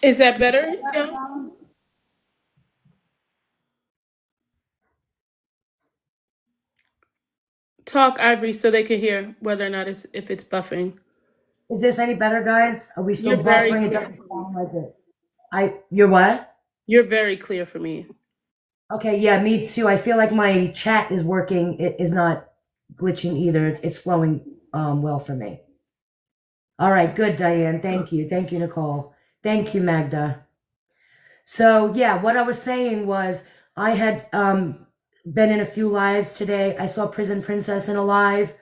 Is that better? Yeah. Talk, Ivory, so they can hear whether or not it's if it's buffing. Is this any better, guys? Are we still You're very buffering? It clear doesn't for me. sound like it. You're what? You're very clear for me. Okay, yeah, me too. I feel like my chat is working. It is not glitching either. It's flowing well for me. All right, good, Diane. Thank you. Thank you, Nicole. Thank you, Magda. So yeah, what I was saying was I had been in a few lives today. I saw Prison Princess in a live,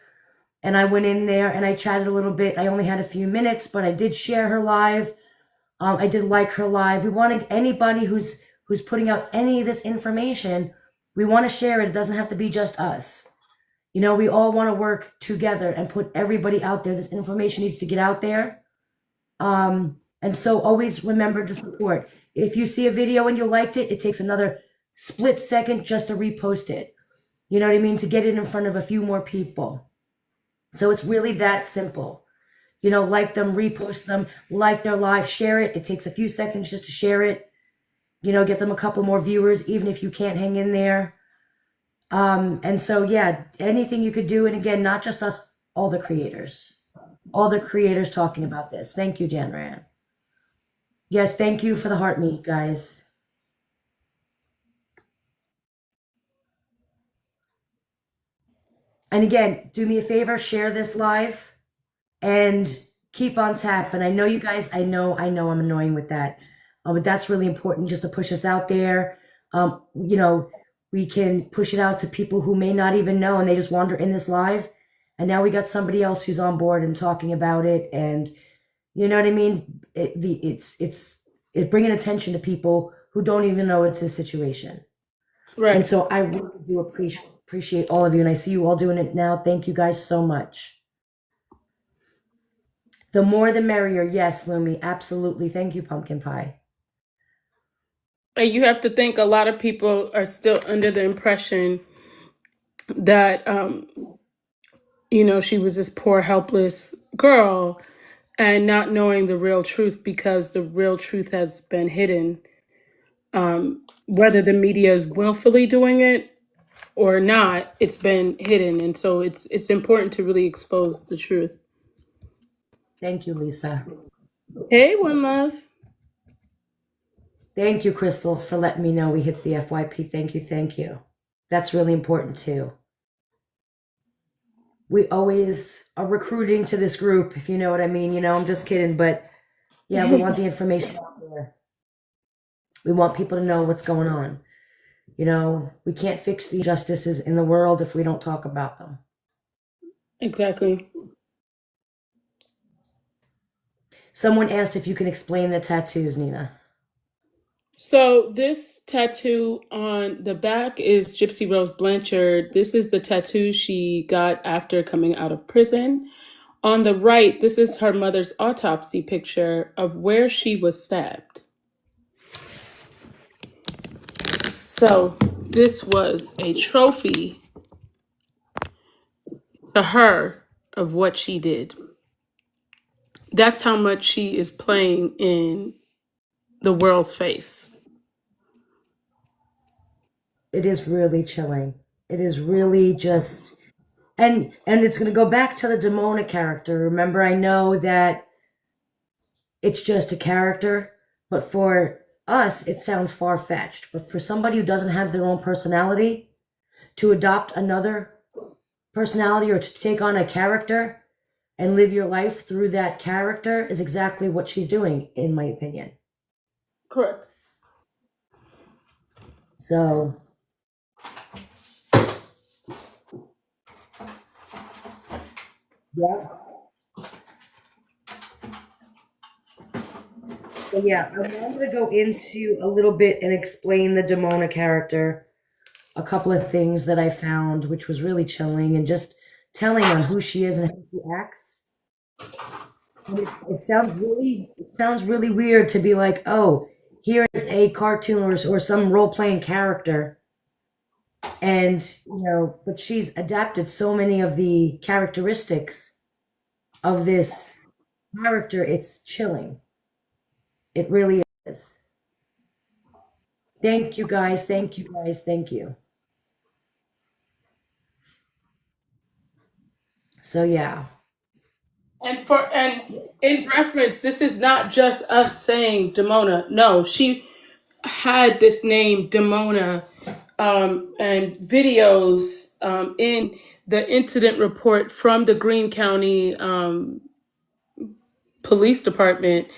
and I went in there and I chatted a little bit. I only had a few minutes, but I did share her live. I did like her live. We wanted anybody who's putting out any of this information. We want to share it. It doesn't have to be just us. You know, we all want to work together and put everybody out there. This information needs to get out there. And so always remember to support. If you see a video and you liked it, it takes another split second just to repost it. You know what I mean? To get it in front of a few more people. So it's really that simple. You know, like them, repost them, like their live, share it. It takes a few seconds just to share it. You know, get them a couple more viewers, even if you can't hang in there. And so, yeah, anything you could do. And again, not just us, all the creators talking about this. Thank you, Jan Ran. Yes, thank you for the heart meet, guys. And again, do me a favor, share this live and keep on tap. And I know you guys, I know I'm annoying with that. But that's really important just to push us out there. You know, we can push it out to people who may not even know and they just wander in this live. And now we got somebody else who's on board and talking about it. And you know what I mean? It's bringing attention to people who don't even know it's a situation. Right. And so I really do appreciate all of you. And I see you all doing it now. Thank you guys so much. The more the merrier. Yes, Lumi. Absolutely. Thank you, Pumpkin Pie. And you have to think a lot of people are still under the impression that you know, she was this poor, helpless girl and not knowing the real truth because the real truth has been hidden. Whether the media is willfully doing it or not, it's been hidden. And so it's important to really expose the truth. Thank you, Lisa. Hey, One Love. Thank you, Crystal, for letting me know we hit the FYP. Thank you. Thank you. That's really important too. We always are recruiting to this group, if you know what I mean. You know, I'm just kidding, but yeah, we want the information out there. We want people to know what's going on. You know, we can't fix the injustices in the world if we don't talk about them. Exactly. Someone asked if you can explain the tattoos, Nina. So this tattoo on the back is Gypsy Rose Blanchard. This is the tattoo she got after coming out of prison. On the right, this is her mother's autopsy picture of where she was stabbed. So this was a trophy to her of what she did. That's how much she is playing in the world's face. It is really chilling. It is really just, and it's going to go back to the Demona character. Remember, I know that it's just a character, but for us, it sounds far-fetched. But for somebody who doesn't have their own personality, to adopt another personality or to take on a character and live your life through that character is exactly what she's doing, in my opinion. Correct. So, yeah. So yeah, I wanted to go into a little bit and explain the Demona character, a couple of things that I found, which was really chilling, and just telling on who she is and how she acts. And it sounds really weird to be like, oh, here is a cartoon or some role-playing character. And, you know, but she's adapted so many of the characteristics of this character, it's chilling. It really is. Thank you guys. Thank you guys. Thank you. So yeah. And in reference, this is not just us saying Demona. No, she had this name Demona, and videos in the incident report from the Greene County Police Department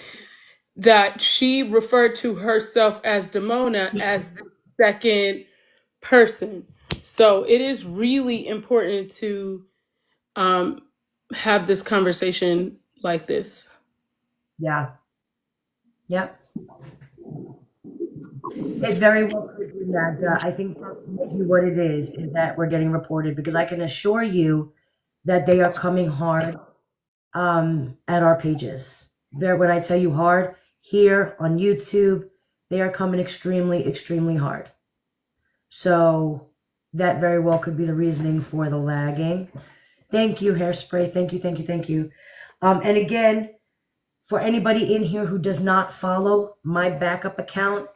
that she referred to herself as Demona as the second person. So it is really important to um, have this conversation like this. Yeah. Yep. It very well could be that. I think that's maybe what it is that we're getting reported, because I can assure you that they are coming hard at our pages. There, when I tell you hard, here on YouTube, they are coming extremely, extremely hard. So that very well could be the reasoning for the lagging. Thank you, Hairspray. Thank you, thank you, thank you. And again, for anybody in here who does not follow my backup account,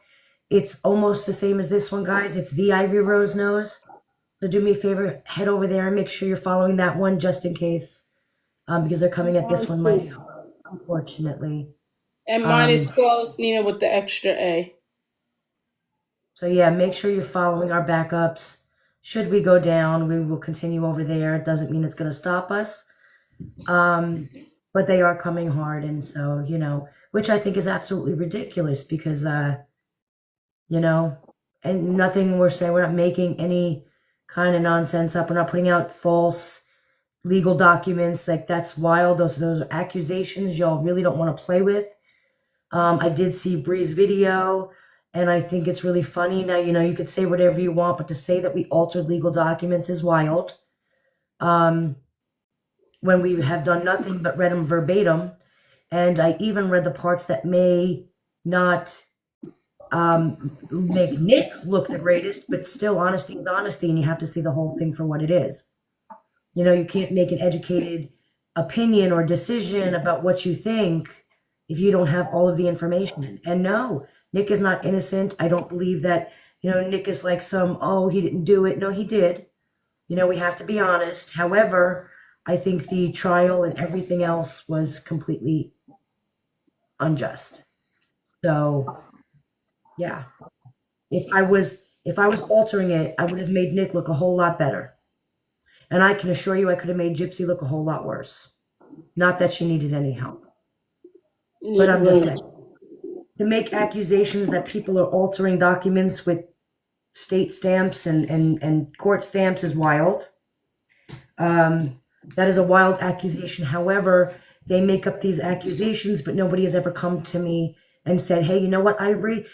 it's almost the same as this one, guys. It's the Ivory Rose Nose. So do me a favor, head over there and make sure you're following that one just in case, because they're coming at this one mighty hard, unfortunately. And mine is close, Nina, with the extra A. So yeah, make sure you're following our backups. Should we go down, we will continue over there. It doesn't mean it's going to stop us. But they are coming hard. And so, which I think is absolutely ridiculous because, and nothing we're saying, we're not making any kind of nonsense up. We're not putting out false legal documents. Like, that's wild. Those are accusations y'all really don't want to play with. I did see Bree's video, and I think it's really funny. Now, you could say whatever you want, but to say that we altered legal documents is wild. When we have done nothing but read them verbatim. And I even read the parts that may not make Nick look the greatest, but still, honesty is honesty, and you have to see the whole thing for what it is. You can't make an educated opinion or decision about what you think if you don't have all of the information. And no, Nick is not innocent. I don't believe that, Nick is like he didn't do it. No, he did. We have to be honest. However, I think the trial and everything else was completely unjust. So, yeah. If I was altering it, I would have made Nick look a whole lot better. And I can assure you I could have made Gypsy look a whole lot worse. Not that she needed any help. But I'm just saying, to make accusations that people are altering documents with state stamps and court stamps is wild. That is a wild accusation. However, they make up these accusations, but nobody has ever come to me and said, hey, you know what, Ivory?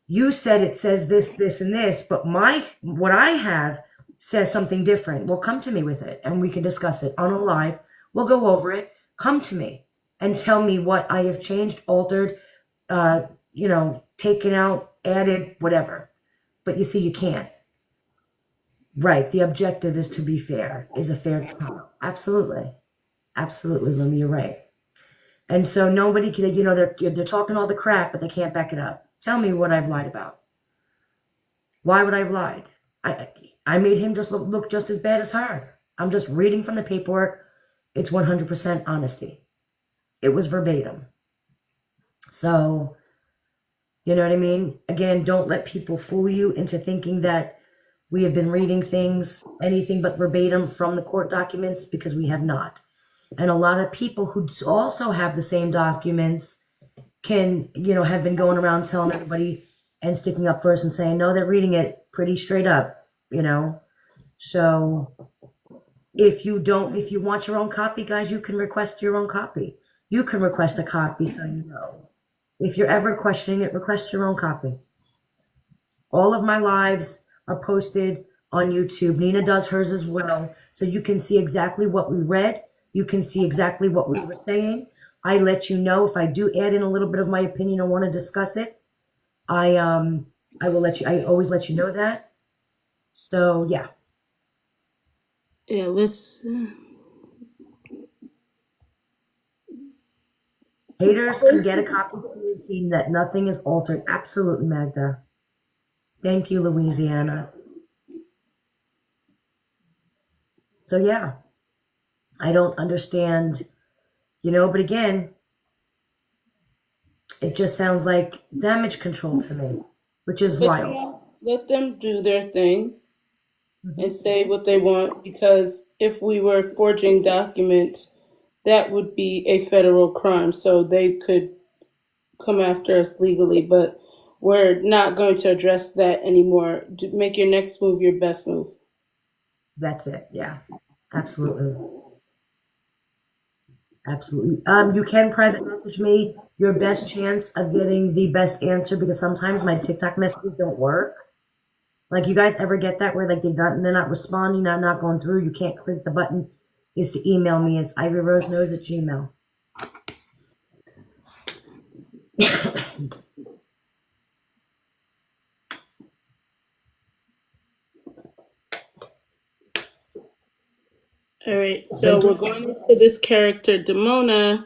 You said it says this, this, and this, but what I have says something different. Well, come to me with it, and we can discuss it on a live. We'll go over it. Come to me and tell me what I have changed, altered, taken out, added, whatever. But you see, you can't. Right. The objective is to be fair, is a fair trial. Absolutely. Absolutely, Lumi, you're right. And so nobody can, they're talking all the crap, but they can't back it up. Tell me what I've lied about. Why would I have lied? I made him just look just as bad as her. I'm just reading from the paperwork. It's 100% honesty. It was verbatim. So, you know what I mean? Again, don't let people fool you into thinking that we have been reading things, anything but verbatim from the court documents, because we have not. And a lot of people who also have the same documents can, have been going around telling everybody and sticking up for us and saying, no, they're reading it pretty straight up, So if you want your own copy, guys, you can request your own copy. You can request a copy so you know. If you're ever questioning it, request your own copy. All of my lives are posted on YouTube. Nina does hers as well. So you can see exactly what we read. You can see exactly what we were saying. I let you know if I do add in a little bit of my opinion or want to discuss it. I will let you. I always let you know that. So yeah. Yeah, let's. Haters can get a copy of the scene that nothing is altered. Absolutely, Magda. Thank you, Louisiana. So yeah, I don't understand, but again, it just sounds like damage control to me, which is But wild. let them do their thing and Mhm. say what they want, because if we were forging documents, that would be a federal crime. So they could come after us legally, but we're not going to address that anymore. Make your next move your best move. That's it. Yeah, absolutely. Absolutely. You can private message me your best chance of getting the best answer because sometimes my TikTok messages don't work. Like, you guys ever get that where like they're not responding, they're not going through, you can't click the button, is to email me. It's ivorosenows@gmail. All right, They so we're do. going into this character, Demona.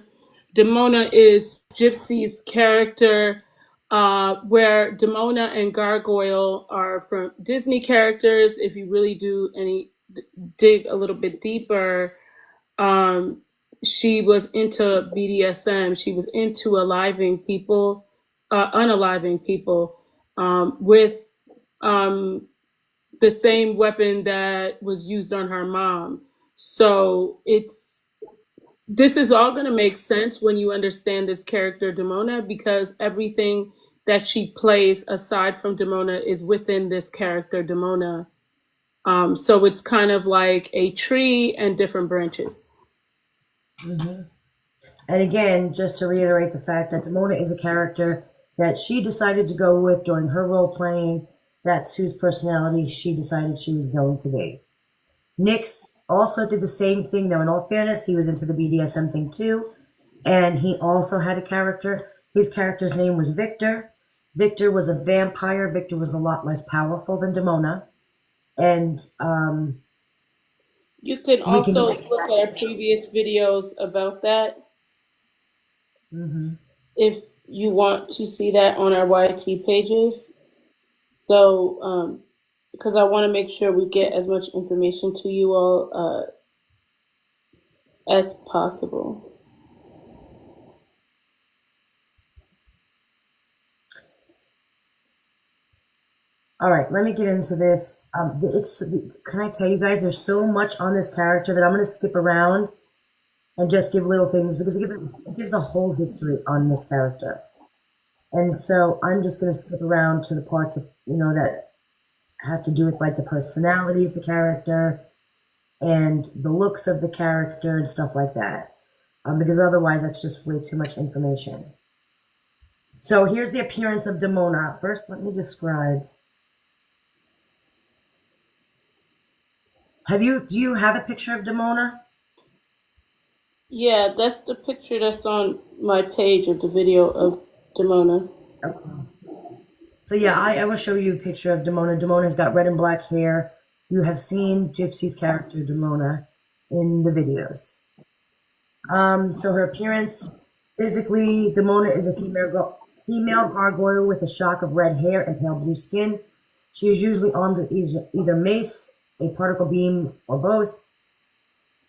Demona is Gypsy's character, where Demona and Gargoyle are from Disney characters. If you really dig a little bit deeper, um, she was into BDSM. She was into unaliving people, with um, the same weapon that was used on her mom. So this is all going to make sense when you understand this character Demona, because everything that she plays aside from Demona is within this character Demona. So it's kind of like a tree and different branches. Hmm. And again, just to reiterate the fact that Demona is a character that she decided to go with during her role playing. That's whose personality she decided she was going to be. Nyx also did the same thing, though. In all fairness, he was into the BDSM thing too. And he also had a character. His character's name was Victor. Victor was a vampire. Victor was a lot less powerful than Demona. And You can we can also just. look at our previous videos about that Hmm. if you want to see that on our YT pages. So, because I want to make sure we get as much information to you all as possible. All right, let me get into this. Can I tell you guys? There's so much on this character that I'm going to skip around and just give little things because it gives a whole history on this character. And so I'm just going to skip around to the parts of that have to do with like the personality of the character and the looks of the character and stuff like that. Because otherwise, that's just way too much information. So here's the appearance of Demona. First, let me describe. Do you have a picture of Demona? Yeah, that's the picture that's on my page of the video of Demona. Okay. So yeah, I will show you a picture of Demona. Demona's got red and black hair. You have seen Gypsy's character Demona in the videos. So her appearance, physically, Demona is a female gargoyle with a shock of red hair and pale blue skin. She is usually armed with either mace, a particle beam, or both.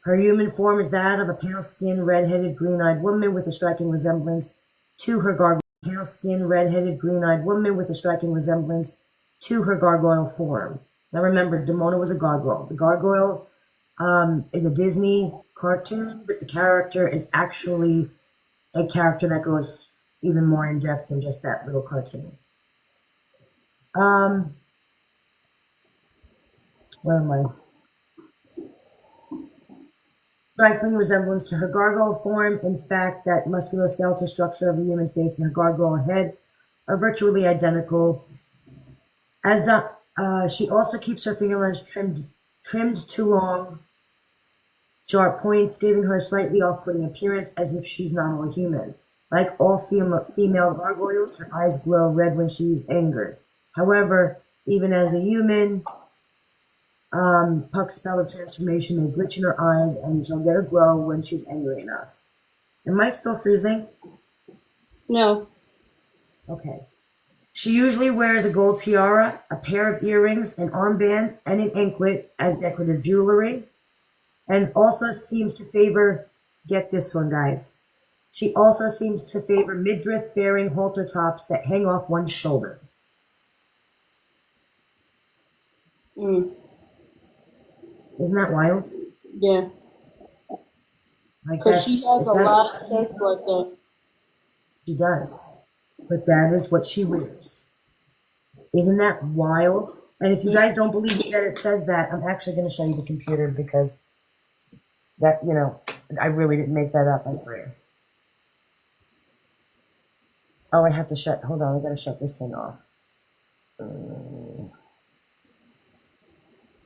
Her human form is that of a pale-skinned, red-headed, green-eyed woman with a striking resemblance to her gargoyle. Pale-skinned, red-headed, green-eyed woman with a striking resemblance to her gargoyle form. Now remember, Demona was a gargoyle. The gargoyle is a Disney cartoon, but the character is actually a character that goes even more in depth than just that little cartoon. Where am I? Striking resemblance to her gargoyle form. In fact, that musculoskeletal structure of the human face and her gargoyle head are virtually identical. She also keeps her fingernails trimmed too long, sharp points, giving her a slightly off-putting appearance, as if she's not all human. Like all female gargoyles, her eyes glow red when she is angered. However, even as a human, Puck's spell of transformation may glitch in her eyes, and she'll get a glow when she's angry enough. Am I still freezing? No. Okay. She usually wears a gold tiara, a pair of earrings, an armband, and an anklet as decorative jewelry, and also seems to favor, get this one, guys. She also seems to favor midriff bearing halter tops that hang off one's shoulder. Mm. Isn't that wild? Yeah. Like Because she that's has it a does lot of shirts like that. she does. But that is what she wears. Isn't that wild? And if you guys don't believe me that it says that, I'm actually going to show you the computer because that, I really didn't make that up, I swear. Oh, I have to hold on, I gotta shut this thing off.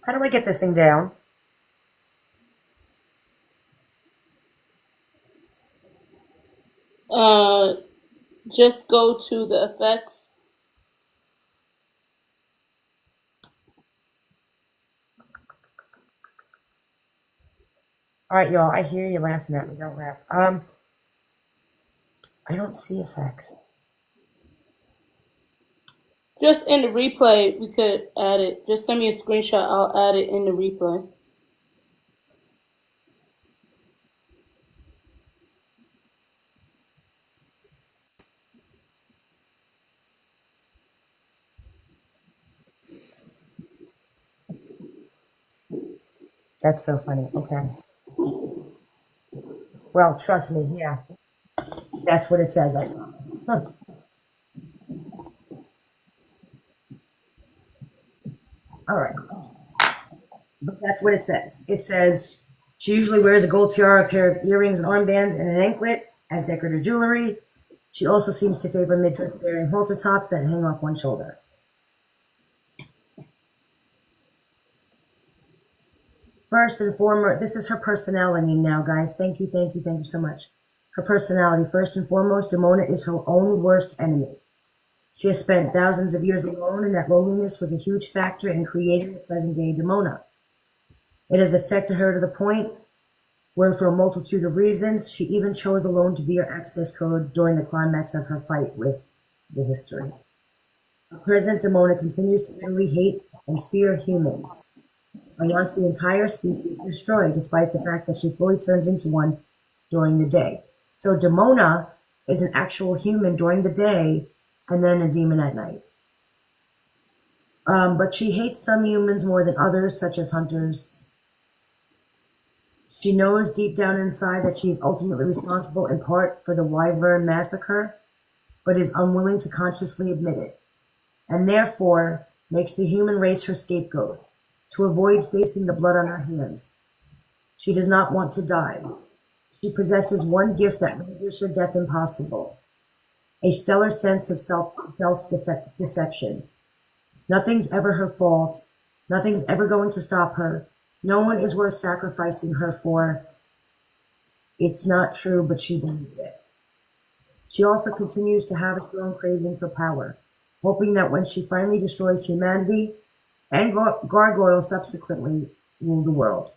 How do I get this thing down? Just go to the effects. All right, y'all, I hear you laughing at me. Don't laugh. I don't see effects. Just in the replay, we could add it. Just send me a screenshot. I'll add it in the replay. That's so funny. Okay. Well, trust me, yeah. That's what it says, I promise. Huh. All right. But that's what it says. It says she usually wears a gold tiara, a pair of earrings, an armband, and an anklet as decorative jewelry. She also seems to favor midriff bearing halter tops that hang off one shoulder. First and foremost, this is her personality now, guys. Thank you so much. Her personality, first and foremost, Demona is her own worst enemy. She has spent thousands of years alone, and that loneliness was a huge factor in creating the present-day Demona. It has affected her to the point where, for a multitude of reasons, she even chose alone to be her access code during the climax of her fight with the history. At present, Demona continues to bitterly hate and fear humans, and wants the entire species destroyed, despite the fact that she fully turns into one during the day. So Demona is an actual human during the day and then a demon at night. But she hates some humans more than others, such as hunters. She knows deep down inside that she is ultimately responsible in part for the Wyvern massacre, but is unwilling to consciously admit it, and therefore makes the human race her scapegoat, to avoid facing the blood on her hands. She does not want to die. She possesses one gift that renders her death impossible: a stellar sense of self-deception. Nothing's ever her fault. Nothing's ever going to stop her. No one is worth sacrificing her for. It's not true, but she believes it. She also continues to have a strong craving for power, hoping that when she finally destroys humanity, and gargoyles subsequently rule the world,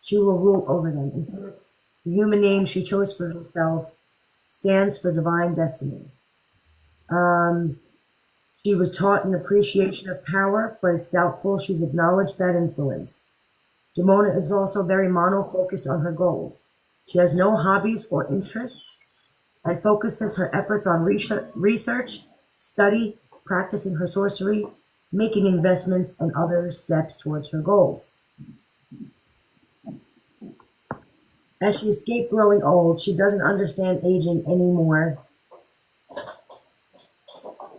she will rule over them. In fact, the human name she chose for herself stands for divine destiny. She was taught an appreciation of power, but it's doubtful she's acknowledged that influence. Demona is also very mono-focused on her goals. She has no hobbies or interests and focuses her efforts on research, study, practicing her sorcery, making investments, and other steps towards her goals. As she escaped growing old, she doesn't understand aging anymore,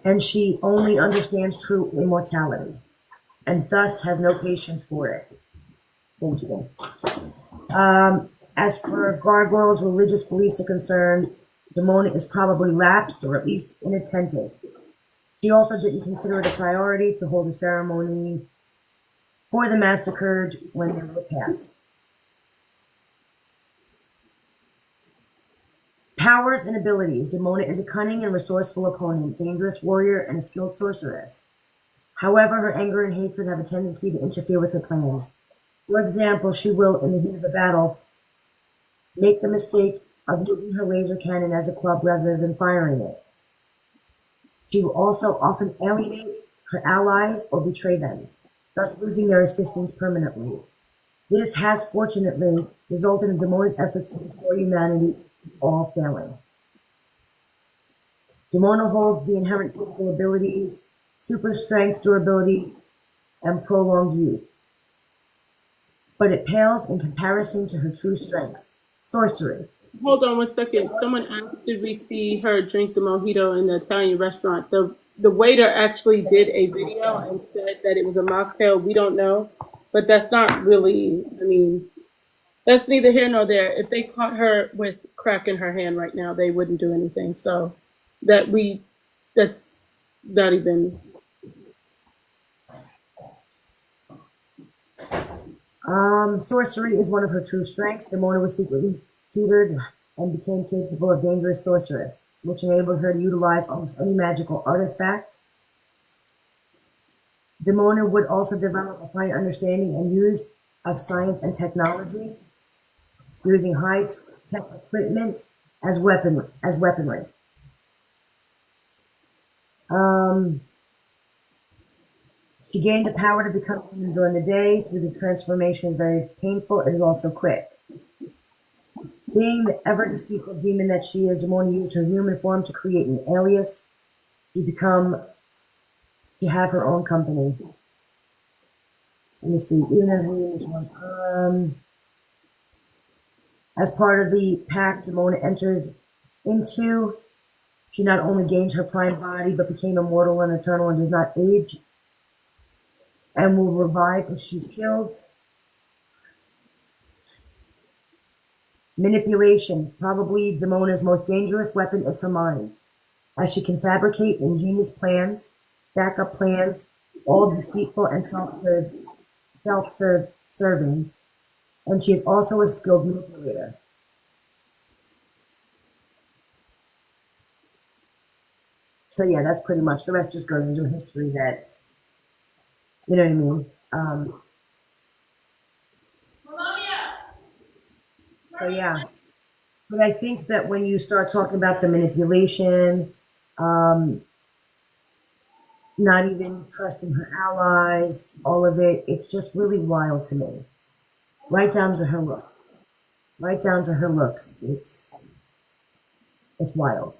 and she only understands true immortality, and thus has no patience for it. Thank you. As for gargoyles' religious beliefs are concerned, Demona is probably lapsed or at least inattentive. She also didn't consider it a priority to hold a ceremony for the massacred when they were passed. Powers and abilities. Demona is a cunning and resourceful opponent, dangerous warrior, and a skilled sorceress. However, her anger and hatred have a tendency to interfere with her plans. For example, she will, in the heat of a battle, make the mistake of using her laser cannon as a club rather than firing it. She will also often alienate her allies or betray them, thus losing their assistance permanently. This has fortunately resulted in Demona's efforts to destroy humanity all failing. Demona holds the inherent physical abilities, super strength, durability, and prolonged youth. But it pales in comparison to her true strengths, sorcery. Hold on 1 second. Someone asked, did we see her drink the mojito in the Italian restaurant? The waiter actually did a video and said that it was a mocktail. We don't know, but that's not really. I mean, that's neither here nor there. If they caught her with crack in her hand right now, they wouldn't do anything. So that we, that's not even. Sorcery is one of her true strengths. Demona was secretly tutored and became capable of dangerous sorceress, which enabled her to utilize almost any magical artifact. Demona would also develop a fine understanding and use of science and technology, using high-tech equipment as weaponry. She gained the power to become human during the day. Through the transformation is very painful. It is also quick. Being the ever-deceitful demon that she is, Demona used her human form to create an alias to have her own company. Let me see. As part of the pact Demona entered into, she not only gained her prime body, but became immortal and eternal and does not age, and will revive if she's killed. Manipulation. Probably Demona's most dangerous weapon is her mind, as she can fabricate ingenious plans, backup plans, all deceitful and self-serving, and she is also a skilled manipulator. So yeah, that's pretty much, the rest just goes into history that, you know what I mean? So yeah, but I think that when you start talking about the manipulation, not even trusting her allies, all of it, it's just really wild to me. Right down to her look. Right down to her looks. It's wild.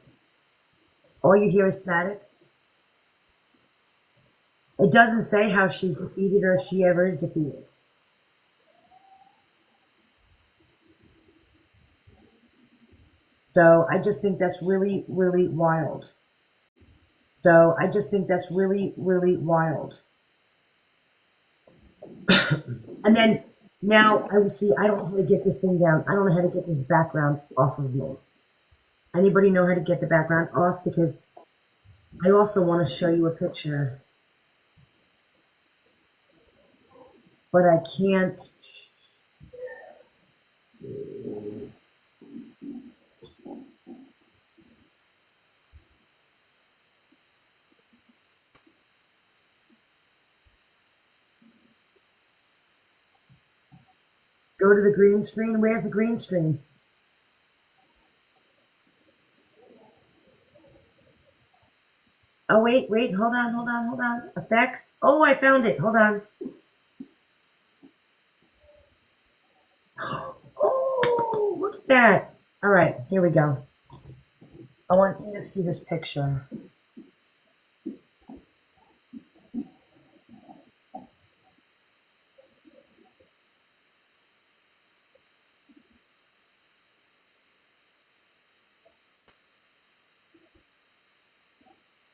All you hear is static. It doesn't say how she's defeated or if she ever is defeated. So I just think that's really, really wild. So I just think that's really, really wild. And then now I will see, I don't know how to get this thing down. I don't know how to get this background off of me. Anybody know how to get the background off? Because I also want to show you a picture. But I can't. Go to the green screen. Where's the green screen? Oh, wait, hold on. Effects. Oh, I found it. Hold on. Oh, look at that. All right, here we go. I want you to see this picture.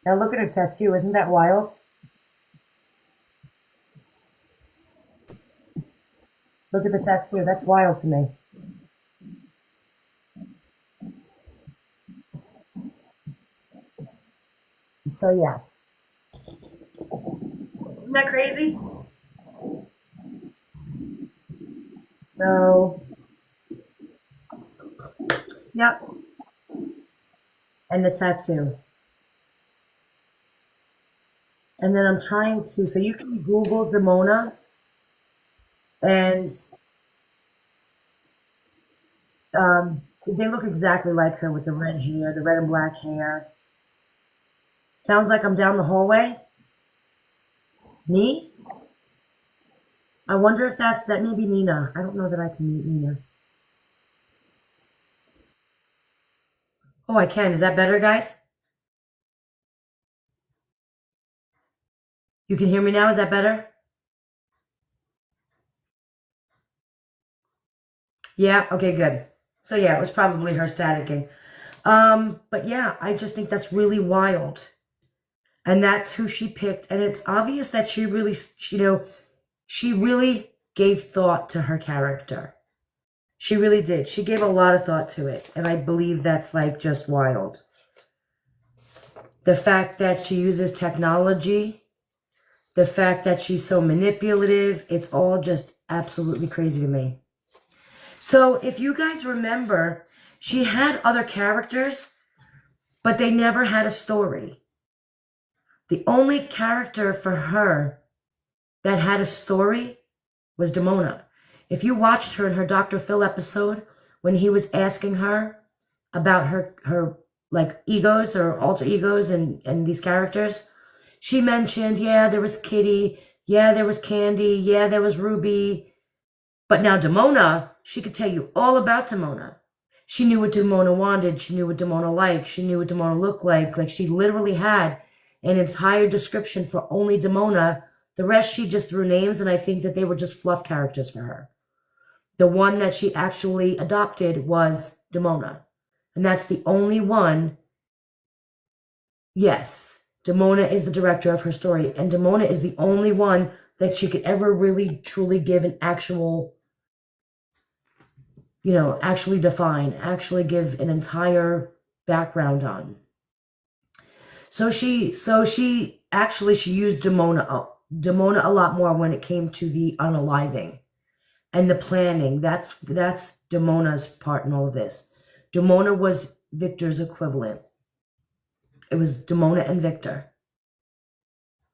Now look at her tattoo. Isn't that wild? Look at the tattoo. That's wild to me. So yeah. Isn't that crazy? So, yep. And the tattoo. And then I'm trying to, so you can Google Demona and They look exactly like her with the red hair, the red and black hair. Sounds like I'm down the hallway. Me? I wonder if that may be Nina. I don't know that I can meet Nina. Oh, I can. Is that better, guys? You can hear me now? Is that better? Yeah? Okay, good. So yeah, it was probably her staticking. But yeah, I just think that's really wild. And that's who she picked. And it's obvious that she really, she really gave thought to her character. She really did. She gave a lot of thought to it. And I believe that's like just wild. The fact that she uses technology, the fact that she's so manipulative, it's all just absolutely crazy to me. So if you guys remember, she had other characters, but they never had a story. The only character for her that had a story was Demona. If you watched her in her Dr. Phil episode, when he was asking her about her like egos or alter egos and these characters, she mentioned, yeah, there was Kitty, yeah, there was Candy, yeah, there was Ruby. But now Demona, she could tell you all about Demona. She knew what Demona wanted. She knew what Demona liked. She knew what Demona looked like. Like, she literally had an entire description for only Demona. The rest, she just threw names, and I think that they were just fluff characters for her. The one that she actually adopted was Demona. And that's the only one. Yes, Demona is the director of her story. And Demona is the only one that she could ever really, truly give an actual, actually define, actually give an entire background on. So she used Demona a lot more when it came to the unaliving and the planning. That's Demona's part in all of this. Demona was Victor's equivalent. It was Demona and Victor.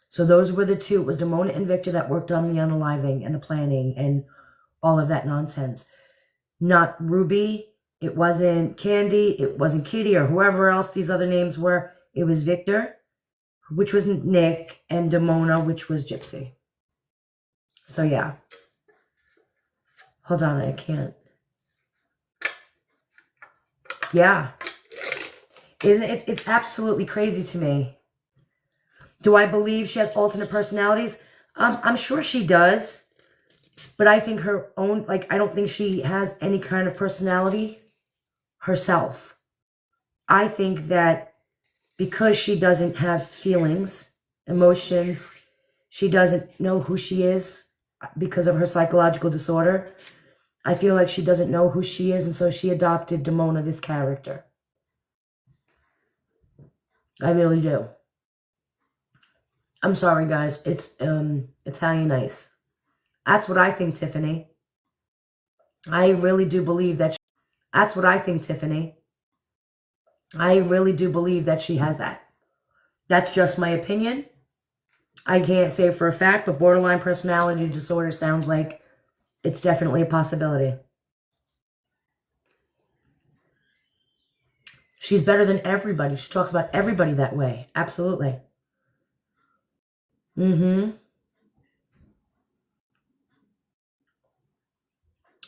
So those were the two. It was Demona and Victor that worked on the unaliving and the planning and all of that nonsense. Not Ruby. It wasn't Candy. It wasn't Kitty or whoever else these other names were. It was Victor, which was Nick, and Demona, which was Gypsy. So yeah. Hold on, I can't. Yeah. Isn't it? It's absolutely crazy to me. Do I believe she has alternate personalities? I'm sure she does. But I think her own, I don't think she has any kind of personality herself. I think that because she doesn't have feelings, emotions, she doesn't know who she is because of her psychological disorder. I feel like she doesn't know who she is, and so she adopted Demona, this character. I really do. I'm sorry, guys. It's Italian ice. That's what I think, Tiffany. I really do believe that. That's what I think, Tiffany. I really do believe that she has that. That's just my opinion. I can't say for a fact, but borderline personality disorder sounds like it's definitely a possibility. She's better than everybody. She talks about everybody that way. Absolutely.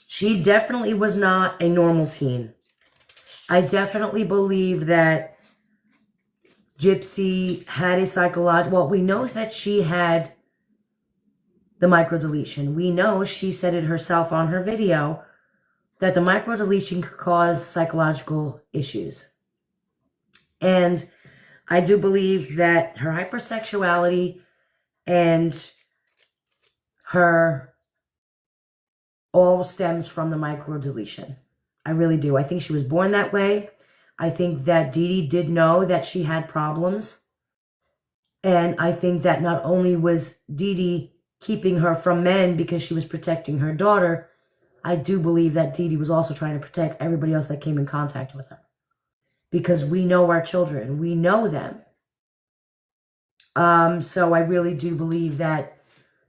She definitely was not a normal teen. I definitely believe that Gypsy had a psychological... Well, we know that she had the microdeletion. We know she said it herself on her video that the microdeletion could cause psychological issues. And I do believe that her hypersexuality and her all stems from the microdeletion. I really do. I think she was born that way. I think that Dee Dee did know that she had problems. And I think that not only was Dee Dee keeping her from men because she was protecting her daughter, I do believe that Dee Dee was also trying to protect everybody else that came in contact with her. Because we know our children. We know them. So I really do believe that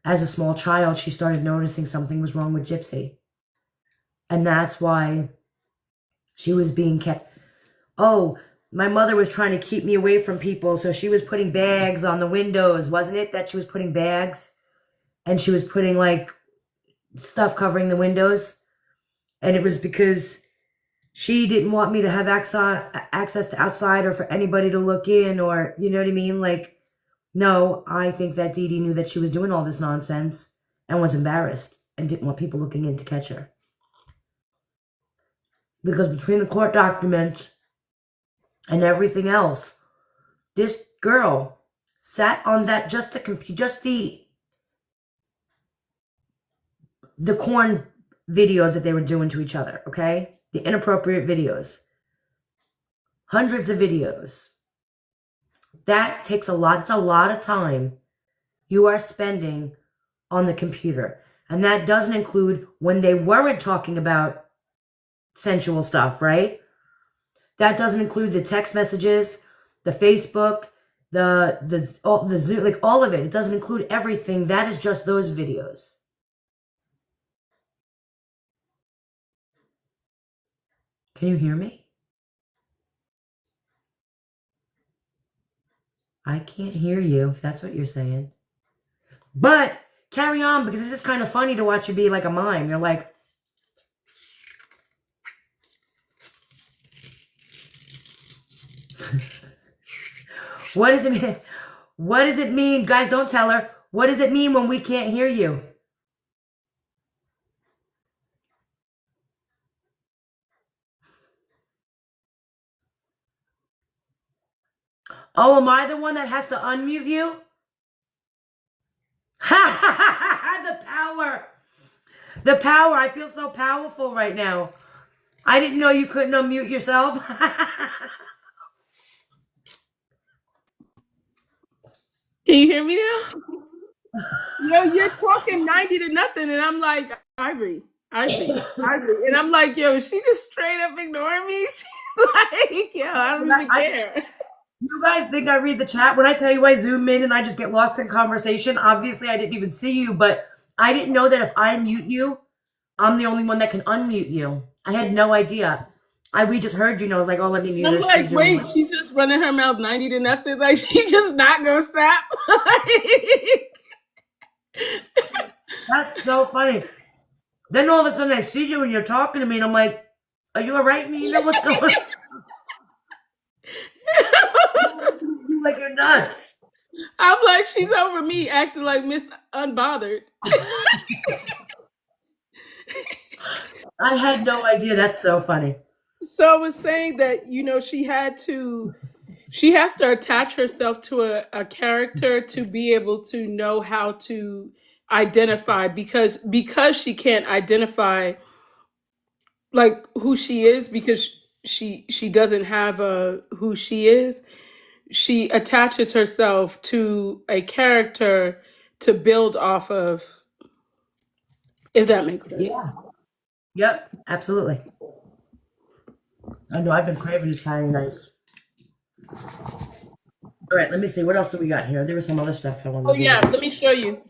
as a small child, she started noticing something was wrong with Gypsy. And that's why She was being kept. Oh, my mother was trying to keep me away from people, so she was putting bags on the windows, wasn't it? That she was putting bags, and she was putting like stuff covering the windows, and it was because she didn't want me to have access to outside or for anybody to look in, or you know what I mean? Like, no, I think that Dee Dee knew that she was doing all this nonsense and was embarrassed and didn't want people looking in to catch her. Because between the court documents and everything else, this girl sat on that just the corn videos that they were doing to each other, okay? The inappropriate videos. Hundreds of videos. That takes a lot. It's a lot of time you are spending on the computer. And that doesn't include when they weren't talking about sensual stuff, right? That doesn't include the text messages, the Facebook, the Zoom, like all of it. It doesn't include everything. That is just those videos. Can you hear me? I can't hear you, if that's what you're saying. But carry on, because it's just kind of funny to watch you be like a mime. You're like, what does it mean? What does it mean? Guys, don't tell her. What does it mean when we can't hear you? Oh, am I the one that has to unmute you? The power. The power. I feel so powerful right now. I didn't know you couldn't unmute yourself. Can you hear me now? Yo, you're talking 90 to nothing, and I'm like, Ivory. And I'm like, yo, she just straight up ignoring me. She's like, yo, I don't even care. You guys think I read the chat? When I tell you I zoom in and I just get lost in conversation, obviously I didn't even see you, but I didn't know that if I mute you, I'm the only one that can unmute you. I had no idea. We just heard you, and I was like, oh, let me mute her. I'm like, wait, she's just running her mouth 90 to nothing. Like, she just not gonna stop. That's so funny. Then all of a sudden I see you and you're talking to me, and I'm like, are you all right, Nina? What's going on? Like you're nuts. I'm like, she's over me acting like Miss Unbothered. I had no idea. That's so funny. So I was saying that, you know, she has to attach herself to a character to be able to know how to identify, because she can't identify like who she is, because she doesn't have who she is. She attaches herself to a character to build off of, if that makes sense. Yeah. Yep, absolutely. I know, I've been craving Italian rice. All right, let me see. What else do we got here? There was some other stuff I wanted to Oh, yeah, let me show you.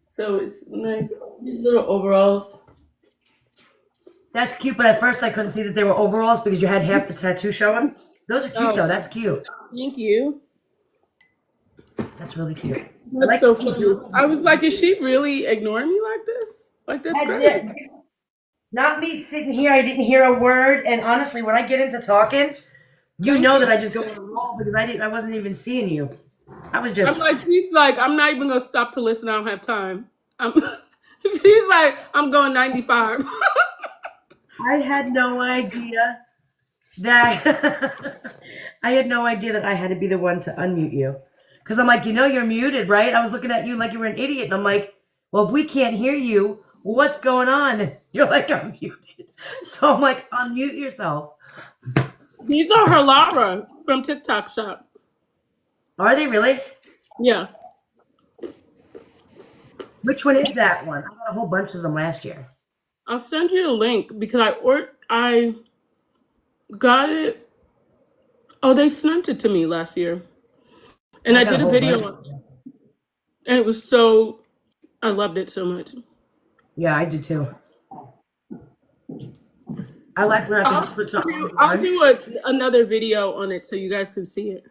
So it's like these little overalls. That's cute, but at first I couldn't see that they were overalls because you had half the tattoo showing. Those are cute, though. That's cute. Thank you. That's really cute. That's so funny. I was like, is she really ignoring me like this? Like, that's crazy. Not me sitting here. I didn't hear a word. And honestly, when I get into talking, you know that I just go on a roll because I wasn't even seeing you. I was just. I'm like, she's like, I'm not even gonna stop to listen. I don't have time. She's like, I'm going 95. I had no idea that I had to be the one to unmute you. Because I'm like, you know, you're muted, right? I was looking at you like you were an idiot. And I'm like, well, if we can't hear you, what's going on? You're like, I'm muted. So I'm like, unmute yourself. These are her Lara from TikTok Shop. Are they really? Yeah. Which one is that one? I got a whole bunch of them last year. I'll send you the link because I got it. Oh, they sent it to me last year. And I did a video on it. And it was I loved it so much. Yeah, I do too. I like when I can just put something on. I'll do another video on it so you guys can see it.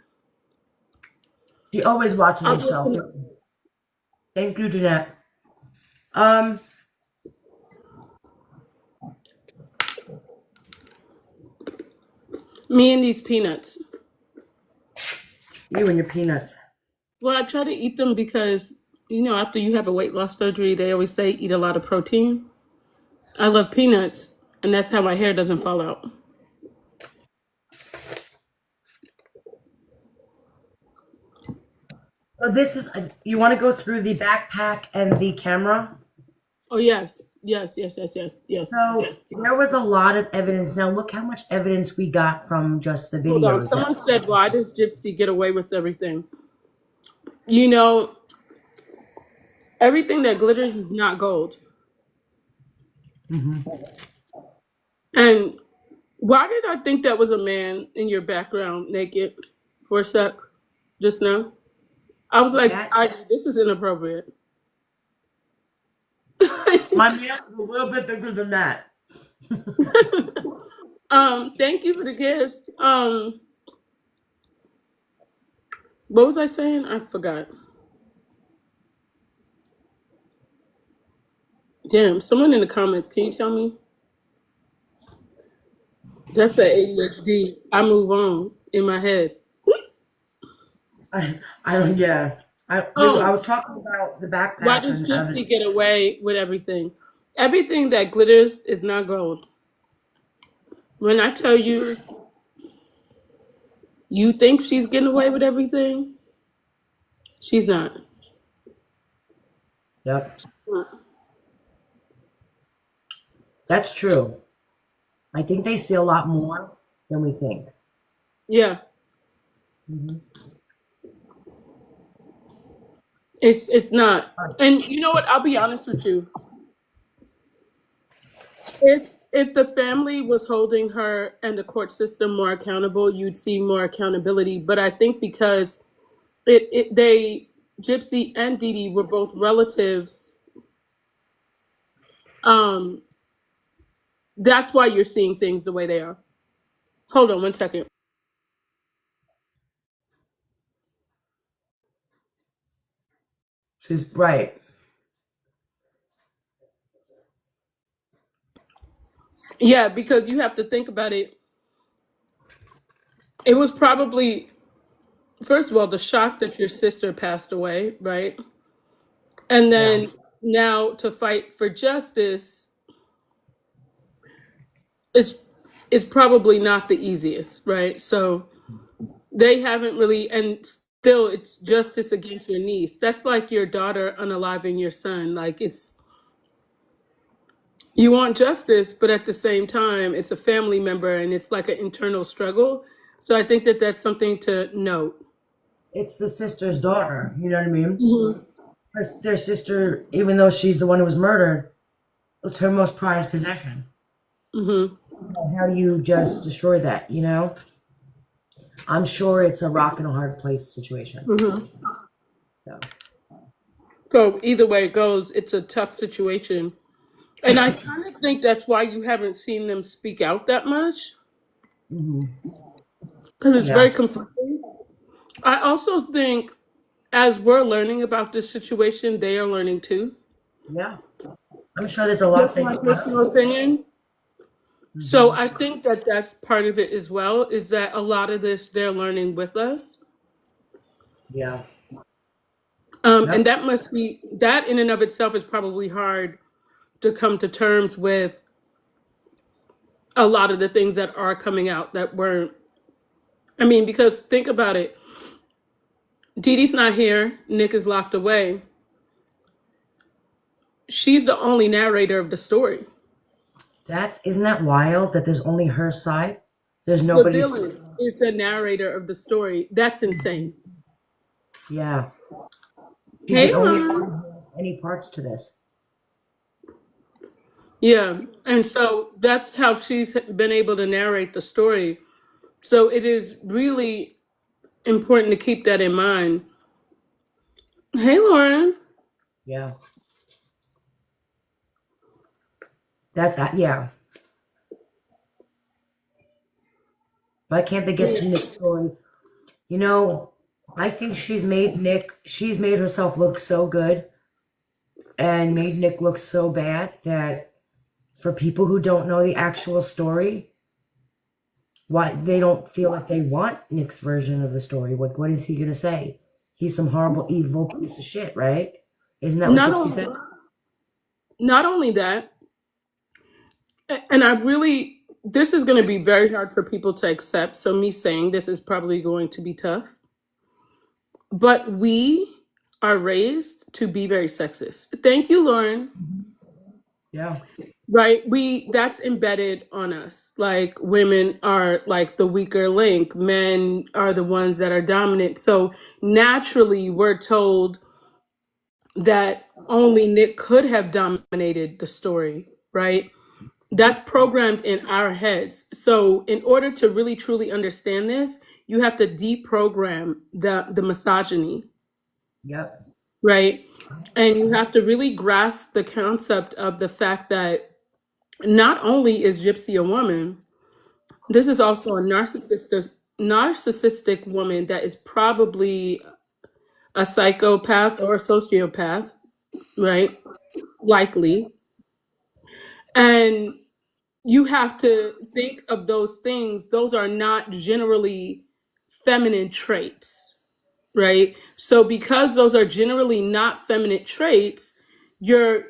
She always watches I'll herself. do- Thank you, Jeanette. Me and these peanuts. You and your peanuts. Well, I try to eat them because, after you have a weight loss surgery, they always say eat a lot of protein. I love peanuts, and that's how my hair doesn't fall out. So this is, you want to go through the backpack and the camera? Oh, yes. Yes. So there was a lot of evidence. Now look how much evidence we got from just the Hold on. videos. Someone said, why does Gypsy get away with everything? Everything that glitters is not gold. Mhm. And why did I think that was a man in your background naked for a sec just now? I was like, this is inappropriate. My man is a little bit bigger than that. Thank you for the gifts. What was I saying? I forgot. Damn, someone in the comments, can you tell me? That's an ADHD. I move on in my head. I was talking about the backpack. Why does Gypsy get away with everything? Everything that glitters is not gold. When I tell you, you think she's getting away with everything, she's not. Yep. That's true. I think they see a lot more than we think. Yeah. Mm-hmm. It's not. And you know what? I'll be honest with you. If the family was holding her and the court system more accountable, you'd see more accountability. But I think because Gypsy and Dee Dee were both relatives, that's why you're seeing things the way they are. Hold on 1 second. She's right. Yeah, because you have to think about it. It was probably, first of all, the shock that your sister passed away, right? And then now to fight for justice, it's probably not the easiest, right? So they haven't really, and still it's justice against your niece. That's like your daughter unaliving your son. Like you want justice, but at the same time, it's a family member and it's like an internal struggle. So I think that that's something to note. It's the sister's daughter. You know what I mean? Mm-hmm. Their sister, even though she's the one who was murdered, it's her most prized possession. Mm-hmm. How do you just destroy that? You know? I'm sure it's a rock and a hard place situation. Mm-hmm. So either way it goes, it's a tough situation. And I kind of think that's why you haven't seen them speak out that much. Because it's very conflicting. I also think as we're learning about this situation, they are learning too. Yeah. I'm sure there's a lot of things. That's my personal opinion. So I think that that's part of it as well, is that a lot of this they're learning with us. Yeah. And that in and of itself is probably hard to come to terms with a lot of the things that are coming out that weren't. I mean, because think about it. Dee Dee's not here. Nick is locked away. She's the only narrator of the story. Isn't that wild that there's only her side? There's nobody. The villain is the narrator of the story. That's insane. Yeah. Hey, any parts to this? Yeah, and so that's how she's been able to narrate the story. So it is really important to keep that in mind. Hey, Lauren. Yeah. That's yeah. Why can't they get to Nick's story? You know, I think she's made herself look so good and made Nick look so bad that for people who don't know the actual story, why they don't feel like they want Nick's version of the story. What is he gonna say? He's some horrible, evil piece of shit, right? Isn't that what Not Gypsy only, said? not only that, and I really, this is going to be very hard for people to accept. So me saying this is probably going to be tough. But we are raised to be very sexist. Thank you, Lauren. Yeah. Right? That's embedded on us. Like women are like the weaker link, men are the ones that are dominant. So naturally, we're told that only Nick could have dominated the story, right? That's programmed in our heads. So in order to really truly understand this, you have to deprogram the misogyny, Yep. right? And you have to really grasp the concept of the fact that not only is Gypsy a woman, this is also a narcissistic woman that is probably a psychopath or a sociopath, right? Likely. And you have to think of those things. Those are not generally feminine traits, right? So because those are generally not feminine traits, you're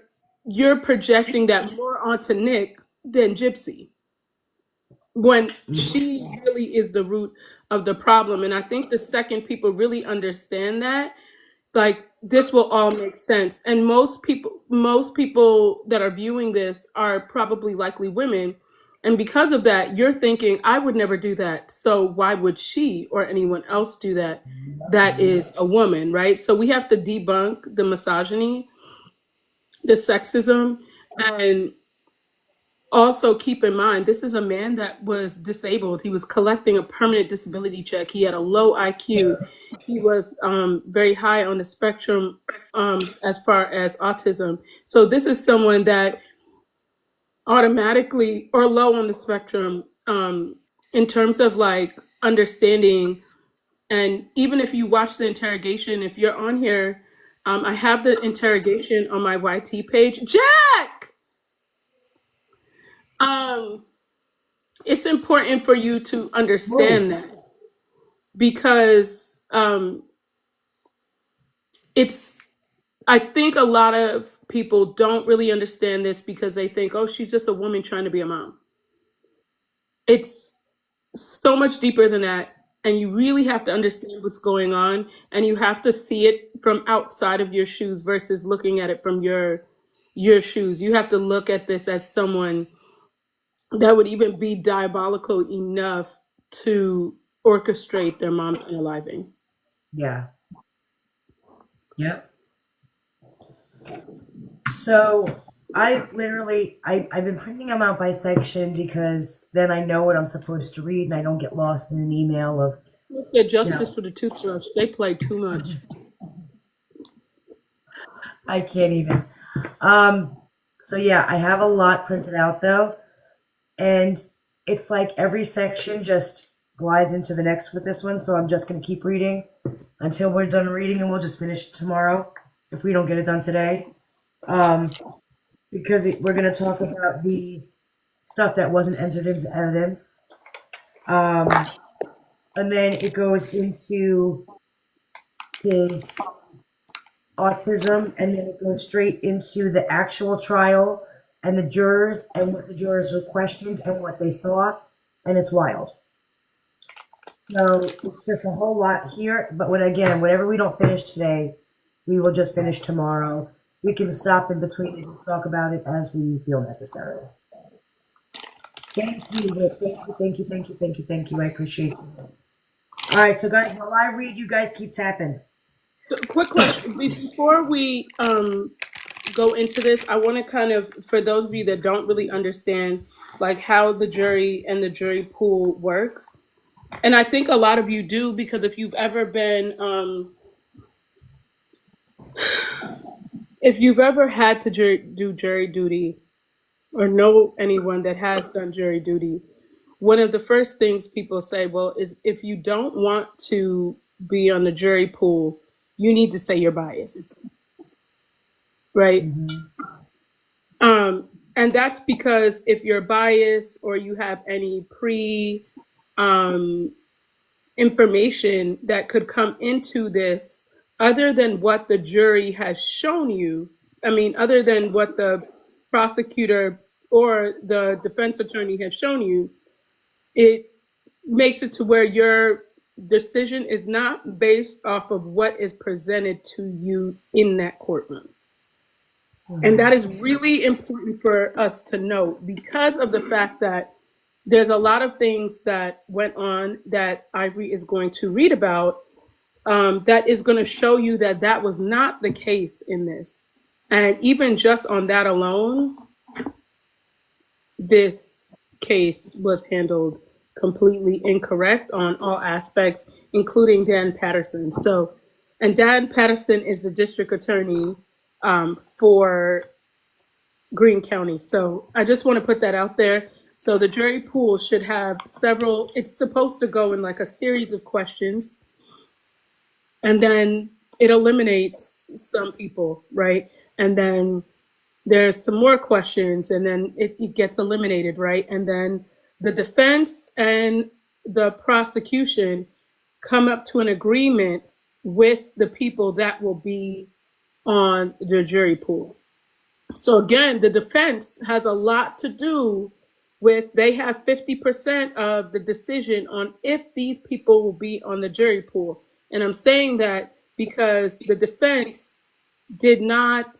projecting that more onto Nick than Gypsy, when she really is the root of the problem. And I think the second people really understand that, like, this will all make sense. And most people that are viewing this are probably likely women. And because of that, you're thinking, I would never do that. So why would she or anyone else do that? That is a woman, right? So we have to debunk the misogyny, the sexism, and also keep in mind, this is a man that was disabled. He was collecting a permanent disability check. He had a low IQ. He was very high on the spectrum as far as autism. So this is someone that automatically, or low on the spectrum, in terms of like understanding. And even if you watch the interrogation, if you're on here, I have the interrogation on my YT page. Jack! It's important for you to understand that, because it's, I think a lot of people don't really understand this because they think, oh, she's just a woman trying to be a mom. It's so much deeper than that. And you really have to understand what's going on, and you have to see it from outside of your shoes versus looking at it from your shoes. You have to look at this as someone that would even be diabolical enough to orchestrate their mom's unaliving. Yeah. Yep. So I've been printing them out by section because then I know what I'm supposed to read and I don't get lost in an email of, What's the justice for the toothbrush? They play too much. I can't even. So yeah, I have a lot printed out though, and it's like every section just glides into the next with this one. So I'm just gonna keep reading until we're done reading, and we'll just finish tomorrow if we don't get it done today. Because we're gonna talk about the stuff that wasn't entered into evidence. And then it goes into his autism, and then it goes straight into the actual trial and the jurors and what the jurors were questioned and what they saw, and it's wild. So it's just a whole lot here, but whatever we don't finish today, we will just finish tomorrow. We can stop in between and talk about it as we feel necessary. Thank you, Rick. Thank you. I appreciate it. All right, so guys, while I read, you guys keep tapping. So, quick question. Before we go into this, I want to kind of, for those of you that don't really understand like how the jury and the jury pool works, and I think a lot of you do, because if you've ever been, if you've ever had to do jury duty, or know anyone that has done jury duty, one of the first things people say, well, is if you don't want to be on the jury pool, you need to say you're biased, right? And that's because if you're biased or you have any um, information that could come into this other than what the jury has shown you, I mean, other than what the prosecutor or the defense attorney has shown you, it makes it to where your decision is not based off of what is presented to you in that courtroom. And that is really important for us to note because of the fact that there's a lot of things that went on that Ivory is going to read about that is going to show you that that was not the case in this. And even just on that alone, this case was handled completely incorrect on all aspects, including Dan Patterson. So, and Dan Patterson is the district attorney for Greene County. So I just want to put that out there. So the jury pool should have several, it's supposed to go in like a series of questions, and then it eliminates some people, right? And then there's some more questions, and then it gets eliminated, right? And then the defense and the prosecution come up to an agreement with the people that will be on the jury pool. So again, the defense has a lot to do with, they have 50% of the decision on if these people will be on the jury pool. And I'm saying that because the defense did not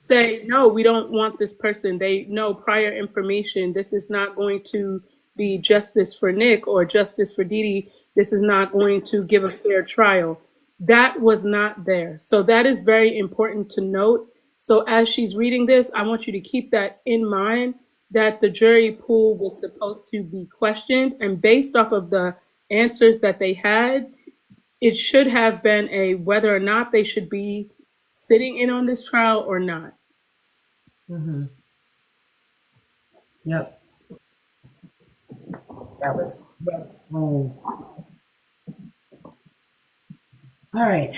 say, no, we don't want this person. They know prior information. This is not going to be justice for Nick or justice for Didi. This is not going to give a fair trial. That was not there. So that is very important to note. So as she's reading this, I want you to keep that in mind, that the jury pool was supposed to be questioned, and based off of the answers that they had, it should have been a whether or not they should be sitting in on this trial or not. Yep. That was bold. All right.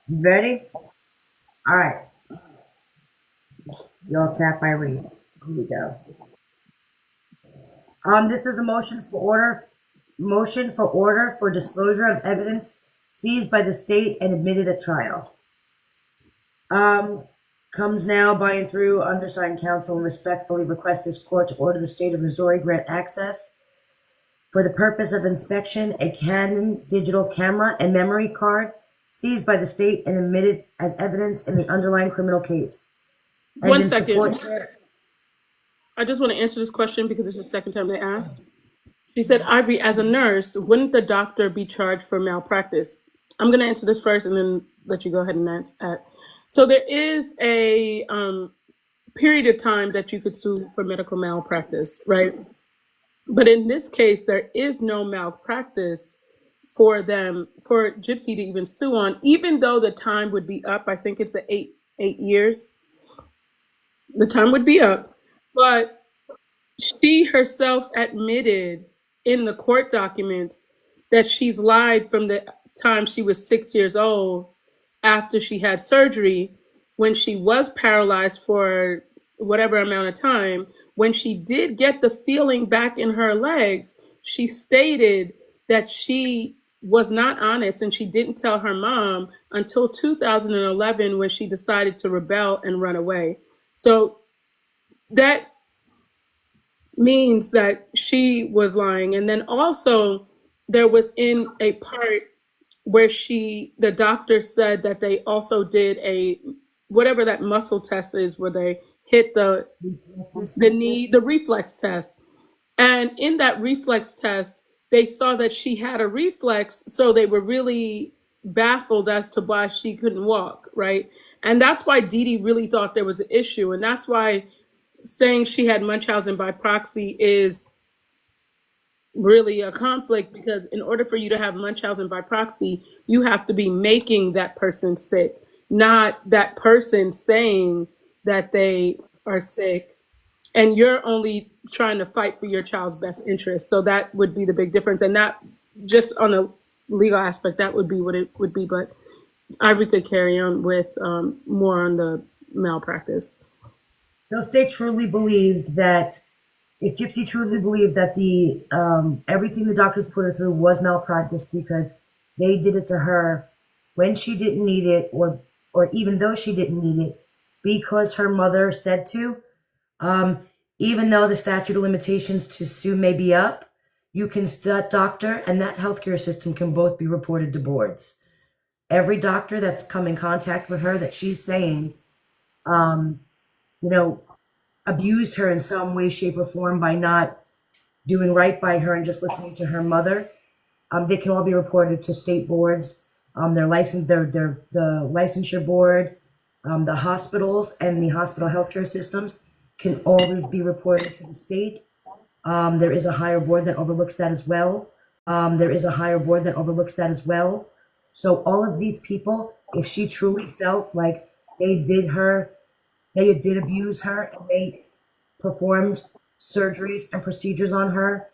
You ready? All right. Y'all tap Ivory. Here we go. This is a motion for order for disclosure of evidence seized by the state and admitted at trial. Comes now by and through undersigned counsel, and respectfully request this court to order the state of Missouri grant access for the purpose of inspection a Canon digital camera and memory card seized by the state and admitted as evidence in the underlying criminal case. And 1 second. I just want to answer this question because this is the second time they asked. She said, Ivory, as a nurse, wouldn't the doctor be charged for malpractice? I'm going to answer this first and then let you go ahead and answer. So there is a period of time that you could sue for medical malpractice, right? But in this case, there is no malpractice for Gypsy to even sue on, even though the time would be up. I think it's 8 years. The time would be up, but she herself admitted in the court documents that she's lied from the time she was 6 years old after she had surgery, when she was paralyzed for whatever amount of time. When she did get the feeling back in her legs, she stated that she was not honest and she didn't tell her mom until 2011 when she decided to rebel and run away. So that means that she was lying. And then also there was in a part where the doctor said that they also did whatever that muscle test is, where they hit the knee, the reflex test. And in that reflex test, they saw that she had a reflex. So they were really baffled as to why she couldn't walk, right? And that's why Didi really thought there was an issue. And that's why saying she had Munchausen by proxy is really a conflict, because in order for you to have Munchausen by proxy, you have to be making that person sick, not that person saying that they are sick, and you're only trying to fight for your child's best interest. So that would be the big difference. And that, just on a legal aspect, that would be what it would be. But Ivory could carry on with more on the malpractice. So if they truly believed that, if Gypsy truly believed that the everything the doctors put her through was malpractice because they did it to her when she didn't need it, or even though she didn't need it, because her mother said to, even though the statute of limitations to sue may be up, that doctor and that healthcare system can both be reported to boards. Every doctor that's come in contact with her that she's saying, you know, abused her in some way, shape, or form by not doing right by her and just listening to her mother, they can all be reported to state boards. Their license, the licensure board, the hospitals and the hospital healthcare systems can all be reported to the state. There is a higher board that overlooks that as well. So all of these people, if she truly felt like they did abuse her, and they performed surgeries and procedures on her,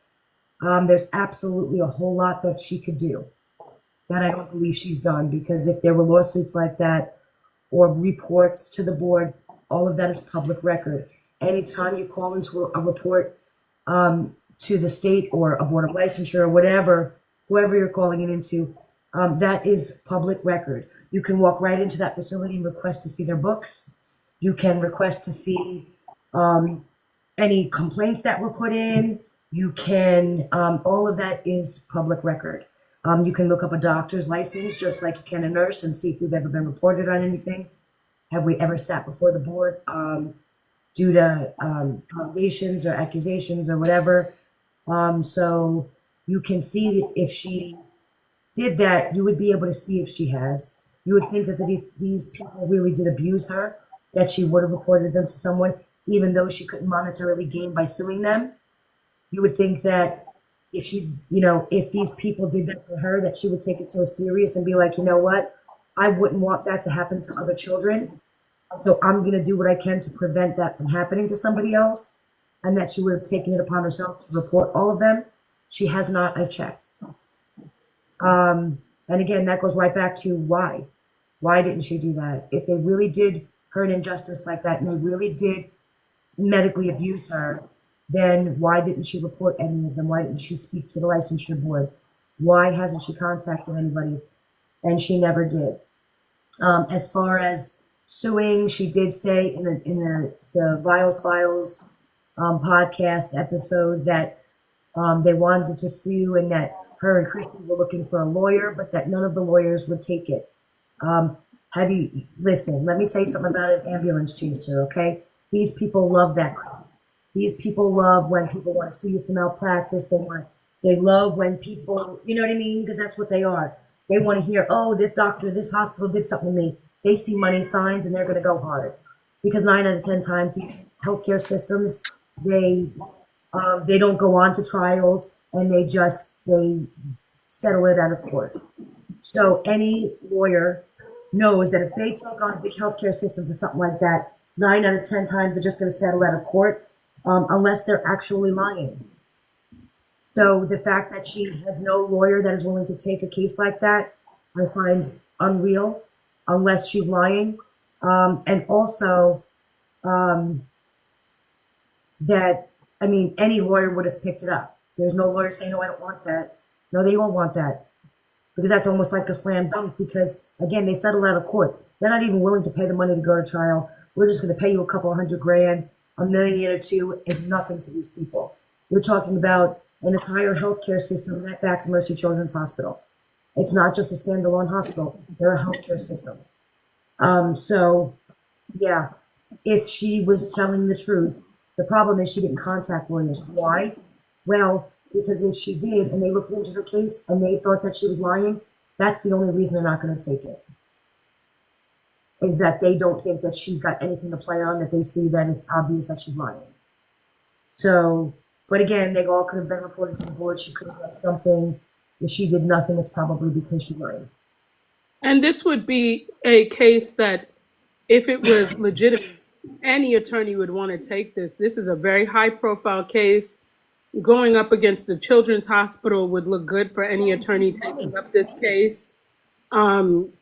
there's absolutely a whole lot that she could do that I don't believe she's done, because if there were lawsuits like that or reports to the board, all of that is public record. Anytime you call into a report to the state or a board of licensure or whatever, whoever you're calling it into, that is public record. You can walk right into that facility and request to see their books. You can request to see any complaints that were put in. You can, all of that is public record. You can look up a doctor's license just like you can a nurse and see if we've ever been reported on anything. Have we ever sat before the board due to allegations or accusations or whatever? So you can see if she did that, you would be able to see if she has. You would think that if these people really did abuse her, that she would have reported them to someone, even though she couldn't monetarily gain by suing them. You would think that if she, if these people did that to her, that she would take it so serious and be like, you know what, I wouldn't want that to happen to other children. So I'm going to do what I can to prevent that from happening to somebody else. And that she would have taken it upon herself to report all of them. She has not, I've checked. And again, that goes right back to why. Why didn't she do that? If they really did her an injustice like that and they really did medically abuse her, then why didn't she report any of them? Why didn't she speak to the licensure board? Why hasn't she contacted anybody? And she never did. As far as suing, she did say in the Vials Files podcast episode that they wanted to sue and that her and Christy were looking for a lawyer, but that none of the lawyers would take it. Listen, let me tell you something about an ambulance chaser, okay? These people love that crap. These people love when people want to sue you for malpractice. They love when people, you know what I mean? Because that's what they are. They want to hear, oh, this doctor, this hospital did something to me. They see money signs and they're going to go hard. Because 9 out of 10 times these healthcare systems, they don't go on to trials and they settle it out of court. So any lawyer knows that if they take on a big healthcare system for something like that, 9 out of 10 times they're just going to settle out of court unless they're actually lying. So the fact that she has no lawyer that is willing to take a case like that, I find unreal, unless she's lying. And also any lawyer would have picked it up. There's no lawyer saying, no, I don't want that. No, they won't want that. Because that's almost like a slam dunk because, again, they settled out of court. They're not even willing to pay the money to go to trial. We're just going to pay you a couple $100,000. $1 million or $2 million is nothing to these people. You're talking about an entire healthcare system that backs Mercy Children's Hospital. It's not just a standalone hospital. They're a healthcare system. So, yeah, if she was telling the truth, the problem is she didn't contact lawyers. Why? Well, because if she did and they looked into her case and they thought that she was lying, that's the only reason they're not going to take it. Is that they don't think that she's got anything to play on, that they see that it's obvious that she's lying. So, but again, they all could have been reported to the board. She could have done something. If she did nothing, it's probably because she lied. And this would be a case that if it was legitimate, any attorney would want to take this. This is a very high profile case. Going up against the Children's Hospital would look good for any attorney taking up this case. Um,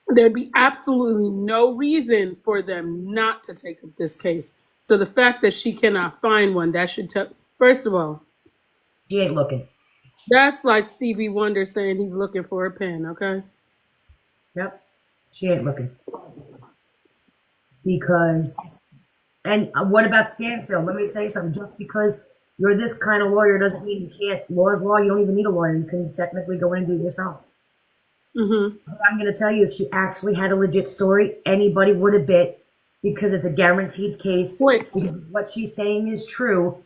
there'd be absolutely no reason for them not to take up this case. So the fact that she cannot find one, that should tell, first of all, She ain't looking. that's like Stevie Wonder saying he's looking for a pen, okay? Yep. She ain't looking. Because, and what about Stanfield? Let me tell you something. Just because you're this kind of lawyer doesn't mean you can't. Law is law. You don't even need a lawyer. You can technically go in and do it yourself. Mm-hmm. I'm going to tell you, if she actually had a legit story, anybody would have bit, because it's a guaranteed case. Wait. Because what she's saying is true.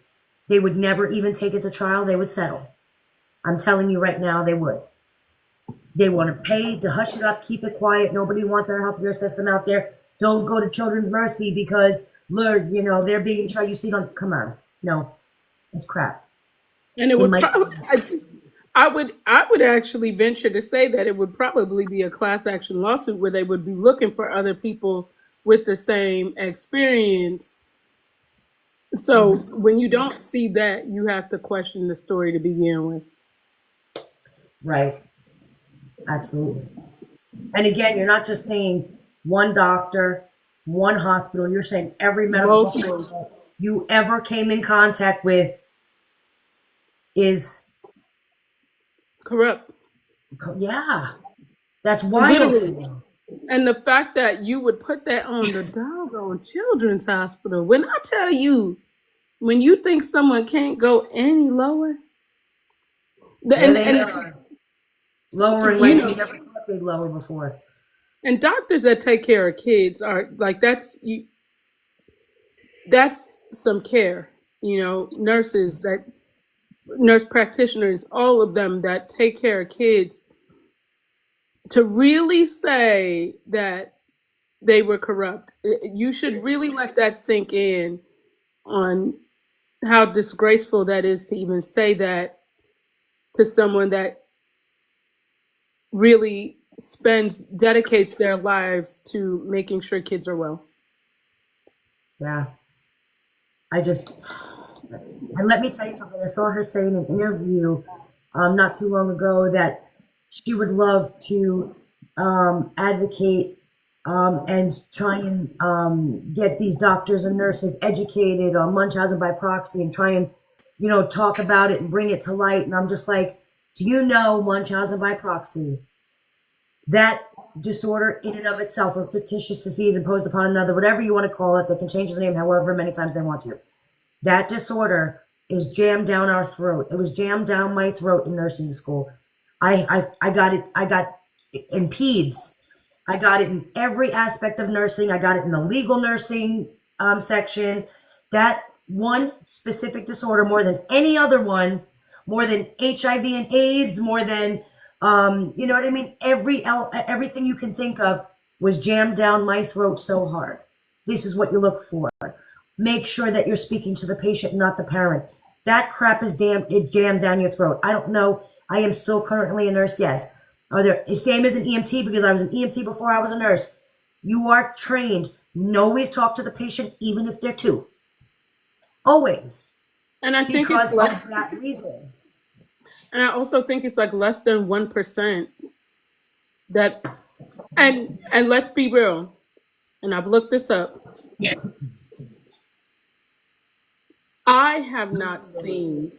They would never even take it to trial. They would settle. I'm telling you right now, they would. They want to pay to hush it up, keep it quiet. Nobody wants our healthcare system out there. Don't go to Children's Mercy because, Lord, you know, they're being tried. You see, don't come on. No, it's crap. And it would I would actually venture to say that it would probably be a class action lawsuit where they would be looking for other people with the same experience. So when you don't see that, you have to question the story to begin with. Right. Absolutely. And again, you're not just saying one doctor, one hospital. You're saying every medical professional you ever came in contact with is corrupt. Yeah. That's wild. Literally. And the fact that you would put that on the doggone Children's Hospital. When I tell you, when you think someone can't go any lower, lowering like you never thought they'd lower before. And doctors that take care of kids are like, that's some care, you know, nurses, that nurse practitioners, all of them that take care of kids, to really say that they were corrupt. You should really let that sink in on how disgraceful that is to even say that to someone that really dedicates their lives to making sure kids are well. Yeah. And let me tell you something. I saw her say in an interview not too long ago that she would love to advocate and try and get these doctors and nurses educated on Munchausen by proxy and try and, you know, talk about it and bring it to light. And I'm just like, do you know Munchausen by proxy? That disorder in and of itself, a fictitious disease imposed upon another, whatever you want to call it, they can change the name however many times they want to. That disorder is jammed down our throat. It was jammed down my throat in nursing school. I got it. I got it in peds. I got it in every aspect of nursing. I got it in the legal nursing section. That one specific disorder, more than any other one, more than HIV and AIDS, more than, you know what I mean? Everything you can think of was jammed down my throat so hard. This is what you look for. Make sure that you're speaking to the patient, not the parent. That crap is jammed down your throat. I don't know. I am still currently a nurse, yes. Same as an EMT, because I was an EMT before I was a nurse. You are trained. Always talk to the patient, even if they're two. Always. And I think because it's of that reason. And I also think it's like less than 1% that, and let's be real, and I've looked this up. Yeah. I have not seen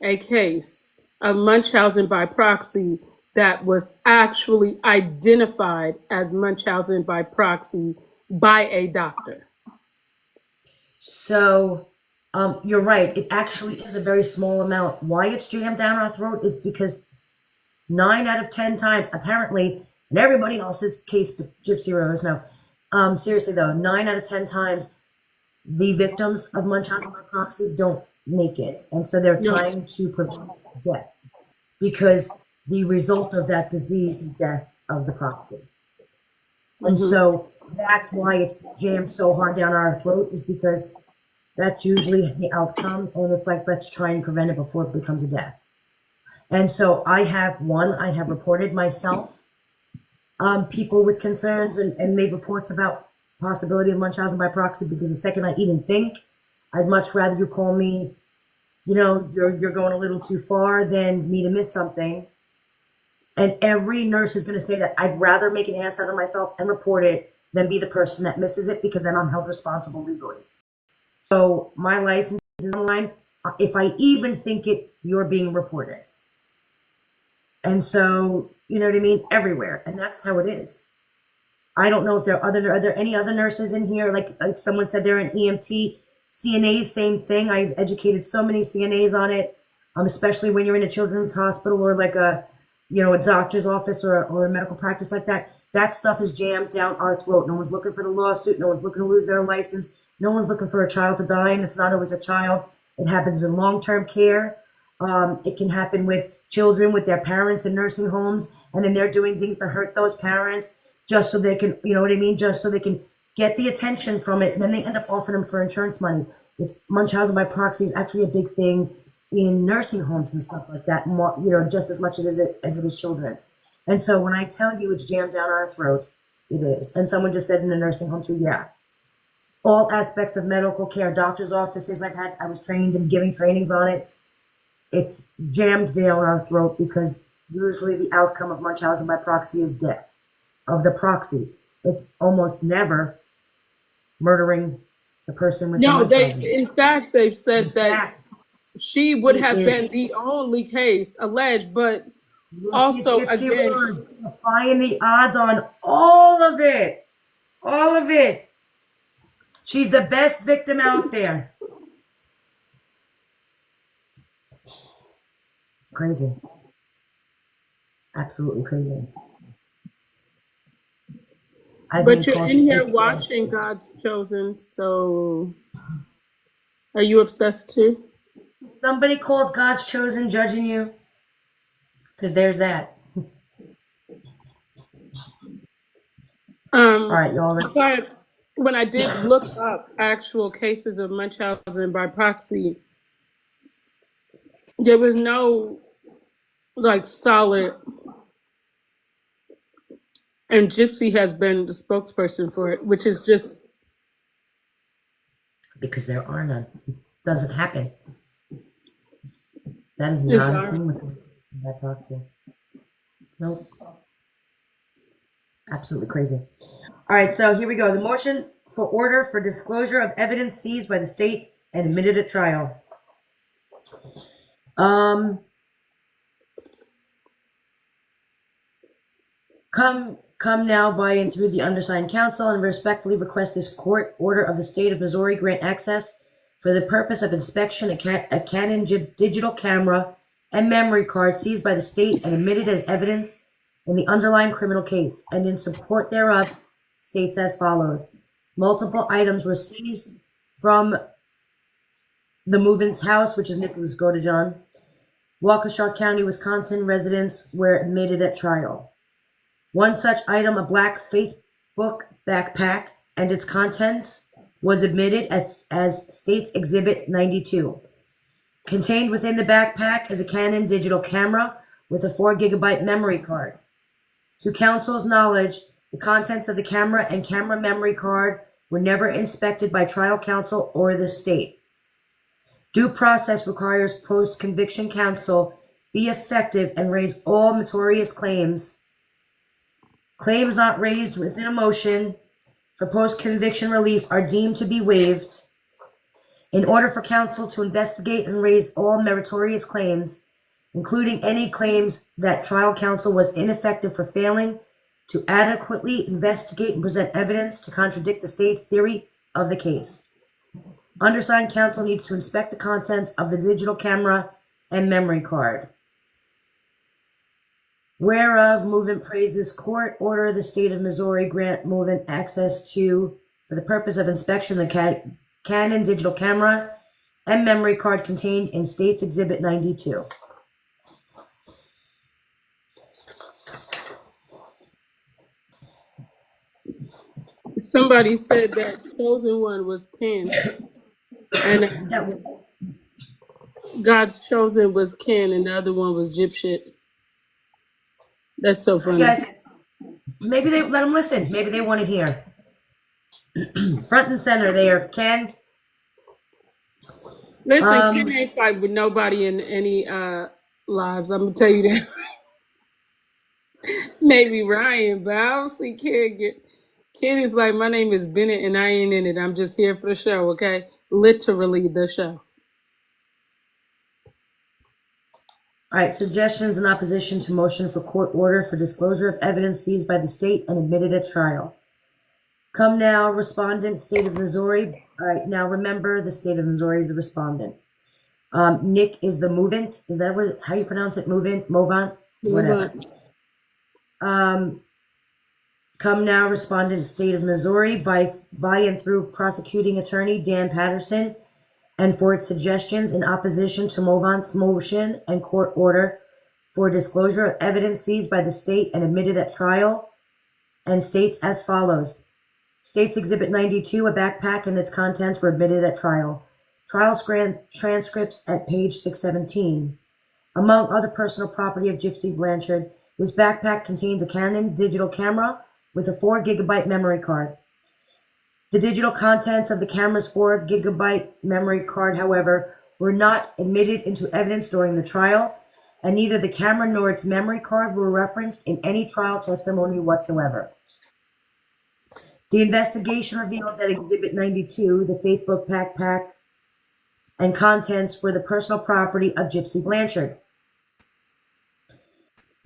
a case of Munchausen by proxy that was actually identified as Munchausen by proxy by a doctor. So you're right. It actually is a very small amount. Why it's jammed down our throat is because 9 out of 10 times, apparently, in everybody else's case, but Gypsy Rose, no. Seriously though, 9 out of 10 times, the victims of Munchausen by proxy don't make it. And so they're trying to prevent death because the result of that disease is death of the proxy. And so that's why it's jammed so hard down our throat, is because that's usually the outcome. And it's like, let's try and prevent it before it becomes a death. And so I have reported myself, people with concerns and made reports about possibility of Munchausen by proxy, because the second I even think, I'd much rather you call me, you're going a little too far than me to miss something. And every nurse is going to say that I'd rather make an ass out of myself and report it than be the person that misses it, because then I'm held responsible legally. So my license is online. If I even think it, you're being reported. And so, you know what I mean? Everywhere. And that's how it is. I don't know if are there any other nurses in here? Like someone said they're an EMT. CNAs, same thing. I've educated so many CNAs on it, especially when you're in a children's hospital or like a doctor's office or a medical practice like that. That stuff is jammed down our throat. No one's looking for the lawsuit. No one's looking to lose their license. No one's looking for a child to die, and it's not always a child. It happens in long-term care. It can happen with children with their parents in nursing homes, and then they're doing things to hurt those parents just so they can, just so they can get the attention from it. And then they end up offering them for insurance money. It's Munchausen by proxy is actually a big thing in nursing homes and stuff like that, more, just as much as it is children. And so when I tell you it's jammed down our throat, it is. And someone just said in a nursing home too, yeah. All aspects of medical care, doctor's offices, I was trained in giving trainings on it. It's jammed down our throat because usually the outcome of Munchausen by proxy is death of the proxy. It's almost never murdering the person with Munchausen. In fact, they've said that she would have been the only case alleged, but also again, defying the odds on all of it. All of it. She's the best victim out there. Crazy. Absolutely crazy. But you're in here watching God's Chosen, so are you obsessed too? Somebody called God's Chosen judging you? Because there's that. All right, y'all. But when I did look up actual cases of Munchausen by proxy, there was no solid, and Gypsy has been the spokesperson for it, which is just because there are none. Doesn't happen. That is not a thing with by proxy. Nope. Absolutely crazy. All right, so here we go. The motion for order for disclosure of evidence seized by the state and admitted at trial. Come now by and through the undersigned counsel and respectfully request this court order of the state of Missouri grant access for the purpose of inspection a Canon digital camera and memory card seized by the state and admitted as evidence in the underlying criminal case, and in support thereof states as follows. Multiple items were seized from the movant's house, which is Nicholas Godejohn. Waukesha County, Wisconsin residents were admitted at trial. One such item, a black Faith Book backpack and its contents, was admitted as State's Exhibit 92. Contained within the backpack is a Canon digital camera with a 4 gigabyte memory card. To counsel's knowledge, the contents of the camera and camera memory card were never inspected by trial counsel or the state. Due process requires post-conviction counsel be effective and raise all meritorious claims. Claims not raised within a motion for post-conviction relief are deemed to be waived. In order for counsel to investigate and raise all meritorious claims, including any claims that trial counsel was ineffective for failing to adequately investigate and present evidence to contradict the state's theory of the case, undersigned counsel needs to inspect the contents of the digital camera and memory card. Whereof movement prays this court order the state of Missouri grant movement access to, for the purpose of inspection, the Canon digital camera and memory card contained in State's Exhibit 92. Somebody said that chosen one was Ken, and God's chosen was Ken, and the other one was Gypsy. That's so funny. Guys, maybe they let them listen. Maybe they want to hear. Front and center there, Ken. Listen, Ken ain't fight with nobody in any lives. I'm gonna tell you that. Maybe Ryan, but I don't see Ken get. Ken is like, my name is Bennett and I ain't in it. I'm just here for the show, okay? Literally the show. All right, suggestions in opposition to motion for court order for disclosure of evidence seized by the state and admitted at trial. Come now, respondent, state of Missouri. All right, now remember, the state of Missouri is the respondent. Nick is the movant. Is that how you pronounce it? Movant? Movant? Whatever. Come now, respondent, state of Missouri, by and through prosecuting attorney Dan Patterson, and for its suggestions in opposition to Movant's motion and court order for disclosure of evidence seized by the state and admitted at trial, and states as follows. States Exhibit 92, a backpack and its contents were admitted at trial. Trial transcripts at page 617. Among other personal property of Gypsy Blanchard, this backpack contains a Canon digital camera with a 4 gigabyte memory card. The digital contents of the camera's 4 gigabyte memory card, however, were not admitted into evidence during the trial, and neither the camera nor its memory card were referenced in any trial testimony whatsoever. The investigation revealed that Exhibit 92, the Facebook backpack, and contents were the personal property of Gypsy Blanchard.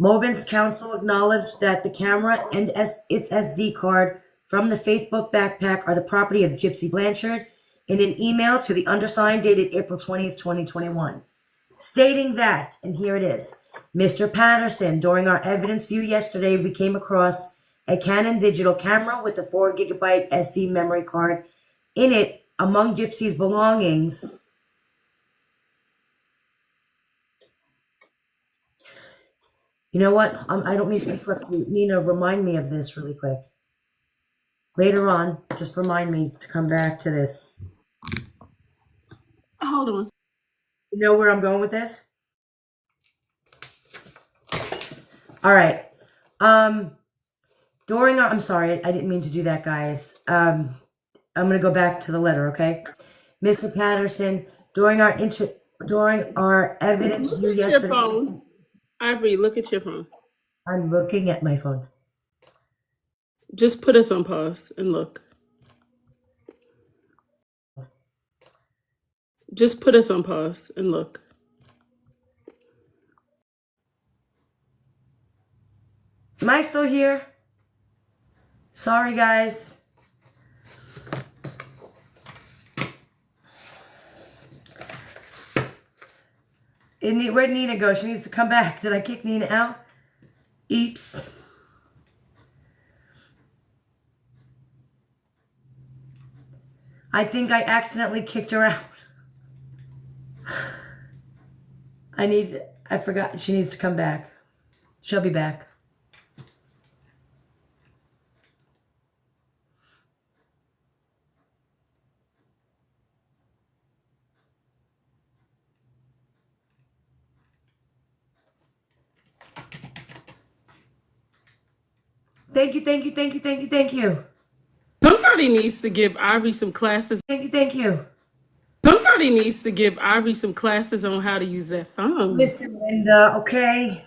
Movant's counsel acknowledged that the camera and its SD card from the Facebook backpack are the property of Gypsy Blanchard in an email to the undersigned dated April 20th, 2021, stating that, and here it is, Mr. Patterson, during our evidence view yesterday, we came across a Canon digital camera with a 4 gigabyte SD memory card in it among Gypsy's belongings. You know what? I don't mean to interrupt you. Nina, remind me of this really quick. Later on, just remind me to come back to this. Hold on. You know where I'm going with this? All right. I'm sorry, I didn't mean to do that, guys. I'm going to go back to the letter, okay? Mr. Patterson, during our evidence view yesterday. Your phone. Ivory, look at your phone. I'm looking at my phone. Just put us on pause and look. Just put us on pause and look. Am I still here? Sorry, guys. Where'd Nina go? She needs to come back. Did I kick Nina out? Eeps. I think I accidentally kicked her out. I forgot. She needs to come back. She'll be back. Thank you. Somebody needs to give Ivory some classes. Thank you. Somebody needs to give Ivory some classes on how to use that phone. Listen, Linda, okay?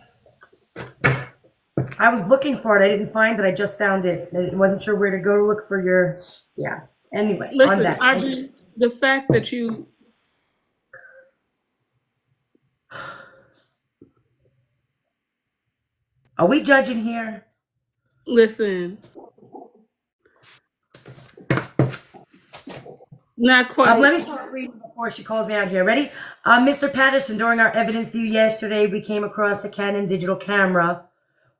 I was looking for it. I didn't find it. I just found it. I wasn't sure where to go to look for your... Yeah. Anyway, listen, on that. Ivory, the fact that you... Are we judging here? Listen. Not quite. Let me start reading before she calls me out here. Ready? Mr. Patterson, during our evidence view yesterday, we came across a Canon digital camera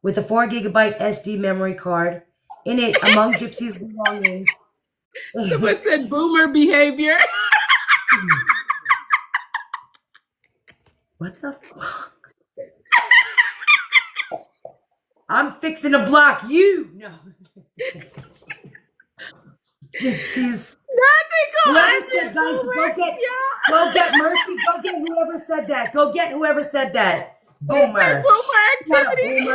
with a 4 gigabyte SD memory card in it among Gypsy's belongings. Someone said boomer behavior. What the fuck? I'm fixing to block you. No. Gypsies. Whoever said, guys, go get Mercy. Go get whoever said that. Go get whoever said that. Boomer. Boomer activity.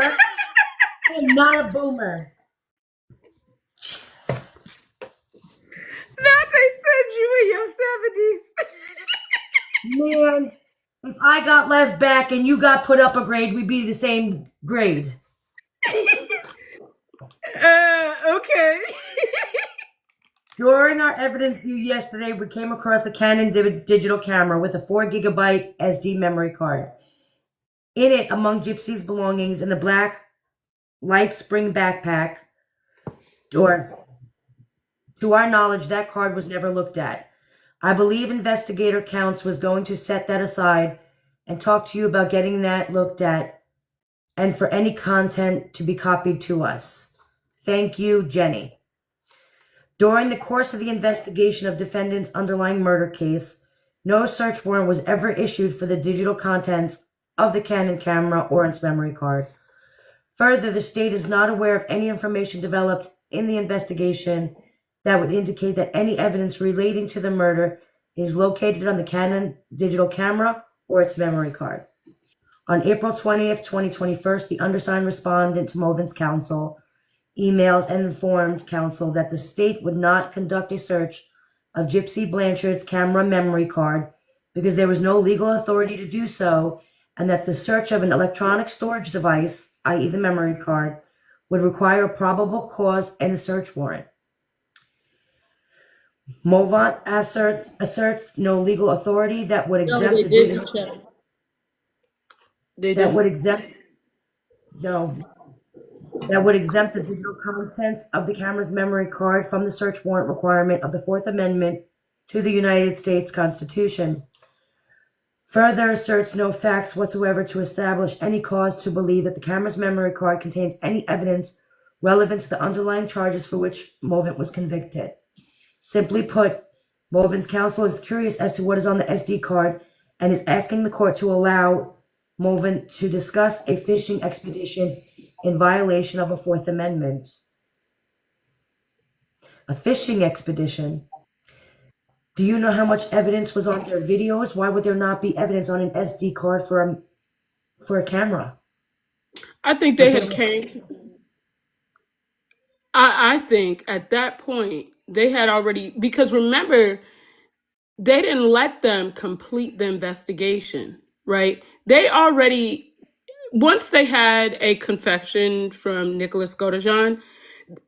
I'm not a boomer. Jesus. Now they said you in your 70s. Man, if I got left back and you got put up a grade, we'd be the same grade. Okay. During our evidence view yesterday, we came across a Canon digital camera with a 4 GB SD memory card. In it, among Gypsy's belongings in the black LifeSpring backpack, or to our knowledge, that card was never looked at. I believe investigator Counts was going to set that aside and talk to you about getting that looked at and for any content to be copied to us. Thank you, Jenny. During the course of the investigation of defendant's underlying murder case, no search warrant was ever issued for the digital contents of the Canon camera or its memory card. Further, the state is not aware of any information developed in the investigation that would indicate that any evidence relating to the murder is located on the Canon digital camera or its memory card. On April 20th, 2021, the undersigned respondent to Movin's counsel emails and informed counsel that the state would not conduct a search of Gypsy Blanchard's camera memory card because there was no legal authority to do so, and that the search of an electronic storage device, i.e. the memory card, would require a probable cause and a search warrant. Movant asserts no legal authority that would exempt No, they the did digital check. They that did. would exempt that would exempt the digital contents of the camera's memory card from the search warrant requirement of the Fourth Amendment to the United States Constitution. Further asserts no facts whatsoever to establish any cause to believe that the camera's memory card contains any evidence relevant to the underlying charges for which Movant was convicted. Simply put, Movin's counsel is curious as to what is on the SD card and is asking the court to allow Movant to discuss a fishing expedition in violation of a Fourth Amendment. A fishing expedition? Do you know how much evidence was on their videos? Why would there not be evidence on an SD card for a camera? I think they had came. I think at that point they had already, because remember, they didn't let them complete the investigation, right? They already, once they had a confession from Nicholas Godejohn,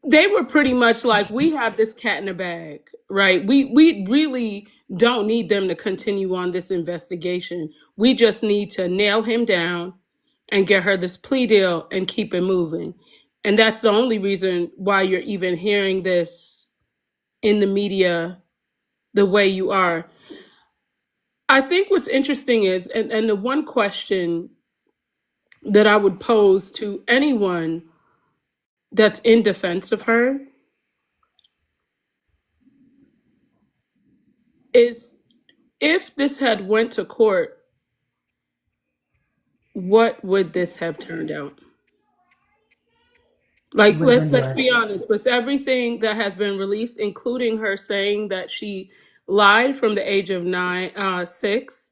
they were pretty much like, we have this cat in the bag, right? We really don't need them to continue on this investigation. We just need to nail him down and get her this plea deal and keep it moving. And that's the only reason why you're even hearing this in the media the way you are. I think what's interesting is, and the one question that I would pose to anyone that's in defense of her is, if this had went to court, what would this have turned out? Like, let's be honest, with everything that has been released, including her saying that she lied from the age of 6.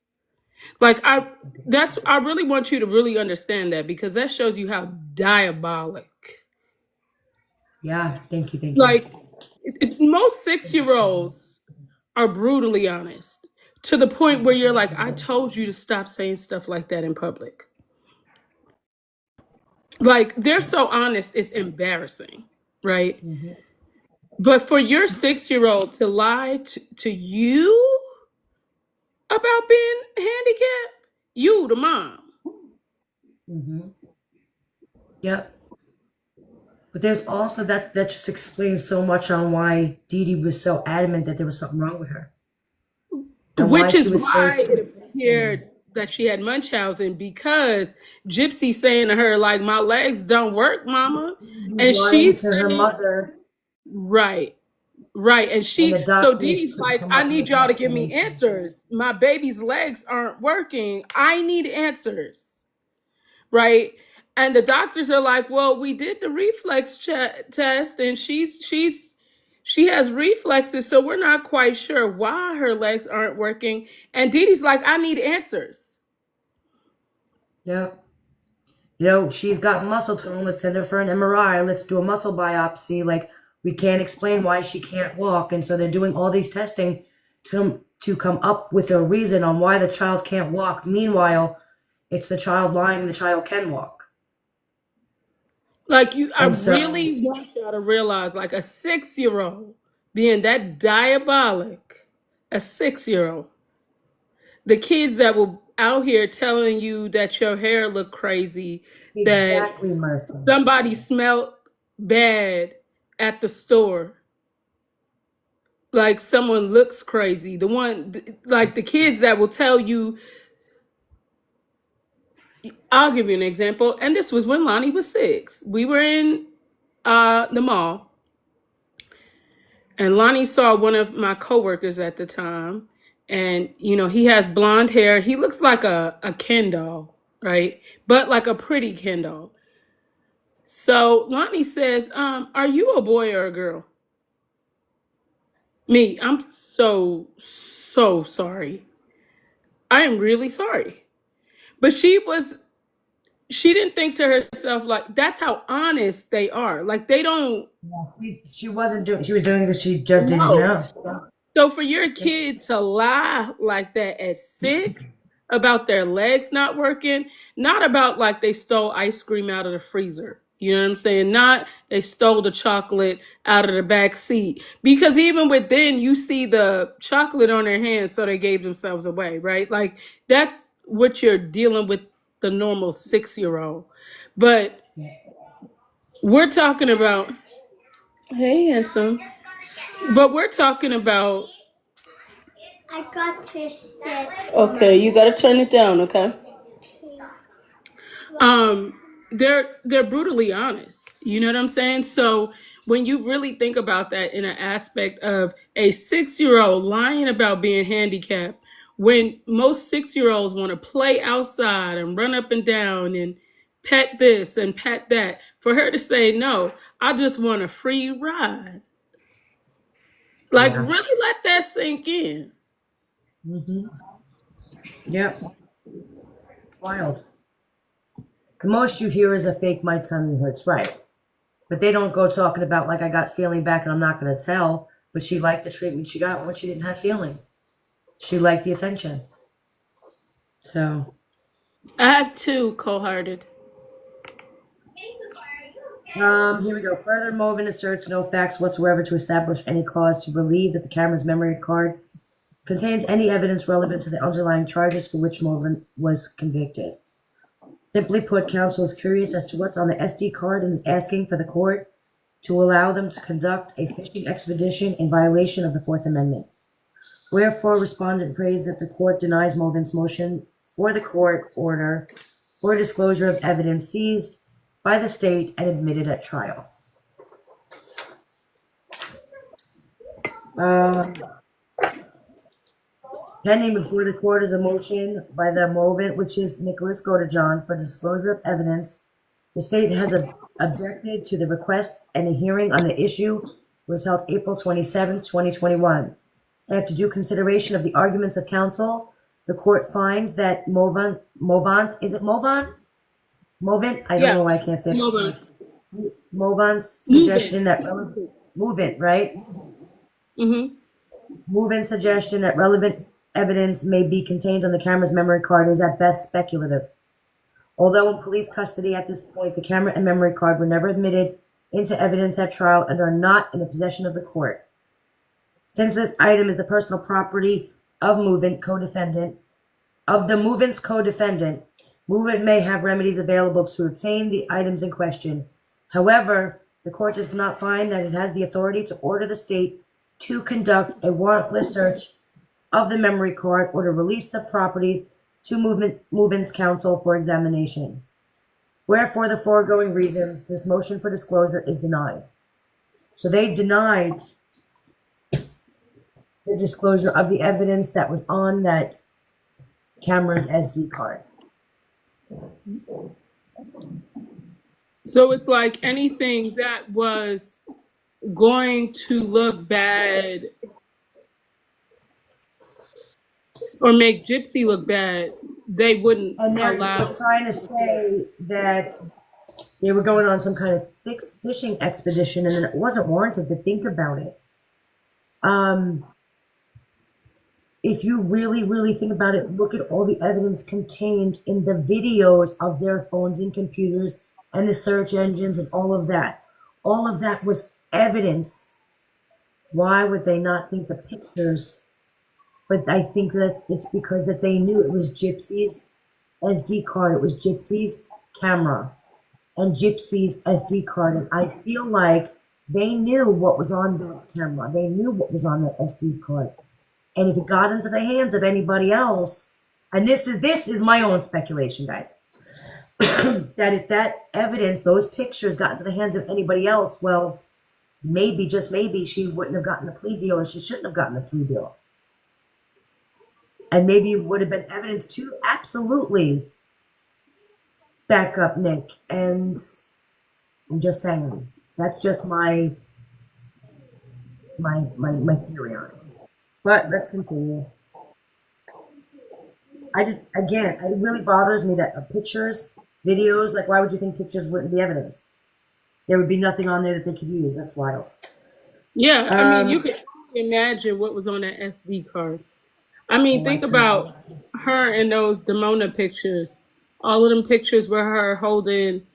Like, I really want you to really understand that, because that shows you how diabolic. Yeah, thank you. Like, most 6-year-olds are brutally honest to the point where you're like, I told you to stop saying stuff like that in public. Like, they're so honest, it's embarrassing, right? Mm-hmm. But for your 6-year-old to lie to you about being handicapped, you, the mom. Mm-hmm. Yep. But there's also that just explains so much on why Dee Dee was so adamant that there was something wrong with her. Which is why it appeared that she had Munchausen, because Gypsy saying to her, like, my legs don't work, mama. And she's to her mother. Right. And so Dee Dee's like, I need y'all to give me answers. My baby's legs aren't working. I need answers. Right. And the doctors are like, well, we did the reflex test and she has reflexes, so we're not quite sure why her legs aren't working. And Dee Dee's like, I need answers. Yep. She's got muscle tone. Let's send her for an MRI. Let's do a muscle biopsy. Like, We can't explain why she can't walk, and so they're doing all these testing to come up with a reason on why the child can't walk. Meanwhile, it's the child lying, the child can walk. Like I And so, really want y'all to realize, like a 6-year-old being that diabolic, a 6-year-old, the kids that were out here telling you that your hair looked crazy, that exactly, Mercy. somebody smelled bad at the store, like someone looks crazy. The one, like the kids that will tell you, I'll give you an example. And this was when Lonnie was 6. We were in the mall, and Lonnie saw one of my coworkers at the time. And, he has blonde hair. He looks like a Ken doll, right? But like a pretty Ken doll. So Lonnie says, are you a boy or a girl? Me, I'm so sorry. I am really sorry. But she didn't think to herself, like, that's how honest they are. Like, they don't She wasn't doing. She was doing it because she just didn't know. know. So for your kid to lie like that at 6 about their legs not working, not about like they stole ice cream out of the freezer. You know what I'm saying? Not they stole the chocolate out of the back seat. Because even within, you see the chocolate on their hands, so they gave themselves away, right? Like that's what you're dealing with, the normal 6-year-old. But we're talking about, hey, handsome. But we're talking about, I got this set. okay, you gotta turn it down, okay? They're brutally honest. You know what I'm saying? So when you really think about that in an aspect of a 6-year-old lying about being handicapped, when most 6-year-olds want to play outside and run up and down and pet this and pet that, for her to say, no, I just want a free ride. Like, Yeah. really let that sink in. Yep. Wild. The most you hear is a fake my tummy hurts, right? But they don't go talking about like I got feeling back and I'm not gonna tell. But she liked the treatment she got when she didn't have feeling. She liked the attention. So I have 2 cold-hearted. here we go. Further, Movin asserts no facts whatsoever to establish any cause to believe that the camera's memory card contains any evidence relevant to the underlying charges for which Movin was convicted. Simply put, counsel is curious as to what's on the SD card and is asking for the court to allow them to conduct a fishing expedition in violation of the Fourth Amendment. Wherefore, respondent prays that the court denies Movin's motion for the court order for disclosure of evidence seized by the state and admitted at trial. Pending before the court is a motion by the movant, which is Nicholas Godejohn, for disclosure of evidence. The state has objected to the request, and a hearing on the issue was held April 27th, 2021. After due consideration of the arguments of counsel, the court finds that Movant, is it Movant? Movant? I don't know why I can't say it. Movant's suggestion that movant, right? Movant's suggestion that relevant evidence may be contained on the camera's memory card is at best speculative. Although in police custody at this point, the camera and memory card were never admitted into evidence at trial and are not in the possession of the court. Since this item is the personal property of movant co-defendant, of the movant's co-defendant, movant may have remedies available to obtain the items in question. However, the court does not find that it has the authority to order the state to conduct a warrantless search of the memory card or to release the properties to movant's counsel for examination. Wherefore, the foregoing reasons, this motion for disclosure is denied. So they denied the disclosure of the evidence that was on that camera's SD card. So it's like anything that was going to look bad or make Gypsy look bad, they wouldn't And they're allow. trying to say that They were going on some kind of fishing expedition, and it wasn't warranted. To think about it. If you really, really think about it, look at all the evidence contained in the videos of their phones and computers and the search engines and all of that. All of that was evidence. Why would they not think the pictures? But I think that it's because that they knew it was Gypsy's SD card. It was Gypsy's camera and Gypsy's SD card. And I feel like they knew what was on that camera. They knew what was on that SD card. And if it got into the hands of anybody else, and this is my own speculation, guys, that if that evidence, those pictures got into the hands of anybody else, well, maybe, just maybe, she wouldn't have gotten a plea deal, or she shouldn't have gotten a plea deal. And maybe it would have been evidence to absolutely back up Nick. And I'm just saying, that's just my theory on it. But let's continue. It really bothers me that pictures, videos, like, why would you think pictures wouldn't be evidence? There would be nothing on there that they could use. That's wild. Yeah, I mean, you can imagine what was on that SD card. I mean, think about her in those Demona pictures. All of them pictures were her holding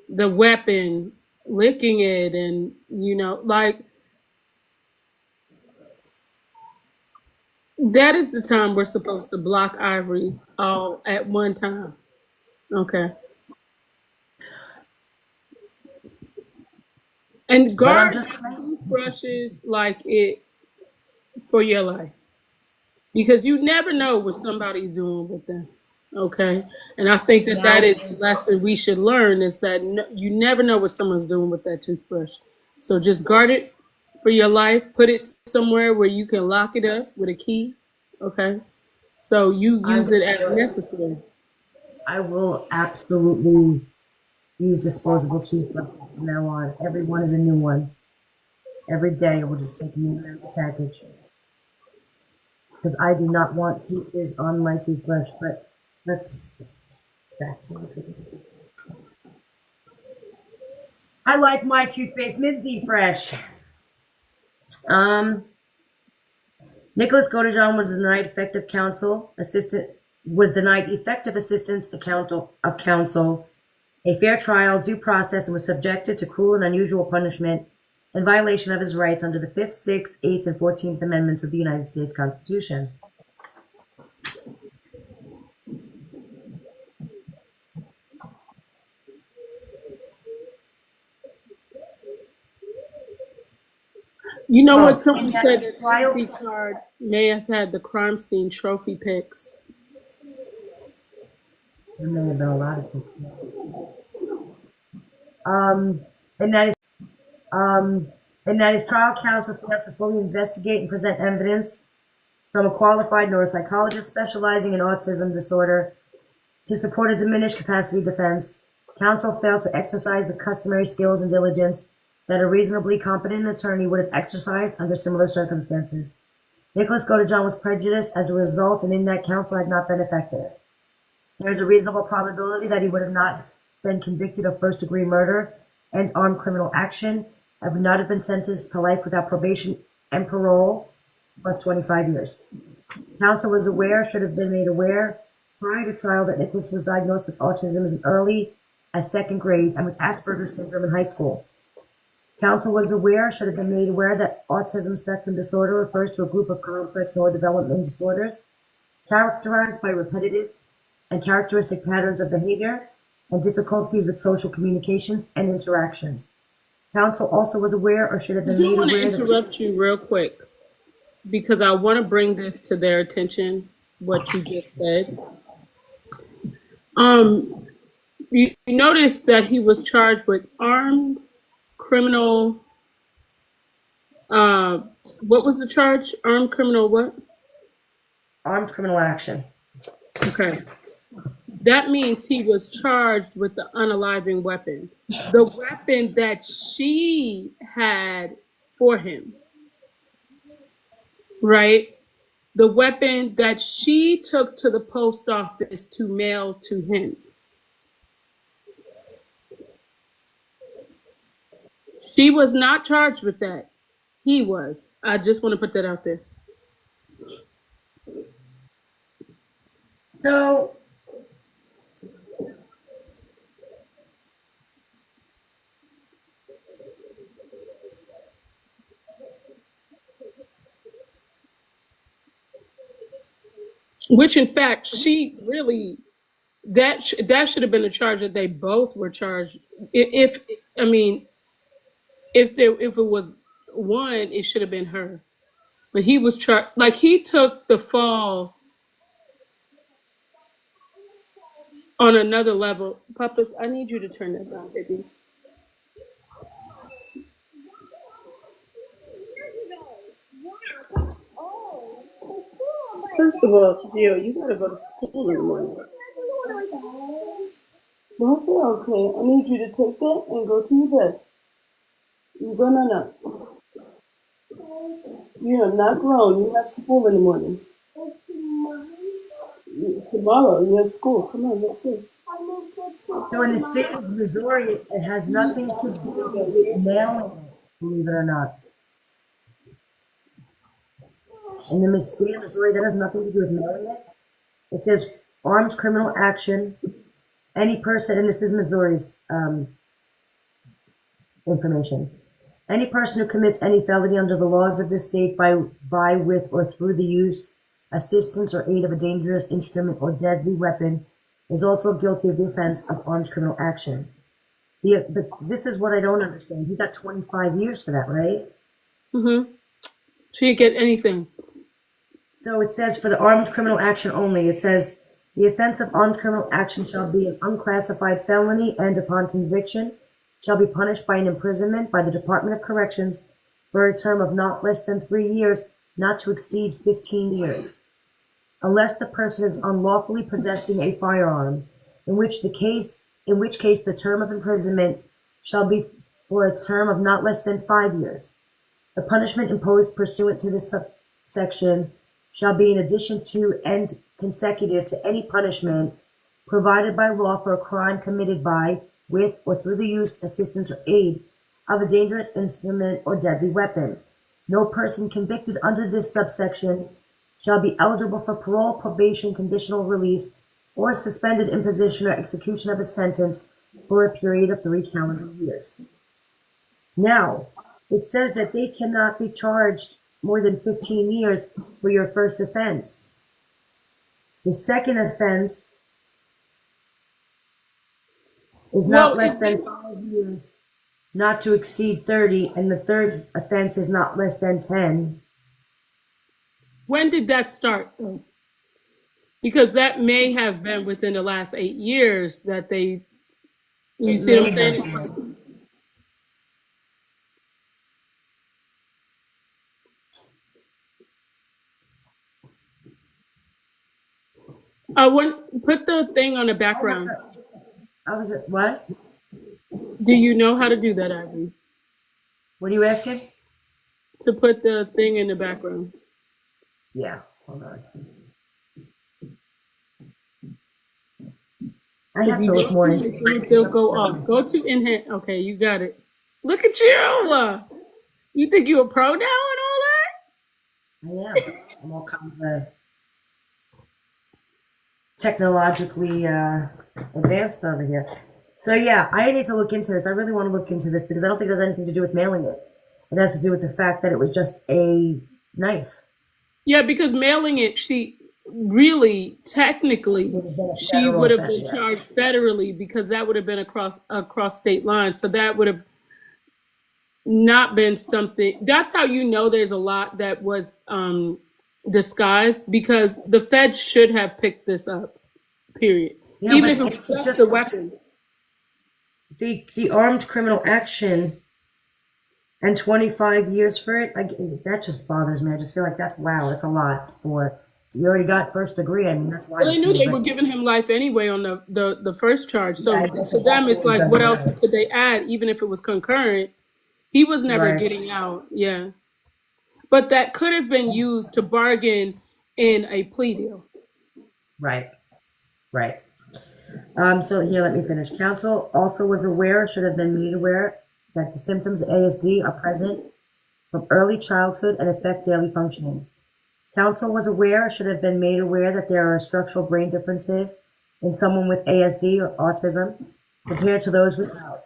the weapon, licking it, and, like, that is the time we're supposed to block Ivory all at one time. Okay. And guard toothbrushes like it for your life. Because you never know what somebody's doing with them. Okay. And I think that is the lesson we should learn, is that you never know what someone's doing with that toothbrush. So just guard it for your life. Put it somewhere where you can lock it up with a key. Okay. So you use it as necessary. I will absolutely use disposable toothbrush from now on. Every one is a new one. Every day I will just take a new package. Because I do not want juices on my toothbrush, but that's I like my toothpaste minty fresh. Nicholas Godejohn was denied effective assistance of counsel, a fair trial, due process, and was subjected to cruel and unusual punishment in violation of his rights under the 5th, 6th, 8th, and 14th Amendments of the United States Constitution. You know what? Someone said that SD card may have had the crime scene trophy pics. There may have been a lot of pictures. And that is trial counsel failed to fully investigate and present evidence from a qualified neuropsychologist specializing in autism disorder to support a diminished capacity defense. Counsel failed to exercise the customary skills and diligence that a reasonably competent attorney would have exercised under similar circumstances. Nicholas Godejohn was prejudiced as a result, and in that counsel had not been effective. There is a reasonable probability that he would have not been convicted of first-degree murder and armed criminal action, and would not have been sentenced to life without probation and parole, plus 25 years. Counsel was aware, should have been made aware, prior to trial, that Nicholas was diagnosed with autism as second grade, and with Asperger's syndrome in high school. Counsel was aware, should have been made aware, that autism spectrum disorder refers to a group of complex neurodevelopmental disorders characterized by repetitive and characteristic patterns of behavior and difficulties with social communications and interactions. Counsel also was aware, or should have been made aware. I want to interrupt you real quick, because I want to bring this to their attention, what you just said. You notice that he was charged with armed criminal, what was the charge? Armed criminal what? Armed criminal action. Okay. That means he was charged with the unaliving weapon. The weapon that she had for him. Right? The weapon that she took to the post office to mail to him. She was not charged with that. He was. I just want to put that out there. So, Which, in fact, she really that should have been a charge that they both were charged. If I mean, if it was one, it should have been her. But he was charged. Like he took the fall on another level. Papas, I need you to turn that down, baby. First of all, Gio, you gotta go to school in the morning. That's okay. I need you to take that and go to your bed. You're gonna not. You are not grown. You have school in the morning. Tomorrow you have school. Come on, let's go. so in the state of Missouri, it has nothing to do with mailing it, believe it or not. In the state of Missouri, that has nothing to do with mailing it. It says armed criminal action. Any person, and this is Missouri's information. Any person who commits any felony under the laws of this state by, with, or through the use, assistance, or aid of a dangerous instrument or deadly weapon is also guilty of the offense of armed criminal action. This is what I don't understand. He got 25 years for that, right? Mm-hmm. So you get anything. So it says for the armed criminal action only, it says the offense of armed criminal action shall be an unclassified felony and upon conviction shall be punished by an imprisonment by the Department of Corrections for a term of not less than 3 years, not to exceed 15 years, unless the person is unlawfully possessing a firearm, in which case the term of imprisonment shall be for a term of not less than 5 years. The punishment imposed pursuant to this subsection shall be in addition to and consecutive to any punishment provided by law for a crime committed by, with, or through the use, assistance, or aid of a dangerous instrument or deadly weapon. No person convicted under this subsection shall be eligible for parole, probation, conditional release, or suspended imposition or execution of a sentence for a period of 3 calendar years. Now, it says that they cannot be charged more than 15 years for your first offense. The second offense is not less than 5 years, not to exceed 30, and the third offense is not less than 10. When did that start? Because that may have been within the last 8 years that they, you see what I'm saying? I want put the thing on the background. What? Do you know how to do that, Ivory? What are you asking? To put the thing in the background. Yeah, hold on. I have to look more into it. They'll go off. Go to enhance. Okay, you got it. Look at you. You think you're a pro now and all that? I am. I'm all kind of technologically advanced over here. So yeah, I need to look into this. I really want to look into this because I don't think it has anything to do with mailing it. It has to do with the fact that it was just a knife. Yeah, because mailing it, she really, technically, she would have been charged federally because that would have been across state lines. So that would have not been something. That's how you know there's a lot that was disguised, because the feds should have picked this up, period. Yeah, even if it was just a weapon. The armed criminal action and 25 years for it, like, that just bothers me. I just feel like that's a lot for, you already got first degree. I mean, that's why. Well, they knew they were giving him life anyway on the first charge. So yeah, to them, it's like, what else could they add? Even if it was concurrent, he was never getting out. Yeah. But that could have been used to bargain in a plea deal. Right. So here, let me finish. Counsel also was aware, should have been made aware, that the symptoms of ASD are present from early childhood and affect daily functioning. Counsel was aware, or should have been made aware, that there are structural brain differences in someone with ASD or autism compared to those without.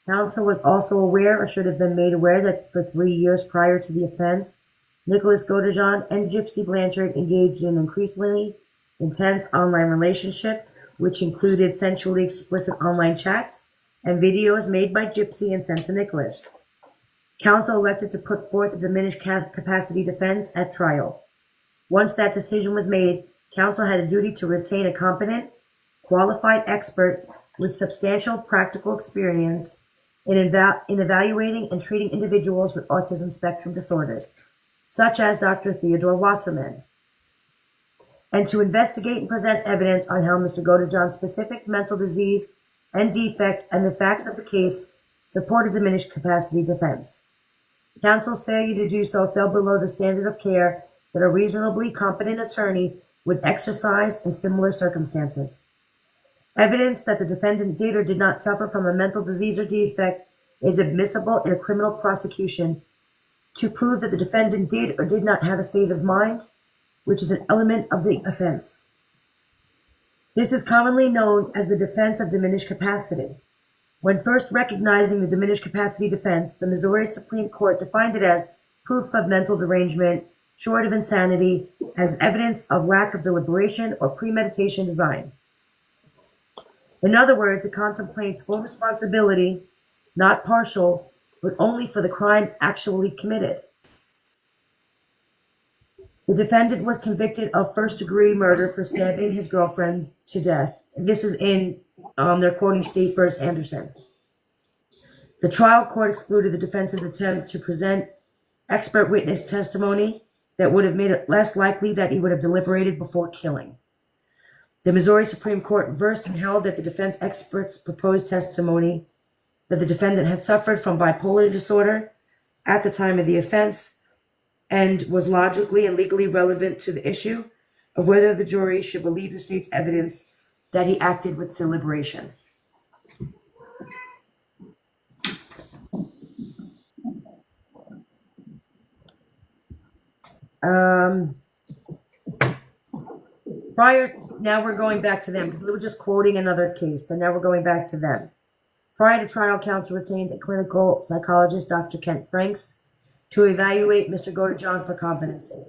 Counsel was also aware, or should have been made aware, that for 3 years prior to the offense, Nicholas Godejohn and Gypsy Blanchard engaged in an increasingly intense online relationship, which included sensually explicit online chats and videos made by Gypsy and sent to Nicholas. Counsel elected to put forth a diminished capacity defense at trial. Once that decision was made, counsel had a duty to retain a competent, qualified expert with substantial practical experience in evaluating and treating individuals with autism spectrum disorders, such as Dr. Theodore Wasserman, and to investigate and present evidence on how Mr. Godejohn's specific mental disease and defect and the facts of the case support a diminished capacity defense. Counsel's failure to do so fell below the standard of care that a reasonably competent attorney would exercise in similar circumstances. Evidence that the defendant did or did not suffer from a mental disease or defect is admissible in a criminal prosecution to prove that the defendant did or did not have a state of mind, which is an element of the offense. This is commonly known as the defense of diminished capacity. When first recognizing the diminished capacity defense, the Missouri Supreme Court defined it as proof of mental derangement, short of insanity, as evidence of lack of deliberation or premeditation design. In other words, it contemplates full responsibility, not partial, but only for the crime actually committed. The defendant was convicted of first-degree murder for stabbing his girlfriend to death. This is in, they're quoting State v. Anderson. The trial court excluded the defense's attempt to present expert witness testimony that would have made it less likely that he would have deliberated before killing. The Missouri Supreme Court reversed and held that the defense expert's proposed testimony that the defendant had suffered from bipolar disorder at the time of the offense and was logically and legally relevant to the issue of whether the jury should believe the state's evidence that he acted with deliberation. Now we're going back to them because we were just quoting another case, so now we're going back to them. Prior to trial, counsel retained a clinical psychologist, Dr. Kent Franks, to evaluate Mr. Godejohn for competency.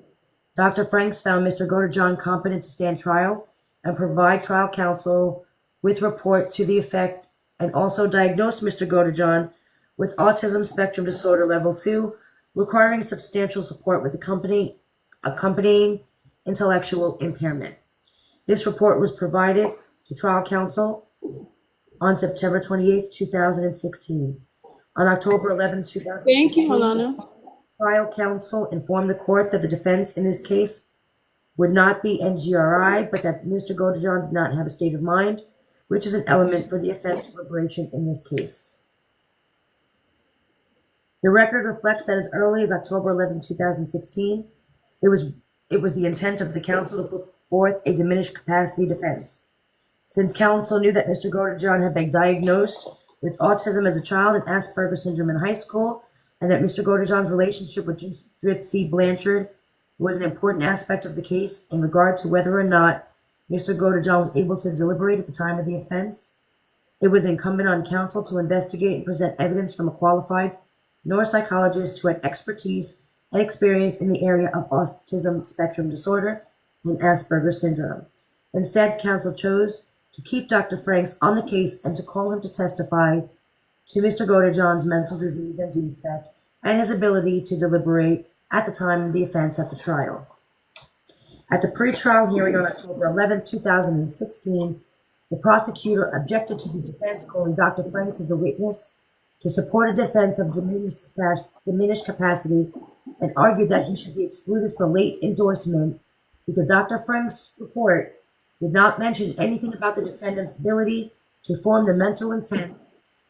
Dr. Franks found Mr. Godejohn competent to stand trial and provide trial counsel with report to the effect, and also diagnosed Mr. Godejohn with autism spectrum disorder level 2, requiring substantial support with accompanying intellectual impairment. This report was provided to trial counsel on September 28, 2016. On October 11, 2016, Thank you, Alana. trial counsel informed the court that the defense in this case would not be NGRI, but that Mr. Godejohn did not have a state of mind, which is an element for the offense of deliberation in this case. The record reflects that as early as October 11, 2016, it was the intent of the counsel to put forth a diminished capacity defense. Since counsel knew that Mr. Godejohn had been diagnosed with autism as a child and Asperger's syndrome in high school, and that Mr. Godejohn's relationship with Gypsy Blanchard was an important aspect of the case in regard to whether or not Mr. Godejohn was able to deliberate at the time of the offense, it was incumbent on counsel to investigate and present evidence from a qualified neuropsychologist who had expertise and experience in the area of autism spectrum disorder and Asperger's syndrome. Instead, counsel chose to keep Dr. Franks on the case and to call him to testify to Mr. Godejohn's mental disease and defect and his ability to deliberate at the time of the offense at the trial. At the pretrial hearing on October 11, 2016, the prosecutor objected to the defense calling Dr. Franks as a witness to support a defense of diminished capacity and argued that he should be excluded for late endorsement because Dr. Franks' report did not mention anything about the defendant's ability to form the mental intent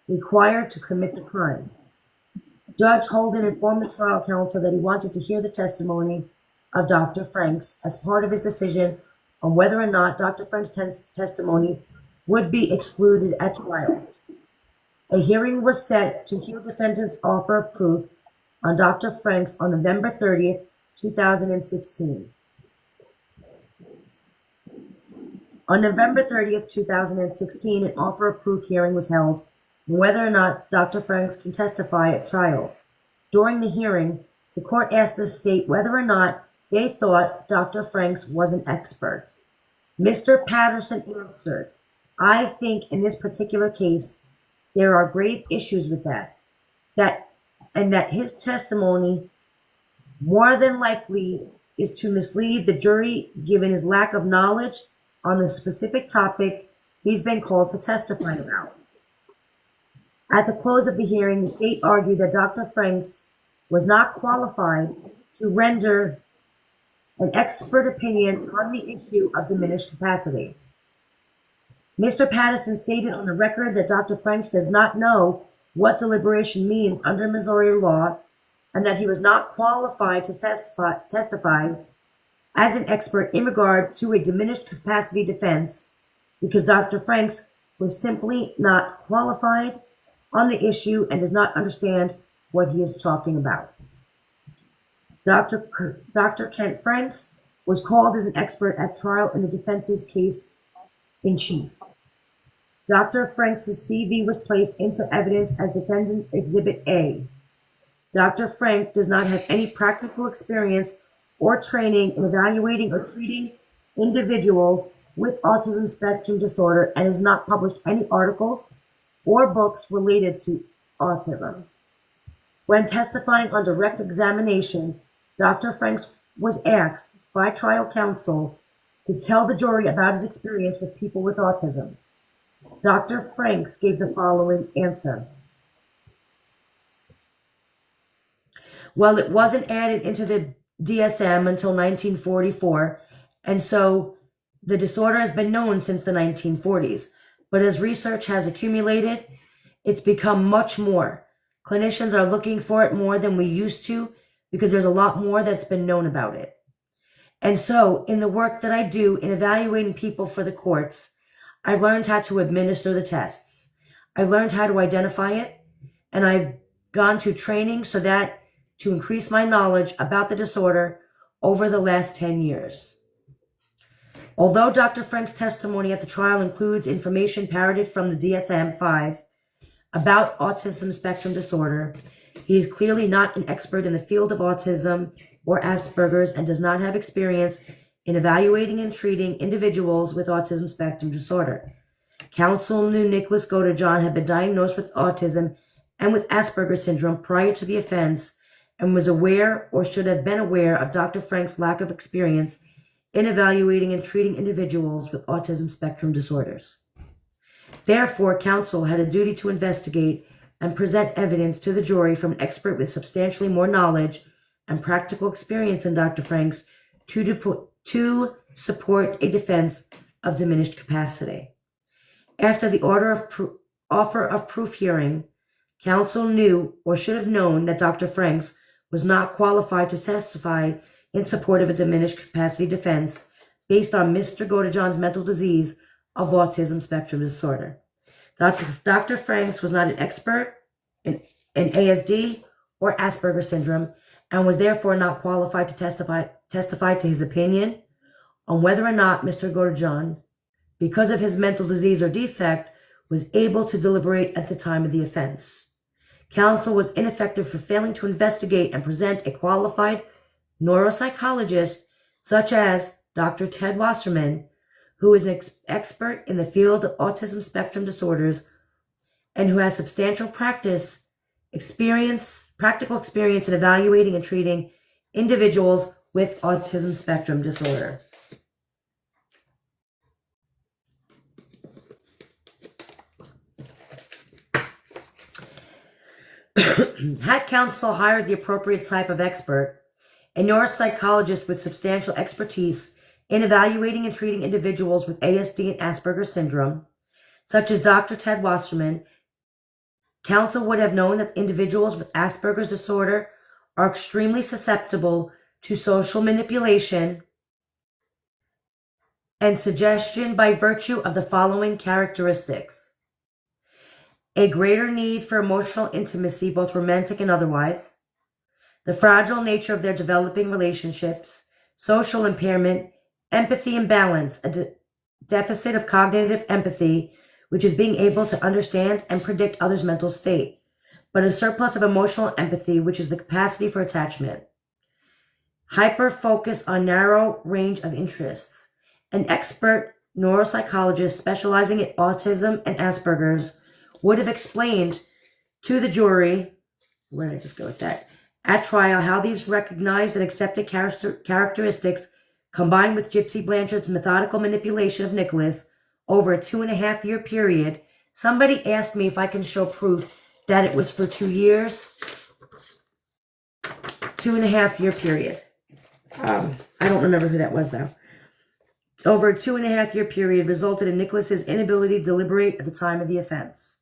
required to commit the crime. Judge Holden informed the trial counsel that he wanted to hear the testimony of Dr. Franks as part of his decision on whether or not Dr. Franks' testimony would be excluded at trial. A hearing was set to hear defendant's offer of proof on Dr. Franks on November 30th, 2016. On November 30th, 2016, an offer of proof hearing was held on whether or not Dr. Franks can testify at trial. During the hearing, the court asked the state whether or not they thought Dr. Franks was an expert. Mr. Patterson answered, "I think in this particular case, there are grave issues with that his testimony more than likely is to mislead the jury given his lack of knowledge on the specific topic he's been called to testify about." At the close of the hearing, the state argued that Dr. Franks was not qualified to render an expert opinion on the issue of diminished capacity. Mr. Patterson stated on the record that Dr. Franks does not know what deliberation means under Missouri law and that he was not qualified to testify as an expert in regard to a diminished capacity defense because Dr. Franks was simply not qualified on the issue and does not understand what he is talking about. Dr. Kent Franks was called as an expert at trial in the defense's case in chief. Dr. Franks' CV was placed into evidence as Defendant's Exhibit A. Dr. Frank does not have any practical experience or training in evaluating or treating individuals with autism spectrum disorder and has not published any articles or books related to autism. When testifying on direct examination, Dr. Franks was asked by trial counsel to tell the jury about his experience with people with autism. Dr. Franks gave the following answer. Well, it wasn't added into the DSM until 1944, and so the disorder has been known since the 1940s. But as research has accumulated, it's become much more. Clinicians are looking for it more than we used to because there's a lot more that's been known about it. And so in the work that I do in evaluating people for the courts, I've learned how to administer the tests. I've learned how to identify it, and I've gone to training so that to increase my knowledge about the disorder over the last 10 years. Although Dr. Frank's testimony at the trial includes information parroted from the DSM-5 about autism spectrum disorder, he is clearly not an expert in the field of autism or Asperger's and does not have experience in evaluating and treating individuals with autism spectrum disorder. Counsel knew Nicholas Godejohn had been diagnosed with autism and with Asperger's syndrome prior to the offense and was aware or should have been aware of Dr. Frank's lack of experience in evaluating and treating individuals with autism spectrum disorders. Therefore, counsel had a duty to investigate and present evidence to the jury from an expert with substantially more knowledge and practical experience than Dr. Frank's to support a defense of diminished capacity. After the offer of proof hearing, counsel knew or should have known that Dr. Franks was not qualified to testify in support of a diminished capacity defense based on Mr. Godejohn's mental disease of autism spectrum disorder. Dr. Franks was not an expert in ASD or Asperger's syndrome and was therefore not qualified to testify to his opinion on whether or not Mr. Godejohn, because of his mental disease or defect, was able to deliberate at the time of the offense. Counsel was ineffective for failing to investigate and present a qualified neuropsychologist such as Dr. Ted Wasserman, who is an expert in the field of autism spectrum disorders and who has substantial practical experience in evaluating and treating individuals with autism spectrum disorder. Had counsel hired the appropriate type of expert, a neuropsychologist with substantial expertise in evaluating and treating individuals with ASD and Asperger's syndrome, such as Dr. Ted Wasserman, counsel would have known that individuals with Asperger's disorder are extremely susceptible to social manipulation and suggestion by virtue of the following characteristics. a greater need for emotional intimacy, both romantic and otherwise, the fragile nature of their developing relationships, social impairment, empathy imbalance, a deficit of cognitive empathy, which is being able to understand and predict others' mental state, but a surplus of emotional empathy, which is the capacity for attachment. Hyper focus on narrow range of interests. An expert neuropsychologist specializing in autism and Asperger's would have explained to the jury, where did I just go with that, at trial, how these recognized and accepted characteristics combined with Gypsy Blanchard's methodical manipulation of Nicholas over a 2.5-year period. Somebody asked me if I can show proof that it was for 2 years. 2.5-year period. I don't remember who that was, though. Over a 2.5-year period resulted in Nicholas's inability to deliberate at the time of the offense.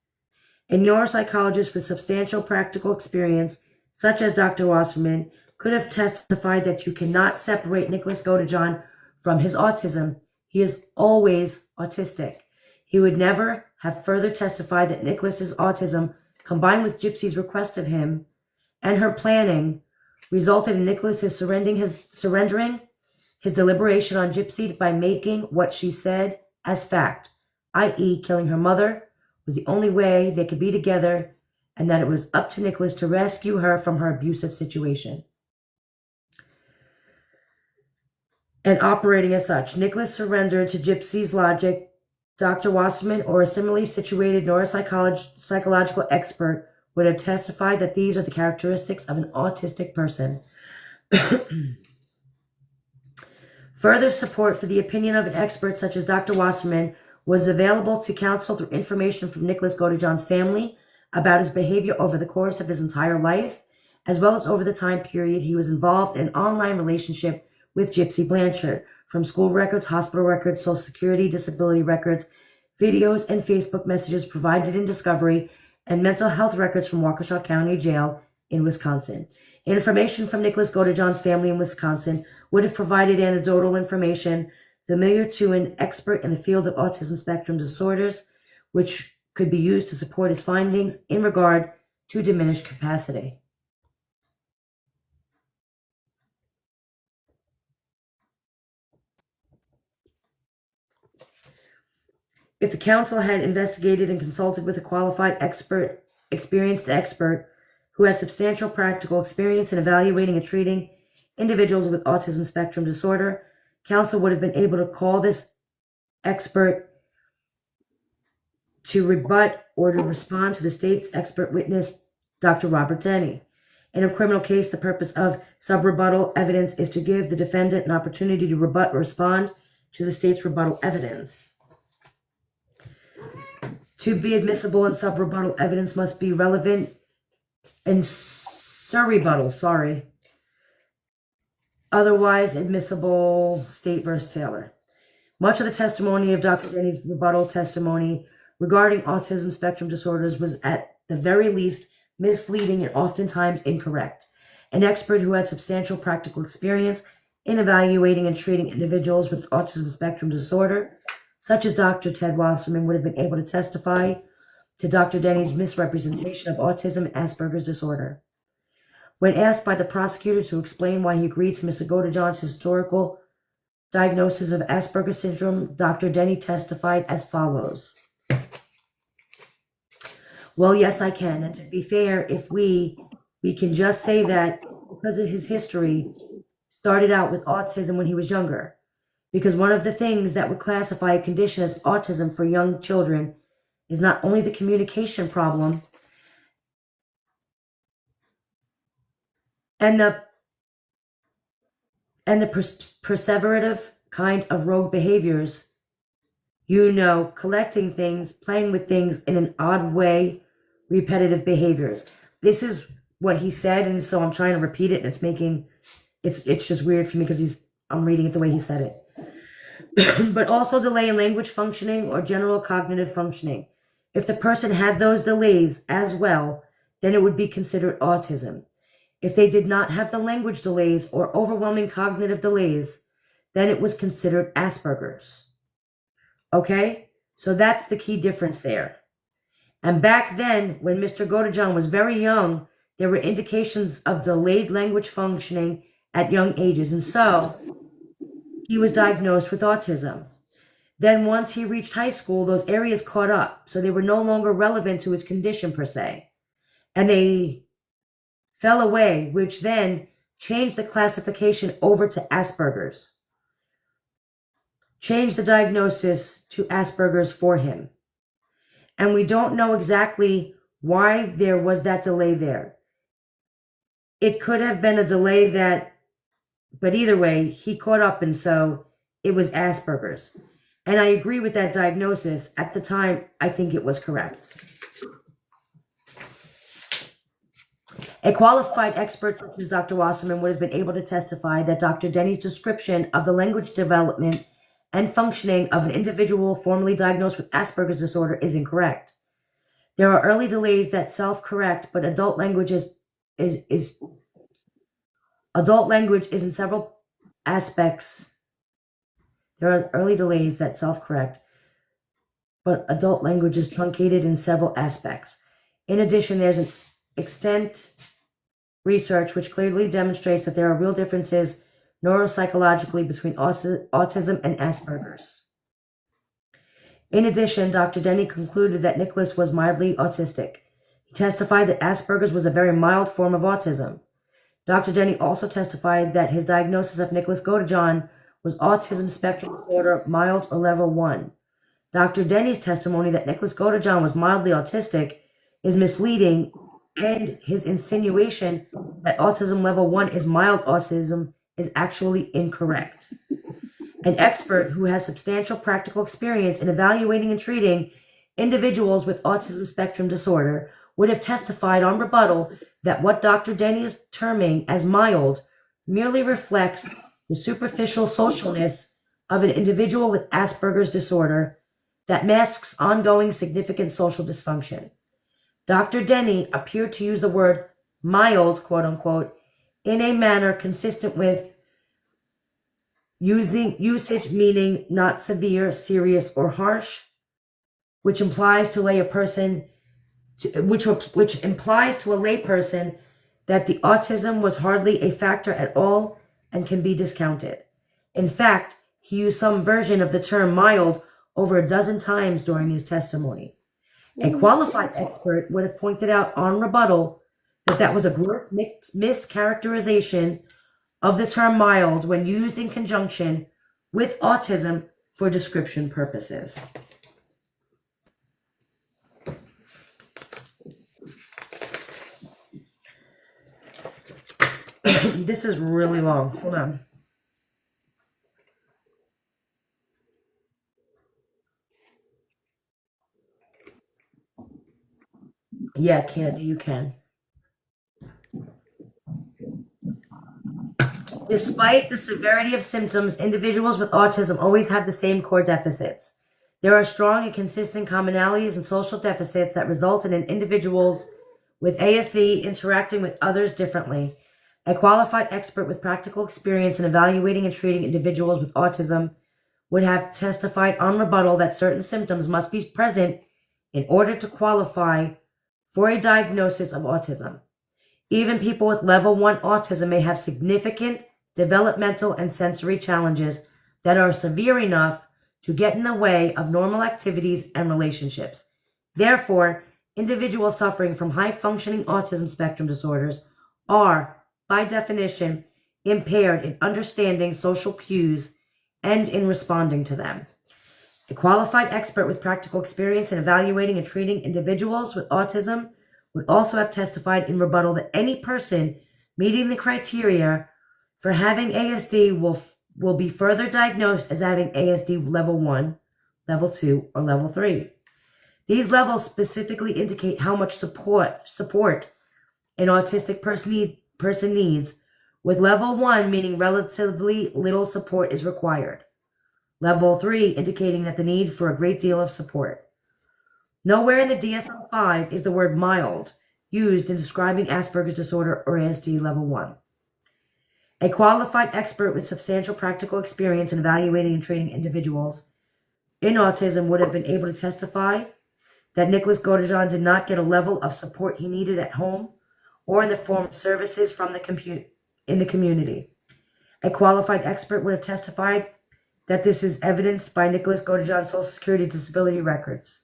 A neuropsychologist with substantial practical experience, such as Dr. Wasserman, could have testified that you cannot separate Nicholas Godejohn from his autism. He is always autistic. He would never have further testified that Nicholas's autism, combined with Gypsy's request of him and her planning, resulted in Nicholas's surrendering his deliberation on Gypsy by making what she said as fact, i.e., killing her mother, was the only way they could be together, and that it was up to Nicholas to rescue her from her abusive situation. And operating as such, Nicholas surrendered to Gypsy's logic. Dr. Wasserman or a similarly situated neuropsychological expert would have testified that these are the characteristics of an autistic person. Further support for the opinion of an expert such as Dr. Wasserman was available to counsel through information from Nicholas Godejohn's family about his behavior over the course of his entire life, as well as over the time period he was involved in an online relationship with Gypsy Blanchard, from school records, hospital records, Social Security, disability records, videos, and Facebook messages provided in discovery, and mental health records from Waukesha County Jail in Wisconsin. Information from Nicholas Godejohn's family in Wisconsin would have provided anecdotal information familiar to an expert in the field of autism spectrum disorders, which could be used to support his findings in regard to diminished capacity. If the counsel had investigated and consulted with a qualified experienced expert who had substantial practical experience in evaluating and treating individuals with autism spectrum disorder, counsel would have been able to call this expert to rebut or to respond to the state's expert witness, Dr. Robert Denny. In a criminal case, the purpose of sub-rebuttal evidence is to give the defendant an opportunity to rebut or respond to the state's rebuttal evidence. To be admissible in sub-rebuttal evidence must be relevant and surrebuttal, otherwise admissible. State versus Taylor. Much of the testimony of Dr. Denny's rebuttal testimony regarding autism spectrum disorders was at the very least misleading and oftentimes incorrect. An expert who had substantial practical experience in evaluating and treating individuals with autism spectrum disorder, such as Dr. Ted Wasserman, would have been able to testify to Dr. Denny's misrepresentation of autism and Asperger's disorder. When asked by the prosecutor to explain why he agreed to Mr. Godejohn's historical diagnosis of Asperger's syndrome, Dr. Denny testified as follows. Well, yes, I can. And to be fair, if we can just say that because of his history, started out with autism when he was younger. Because one of the things that would classify a condition as autism for young children is not only the communication problem and the perseverative kind of rogue behaviors, collecting things, playing with things in an odd way, repetitive behaviors. This is what he said, and so I'm trying to repeat it, and it's just weird for me because I'm reading it the way he said it. But also delay in language functioning or general cognitive functioning. If the person had those delays as well, then it would be considered autism. If they did not have the language delays or overwhelming cognitive delays, then it was considered Asperger's. Okay? So that's the key difference there. And back then, when Mr. Godejohn was very young, there were indications of delayed language functioning at young ages, and so he was diagnosed with autism. Then once he reached high school, those areas caught up, so they were no longer relevant to his condition per se, and they fell away, which then changed the classification over to Asperger's, changed the diagnosis to Asperger's for him. And we don't know exactly why there was that delay there. It could have been a delay but either way, he caught up, and so it was Asperger's. And I agree with that diagnosis. At the time, I think it was correct. A qualified expert such as Dr. Wasserman would have been able to testify that Dr. Denny's description of the language development and functioning of an individual formerly diagnosed with Asperger's disorder is incorrect. There are early delays that self-correct, but adult language is in several aspects. There are early delays that self-correct, but adult language is truncated in several aspects. In addition, there's an extent research which clearly demonstrates that there are real differences neuropsychologically between autism and Asperger's. In addition, Dr. Denny concluded that Nicholas was mildly autistic. He testified that Asperger's was a very mild form of autism. Dr. Denny also testified that his diagnosis of Nicholas Godejohn was autism spectrum disorder mild or level 1. Dr. Denny's testimony that Nicholas Godejohn was mildly autistic is misleading, and his insinuation that autism level 1 is mild autism is actually incorrect. An expert who has substantial practical experience in evaluating and treating individuals with autism spectrum disorder would have testified on rebuttal that what Dr. Denny is terming as mild merely reflects the superficial socialness of an individual with Asperger's disorder that masks ongoing significant social dysfunction. Dr. Denny appeared to use the word mild, quote unquote, in a manner consistent with usage meaning not severe, serious, or harsh, which implies to a layperson that the autism was hardly a factor at all and can be discounted. In fact, he used some version of the term mild over a dozen times during his testimony. A qualified expert would have pointed out on rebuttal that that was a gross mischaracterization of the term mild when used in conjunction with autism for description purposes. This is really long. Hold on. Yeah, Candy, you can. Despite the severity of symptoms, individuals with autism always have the same core deficits. There are strong and consistent commonalities and social deficits that result in individuals with ASD interacting with others differently. A qualified expert with practical experience in evaluating and treating individuals with autism would have testified on rebuttal that certain symptoms must be present in order to qualify for a diagnosis of autism. Even people with level 1 autism may have significant developmental and sensory challenges that are severe enough to get in the way of normal activities and relationships. Therefore, individuals suffering from high-functioning autism spectrum disorders are, by definition, impaired in understanding social cues and in responding to them. A qualified expert with practical experience in evaluating and treating individuals with autism would also have testified in rebuttal that any person meeting the criteria for having ASD will be further diagnosed as having ASD level 1, level 2, or level 3. These levels specifically indicate how much support an autistic person needs, with level 1 meaning relatively little support is required. Level 3 indicating that the need for a great deal of support. Nowhere in the DSM-5 is the word mild used in describing Asperger's disorder or ASD level 1. A qualified expert with substantial practical experience in evaluating and treating individuals in autism would have been able to testify that Nicholas Godejohn did not get a level of support he needed at home or in the form of services from in the community. A qualified expert would have testified that this is evidenced by Nicholas Godejohn's Social Security disability records.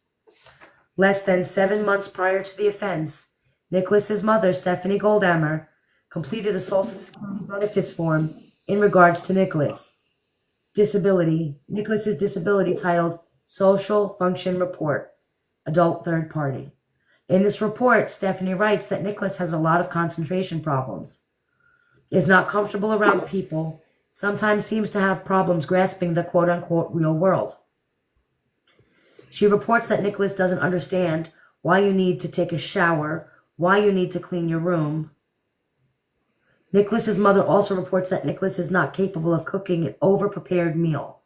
Less than 7 months prior to the offense, Nicholas's mother, Stephanie Goldhammer, completed a Social Security benefits form in regards to Nicholas's disability titled Social Function Report, Adult Third Party. In this report, Stephanie writes that Nicholas has a lot of concentration problems, is not comfortable around people, sometimes seems to have problems grasping the quote-unquote real world. She reports that Nicholas doesn't understand why you need to take a shower, why you need to clean your room. Nicholas's mother also reports that Nicholas is not capable of cooking an oven-prepared meal.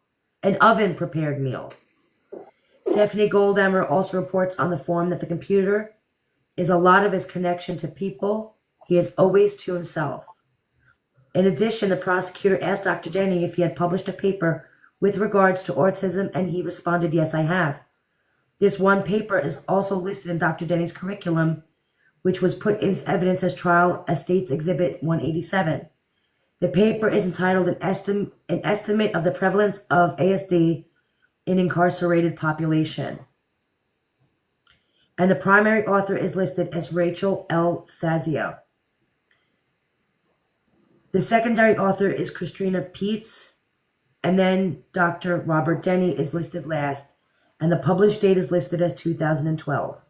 Stephanie Goldhammer also reports on the form that the computer is a lot of his connection to people. He is always to himself. In addition, the prosecutor asked Dr. Denny if he had published a paper with regards to autism, and he responded, "Yes, I have." This one paper is also listed in Dr. Denny's curriculum, which was put into evidence as trial as State's Exhibit 187. The paper is entitled An Estimate of the Prevalence of ASD in Incarcerated Population. And the primary author is listed as Rachel L. Fazio. The secondary author is Christina Peets, and then Dr. Robert Denny is listed last, and the published date is listed as 2012.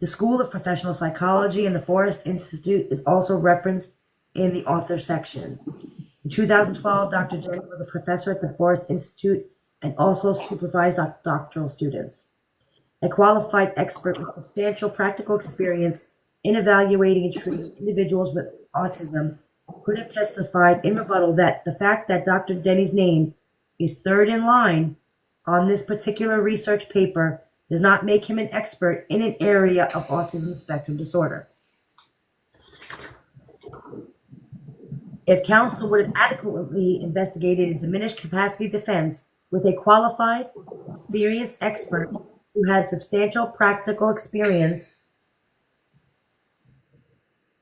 The School of Professional Psychology and the Forrest Institute is also referenced in the author section. In 2012, Dr. Denny was a professor at the Forrest Institute and also supervised doctoral students. A qualified expert with substantial practical experience in evaluating and treating individuals with autism could have testified in rebuttal that the fact that Dr. Denny's name is third in line on this particular research paper does not make him an expert in an area of autism spectrum disorder. If counsel would have adequately investigated a diminished capacity defense with a qualified, experienced expert who had substantial practical experience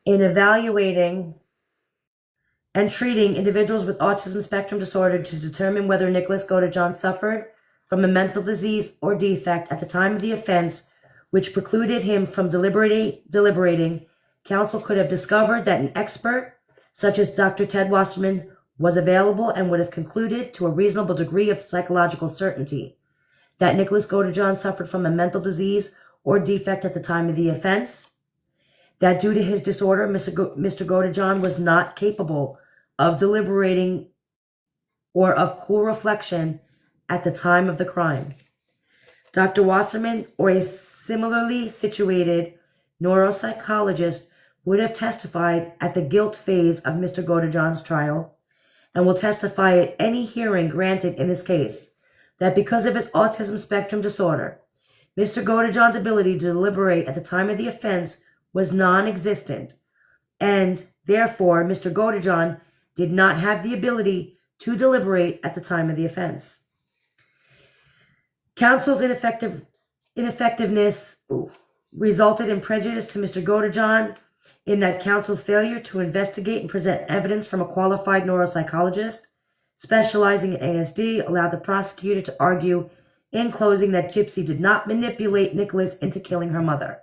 in evaluating and treating individuals with autism spectrum disorder to determine whether Nicholas Godejohn suffered from a mental disease or defect at the time of the offense, which precluded him from deliberating, counsel could have discovered that an expert, such as Dr. Ted Wasserman, was available and would have concluded to a reasonable degree of psychological certainty that Nicholas Godejohn suffered from a mental disease or defect at the time of the offense, that due to his disorder, Mr. Godejohn was not capable of deliberating or of cool reflection at the time of the crime. Dr. Wasserman or a similarly situated neuropsychologist would have testified at the guilt phase of Mr. Godejohn's trial and will testify at any hearing granted in this case that because of his autism spectrum disorder, Mr. Godejohn's ability to deliberate at the time of the offense was non-existent, and therefore Mr. Godejohn did not have the ability to deliberate at the time of the offense. Counsel's ineffectiveness resulted in prejudice to Mr. Godejohn in that counsel's failure to investigate and present evidence from a qualified neuropsychologist specializing in ASD allowed the prosecutor to argue in closing that Gypsy did not manipulate Nicholas into killing her mother.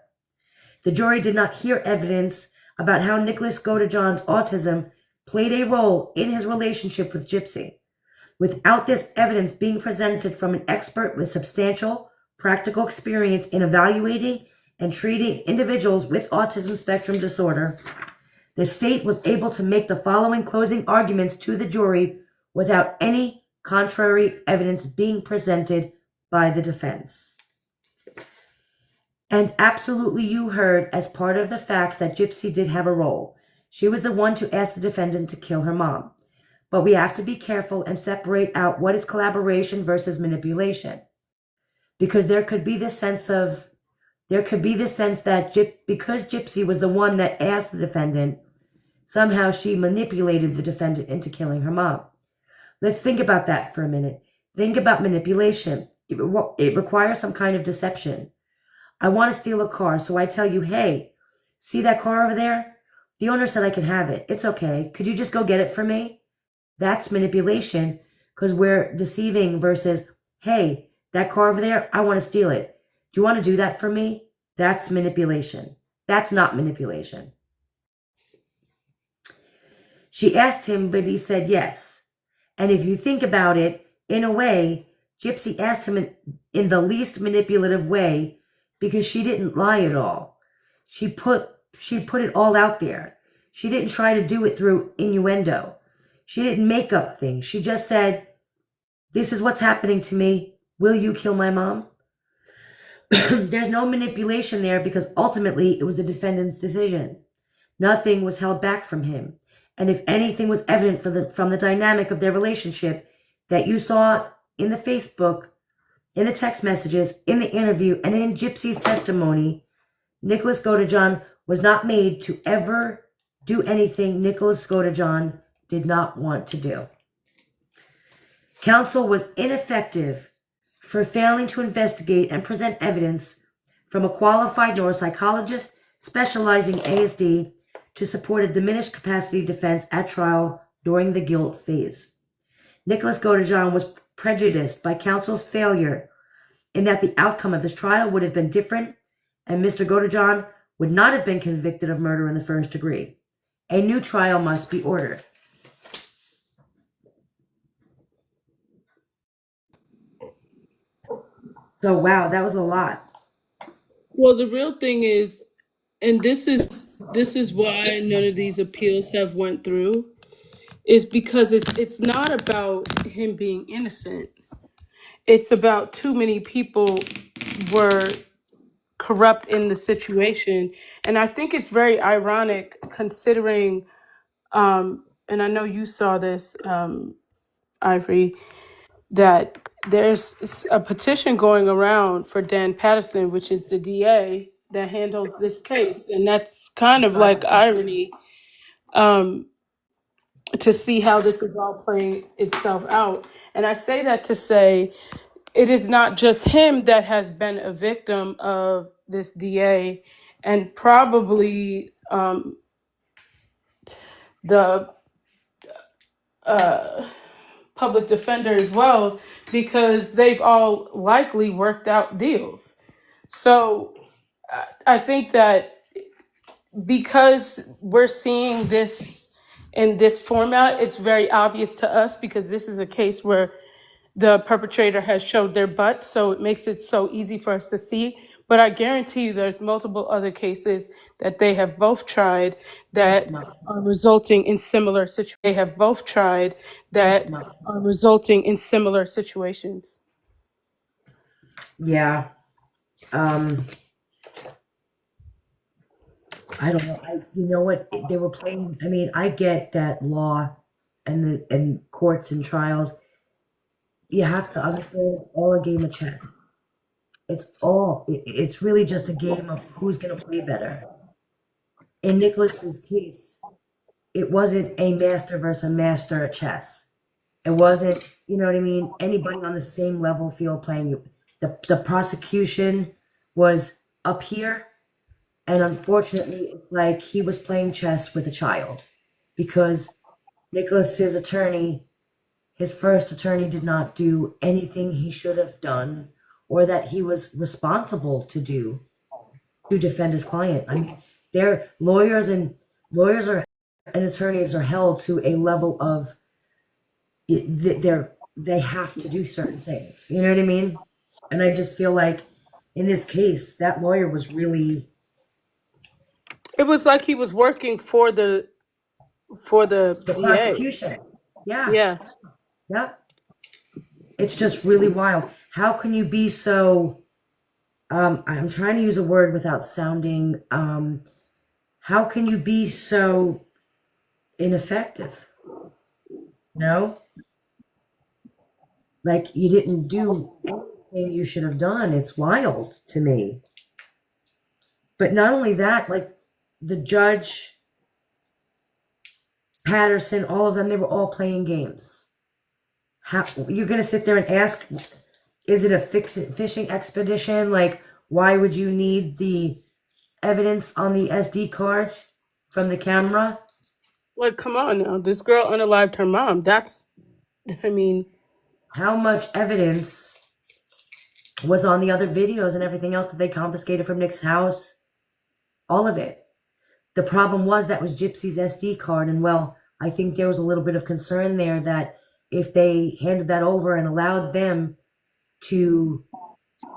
The jury did not hear evidence about how Nicholas Godejohn's autism played a role in his relationship with Gypsy. Without this evidence being presented from an expert with substantial practical experience in evaluating and treating individuals with autism spectrum disorder, the state was able to make the following closing arguments to the jury without any contrary evidence being presented by the defense. And absolutely you heard as part of the facts that Gypsy did have a role. She was the one to ask the defendant to kill her mom. But we have to be careful and separate out what is collaboration versus manipulation. Because there could be this sense that because Gypsy was the one that asked the defendant, somehow she manipulated the defendant into killing her mom. Let's think about that for a minute. Think about manipulation. It requires some kind of deception. I want to steal a car, so I tell you, hey, see that car over there? The owner said I can have it. It's okay. Could you just go get it for me? That's manipulation because we're deceiving versus, hey, that car over there, I want to steal it. Do you want to do that for me? That's manipulation. That's not manipulation. She asked him, but he said yes. And if you think about it, in a way, Gypsy asked him in the least manipulative way because she didn't lie at all. She put it all out there. She didn't try to do it through innuendo. She didn't make up things. She just said, this is what's happening to me. Will you kill my mom? There's no manipulation there because ultimately it was the defendant's decision. Nothing was held back from him. And if anything was evident from the dynamic of their relationship that you saw in the Facebook, in the text messages, in the interview, and in Gypsy's testimony, Nicholas Godejohn was not made to ever do anything Nicholas Godejohn did not want to do. Counsel was ineffective for failing to investigate and present evidence from a qualified neuropsychologist specializing ASD to support a diminished capacity defense at trial during the guilt phase. Nicholas Godejohn was prejudiced by counsel's failure in that the outcome of his trial would have been different and Mr. Godejohn would not have been convicted of murder in the first degree. A new trial must be ordered. So, wow, that was a lot. Well, the real thing is, and this is why none of these appeals have went through, is because it's not about him being innocent. It's about too many people were corrupt in the situation. And I think it's very ironic considering, and I know you saw this, Ivory, that there's a petition going around for Dan Patterson, which is the DA that handled this case. And that's kind of like irony, to see how this is all playing itself out. And I say that to say it is not just him that has been a victim of this DA, and probably the public defender as well, because they've all likely worked out deals. So I think that because we're seeing this in this format, it's very obvious to us because this is a case where the perpetrator has showed their butt, so it makes it so easy for us to see. But I guarantee you there's multiple other cases that they have both tried that are resulting in similar situations. They have both tried that are resulting in similar situations. Yeah. I don't know. You know what? They were playing. I mean, I get that law and courts and trials. You have to understand it's all a game of chess. It's really just a game of who's going to play better. In Nicholas's case, it wasn't a master versus a master at chess. It wasn't, you know what I mean, anybody on the same level field playing. The prosecution was up here, and unfortunately, it's like he was playing chess with a child because Nicholas's attorney, his first attorney, did not do anything he should have done or that he was responsible to do to defend his client. I mean, their lawyers and attorneys are held to a level of they have to do certain things. You know what I mean? And I just feel like in this case, that lawyer was really. It was like he was working for the DA. Prosecution. Yeah. Yeah. Yep. It's just really wild. How can you be so? I'm trying to use a word without sounding. How can you be so ineffective? No? Like you didn't do anything you should have done. It's wild to me. But not only that, like the judge, Patterson, all of them, they were all playing games. How you're going to sit there and ask, is it a fishing expedition? Like, Why would you need the evidence on the SD card from the camera? Like, come on now. This girl unalived her mom. That's, I mean, How much evidence was on the other videos and everything else that they confiscated from Nick's house? All of it. The problem was that was Gypsy's SD card, and well, I think there was a little bit of concern there that if they handed that over and allowed them to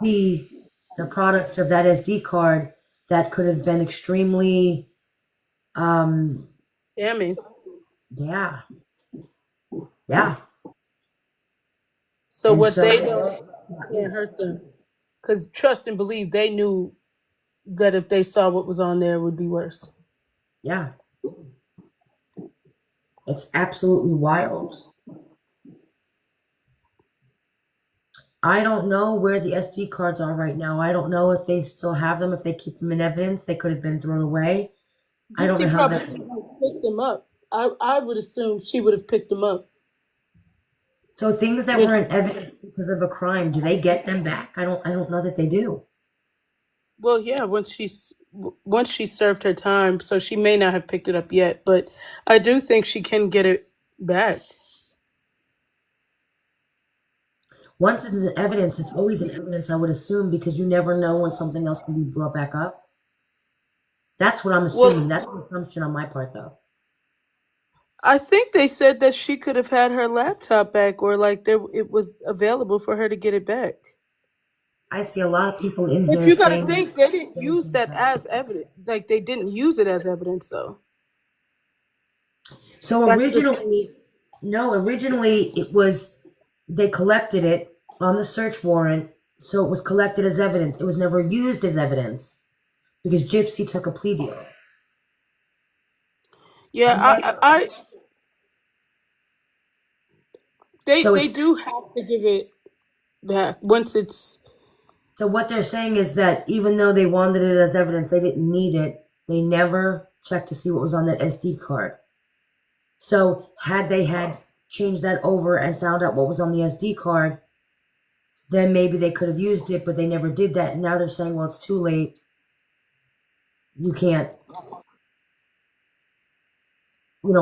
see the product of that SD card, that could have been extremely, damning. yeah, yeah. So And what so, they don't can't hurt them. Because trust and believe, they knew that if they saw what was on there, it would be worse. yeah, it's absolutely wild. I don't know where the SD cards are right now. I don't know if they still have them, if they keep them in evidence. They could have been thrown away. I don't know Gypsy how probably that. picked them up. I would assume she would have picked them up. So things that were in evidence because of a crime, do they get them back? I don't know that they do. Well, yeah, once she served her time, so she may not have picked it up yet, but I do think she can get it back. Once it's in evidence, it's always in evidence, I would assume, because you never know when something else can be brought back up. That's what I'm assuming. That's an assumption on my part, though. I think they said that she could have had her laptop back, or like it was available for her to get it back. I see a lot of people in But here you got to saying think they didn't use that as evidence. Like they didn't use it as evidence, though. so. That's the Originally, thing. no, originally it was they collected it on the search warrant, so it was collected as evidence. It was never used as evidence because Gypsy took a plea deal. Yeah, And then, they so they it's do have to give it back once it's. so what they're saying is that even though they wanted it as evidence, they didn't need it. They never checked to see what was on that SD card. So had they had changed that over and found out what was on the SD card, then maybe they could have used it, but they never did that. And now they're saying, well, it's too late. You can't. We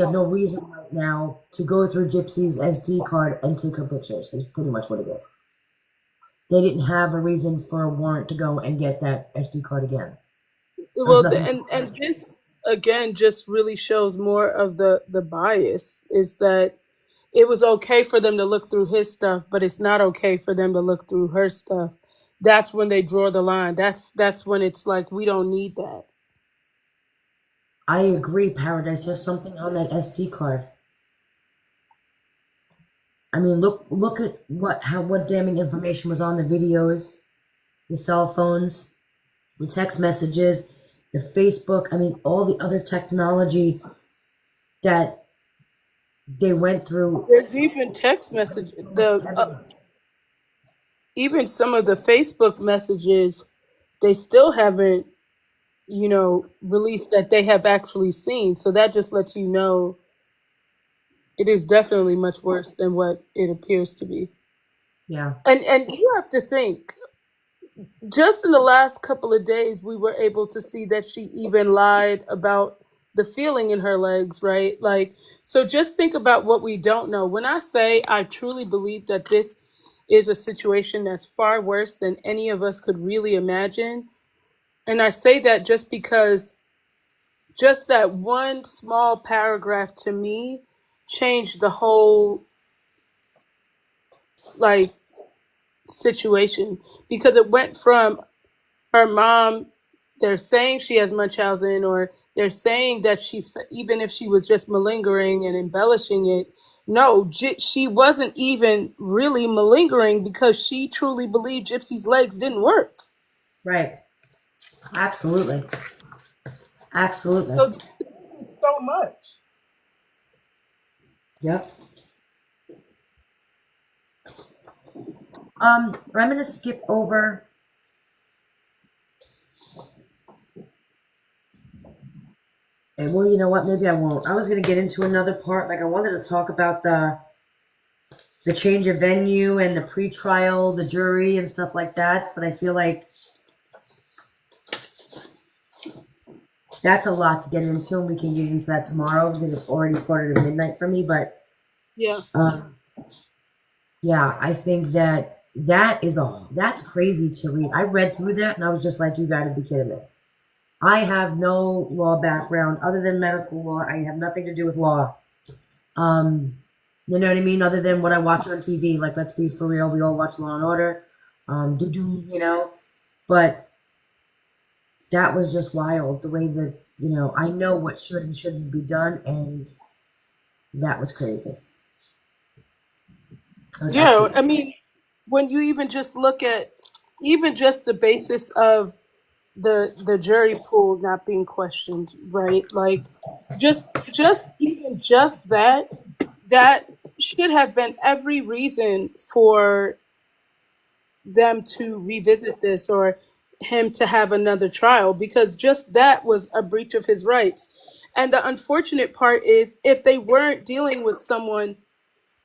have no reason right now to go through Gypsy's SD card and take her pictures, is pretty much what it is. They didn't have a reason for a warrant to go and get that SD card again. Well, and this again just really shows more of the bias is that it was okay for them to look through his stuff, but it's not okay for them to look through her stuff. That's when they draw the line. That's when it's like we don't need that. I agree, Paradise. There's something on that SD card. I mean, look at what damning information was on the videos, the cell phones, the text messages, the Facebook. I mean, all the other technology that they went through. There's even text message even some of the Facebook messages they still haven't released that they have actually seen. So that just lets you know it is definitely much worse than what it appears to be. Yeah. And you have to think, just in the last couple of days, we were able to see that she even lied about the feeling in her legs, right? Like, so just think about what we don't know. When I say I truly believe that this is a situation that's far worse than any of us could really imagine. And I say that just because just that one small paragraph to me changed the whole like situation, because it went from her mom, they're saying she has Munchausen, or they're saying that even if she was just malingering and embellishing it, no, she wasn't even really malingering because she truly believed Gypsy's legs didn't work. Right. Absolutely. Absolutely. So much. Yep. I'm gonna skip over. And well, you know what? Maybe I won't. I was gonna get into another part. Like I wanted to talk about the change of venue and the pre-trial, the jury and stuff like that. But I feel like That's a lot to get into, and we can get into that tomorrow because it's already quarter to midnight for me. But Yeah. yeah, I think that's crazy to read. I read through that and I was just like, you got to be kidding me. I have no law background other than medical law. I have nothing to do with law. You know what I mean? Other than what I watch on TV. Like, let's be for real. We all watch Law and Order. You know. But that was just wild. The way that, you know, I know what should and shouldn't be done, and that was crazy. Yeah, I mean, when you even just look at even just the basis of the jury pool not being questioned, right? Like just even just that should have been every reason for them to revisit this or him to have another trial, because just that was a breach of his rights. And the unfortunate part is, if they weren't dealing with someone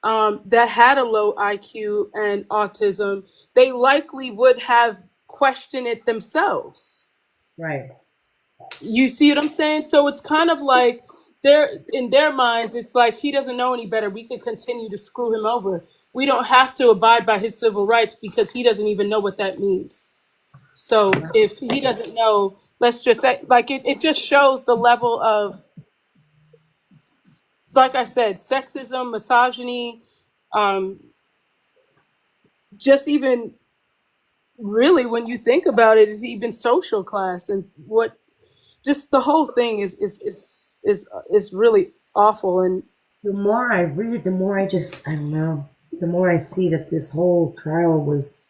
that had a low IQ and autism, they likely would have questioned it themselves. Right. You see what I'm saying? So it's kind of like they're in their minds, it's like he doesn't know any better. We can continue to screw him over. We don't have to abide by his civil rights because he doesn't even know what that means. So if he doesn't know, let's just say, like, it just shows the level of, like I said, sexism, misogyny, just even really when you think about it, is even social class, and what just the whole thing is really awful. And The more I read, the more I don't know. The more I see that this whole trial was.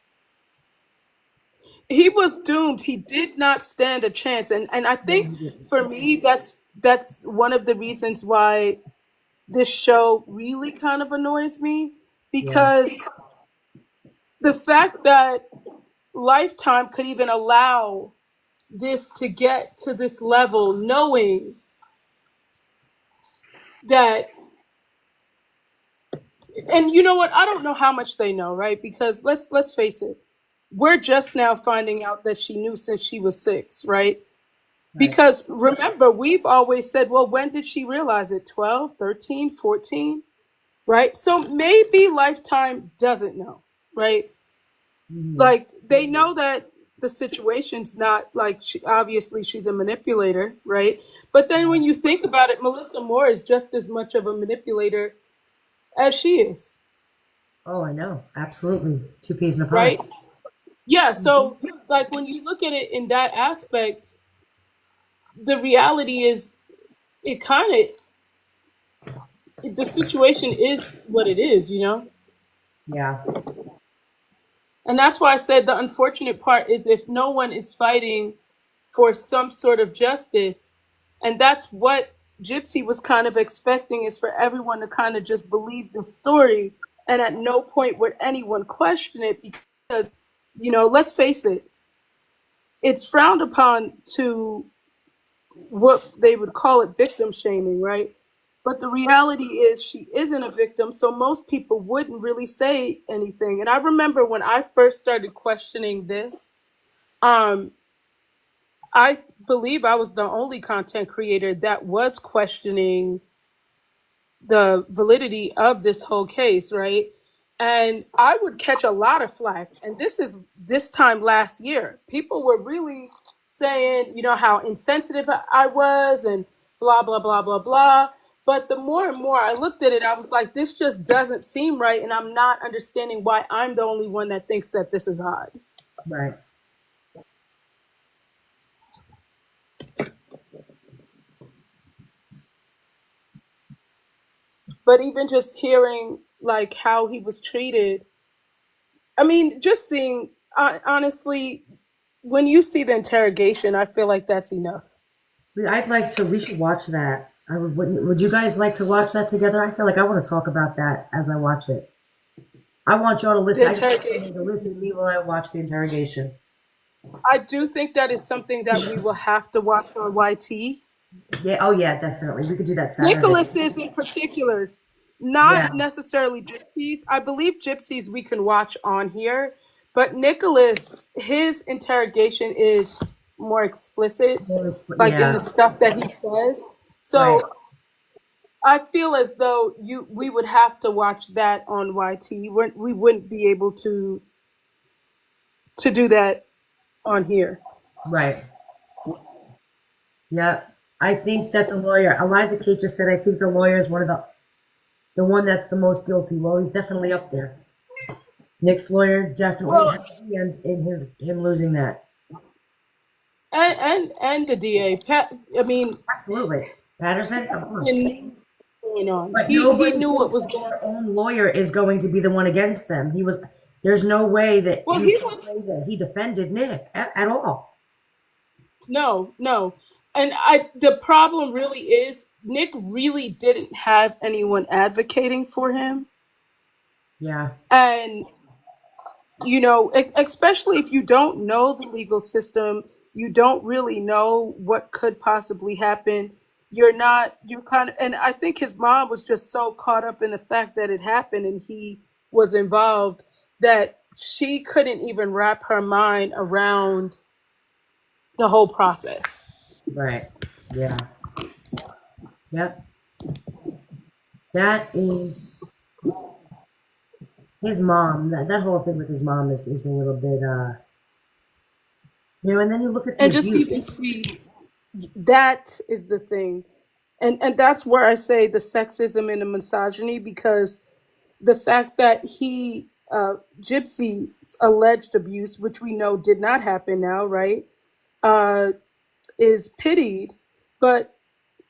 he was doomed. He did not stand a chance. And I No, think he didn't. for me, that's one of the reasons why this show really kind of annoys me, Yeah. because the fact that Lifetime could even allow this to get to this level, knowing that, and you know what, I don't know how much they know, right? Because let's face it, we're just now finding out that she knew since she was 6, right? Right. Because remember, we've always said, well, when did she realize it? 12, 13, 14, right? So maybe Lifetime doesn't know, right? Mhm. Like, they know that the situation's not like, obviously she's a manipulator, right? But then when you think about it, Melissa Moore is just as much of a manipulator as she is, Oh, I know. Absolutely. Two peas in a pod. right? Yeah, Hmm. so like when you look at it in that aspect, the reality is, it kind of, the situation is what it is, you know? Yeah. And that's why I said the unfortunate part is, if no one is fighting for some sort of justice, and that's what Gypsy was kind of expecting, is for everyone to kind of just believe the story, and at no point would anyone question it, because, let's face it, it's frowned upon to what they would call it victim shaming, right? But the reality is, she isn't a victim, so most people wouldn't really say anything. And I remember when I first started questioning this, um, I believe I was the only content creator that was questioning the validity of this whole case, right? And I would catch a lot of flack. And this time last year. People were really saying, how insensitive I was, and blah, blah, blah, blah, blah. But the more and more I looked at it, I was like, this just doesn't seem right. And I'm not understanding why I'm the only one that thinks that this is odd. Right. But even just hearing like how he was treated, I mean, just seeing, honestly, when you see the interrogation, I feel like that's enough. I'd like to. We should watch that. Would you guys like to watch that together? I feel like I want to talk about that as I watch it. I want y'all to The listen. I just want you to interrogation. listen to me while I watch the interrogation. I do think that it's something that we will have to watch on YT. Yeah. Oh, yeah. Definitely. We could do that Saturday. Nicholas's in particulars, Yeah. not necessarily Gypsies. I believe Gypsies we can watch on here, but Nicholas, his interrogation is more explicit, like in Yeah, the stuff that he says. right, So I feel as though we would have to watch that on YT. We wouldn't be able to do that on here. right. Yeah. I think that the lawyer, Eliza Kate just said, I think the lawyer is one of the one that's the most guilty. Well, he's definitely up there. Nick's lawyer definitely Well, had a hand in him losing that. and the DA, I mean, Absolutely. Patterson, of course. he knew what was going on. But He nobody knew what thinks was that going on. their own lawyer is going to be the one against them. There's no way that Well, you he can was say that he defended Nick at all. no, and the problem really is Nick really didn't have anyone advocating for him, Yeah. and especially if you don't know the legal system, you don't really know what could possibly happen. You're kind of, and I think his mom was just so caught up in the fact that it happened and he was involved that she couldn't even wrap her mind around the whole process. Right. Yeah. Yep. That is his mom. That whole thing with his mom is a little bit and then you look at the And just abuse. even see that is the thing. And that's where I say the sexism and the misogyny, because the fact that Gypsy alleged abuse, which we know did not happen now, right, uh, is pitied, but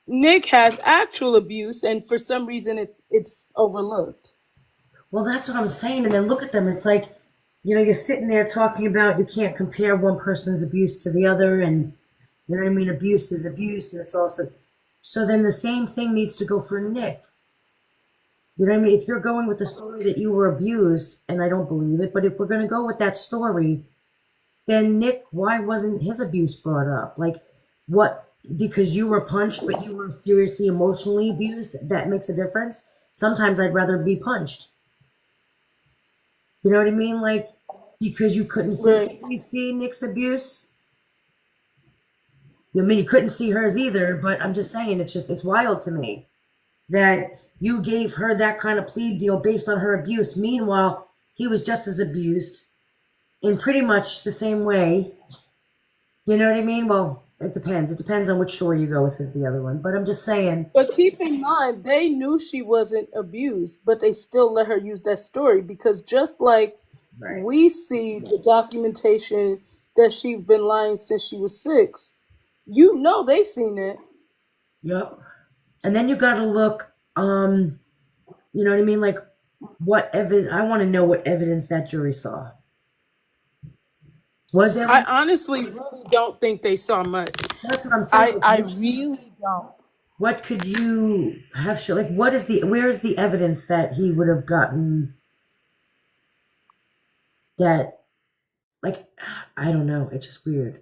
Nick has actual abuse, and for some reason it's overlooked. Well, that's what I'm saying. And then look at them. It's like, you're sitting there talking about you can't compare one person's abuse to the other, and you know what I mean? Abuse is abuse, and it's also. So then the same thing needs to go for Nick. You know what I mean? If you're going with the story that you were abused, and I don't believe it, but if we're going to go with that story, then Nick, why wasn't his abuse brought up? Like, what? Because you were punched, but you were seriously emotionally abused? That makes a difference? Sometimes I'd rather be punched. You know what I mean? Like, because you couldn't Right. physically see Nick's abuse. I mean, you couldn't see hers either, but I'm just saying, it's wild to me that you gave her that kind of plea deal based on her abuse. Meanwhile, he was just as abused in pretty much the same way. You know what I mean? Well, it depends. It depends on which story you go with the other one. But I'm just saying. But keep in mind, they knew she wasn't abused, but they still let her use that story, because just like Right. we see the documentation that she's been lying since she was 6, they seen it. Yep. And then you got to look, you know what I mean? Like, what evidence? I want to know what evidence that jury saw. Was there? I honestly really don't think they saw much. That's what I'm saying. I really don't. What could you have shown? Like, where is the evidence that he would have gotten that? Like, I don't know. It's just weird.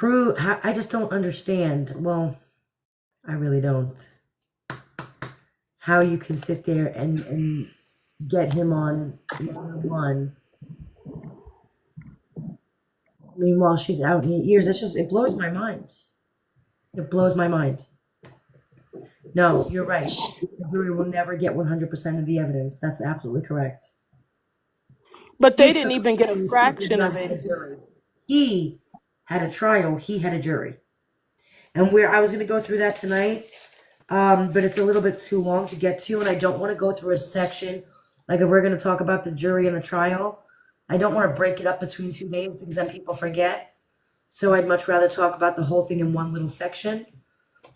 I just don't understand. Well, I really don't. How you can sit there and get him on one. Meanwhile, she's out in 8 years. It blows my mind. It blows my mind. No, you're right. The jury will never get 100% of the evidence. That's absolutely correct. But they didn't even get a fraction of it. He had a trial. He had a jury. And I was going to go through that tonight, but it's a little bit too long to get to, and I don't want to go through a section. Like, if we're going to talk about the jury and the trial, I don't want to break it up between 2 days because then people forget. So I'd much rather talk about the whole thing in one little section.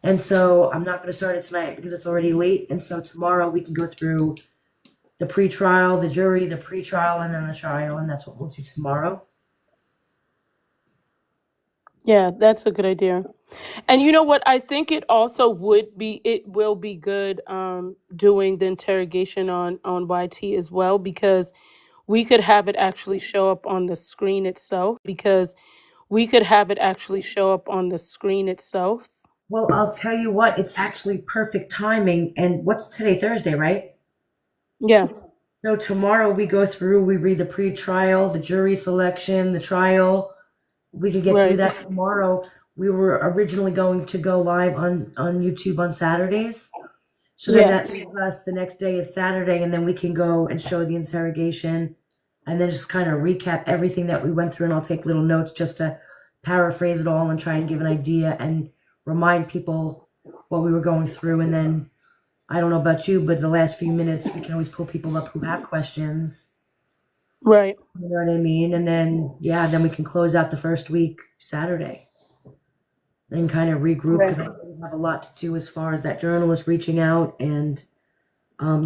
And so I'm not going to start it tonight because it's already late. And so tomorrow we can go through the pre-trial, the jury, the pre-trial, and then the trial. And that's what we'll do tomorrow. Yeah, that's a good idea. And you know what? I think it will be good doing the interrogation on YT as well, because we could have it actually show up on the screen itself. Well, I'll tell you what, it's actually perfect timing. And what's today? Thursday, right? Yeah. So tomorrow we go through, we read the pre-trial, the jury selection, the trial, we could get through Right. that tomorrow. We were originally going to go live on YouTube on Saturdays. So then Yeah. that leaves us, the next day is Saturday, and then we can go and show the interrogation and then just kind of recap everything that we went through. And I'll take little notes just to paraphrase it all and try and give an idea and remind people what we were going through. And then I don't know about you, but the last few minutes, we can always pull people up who have questions. Right. You know what I mean? And then, yeah, then we can close out the first week Saturday and kind of regroup because I think we have a lot to do as far as that journalist reaching out. And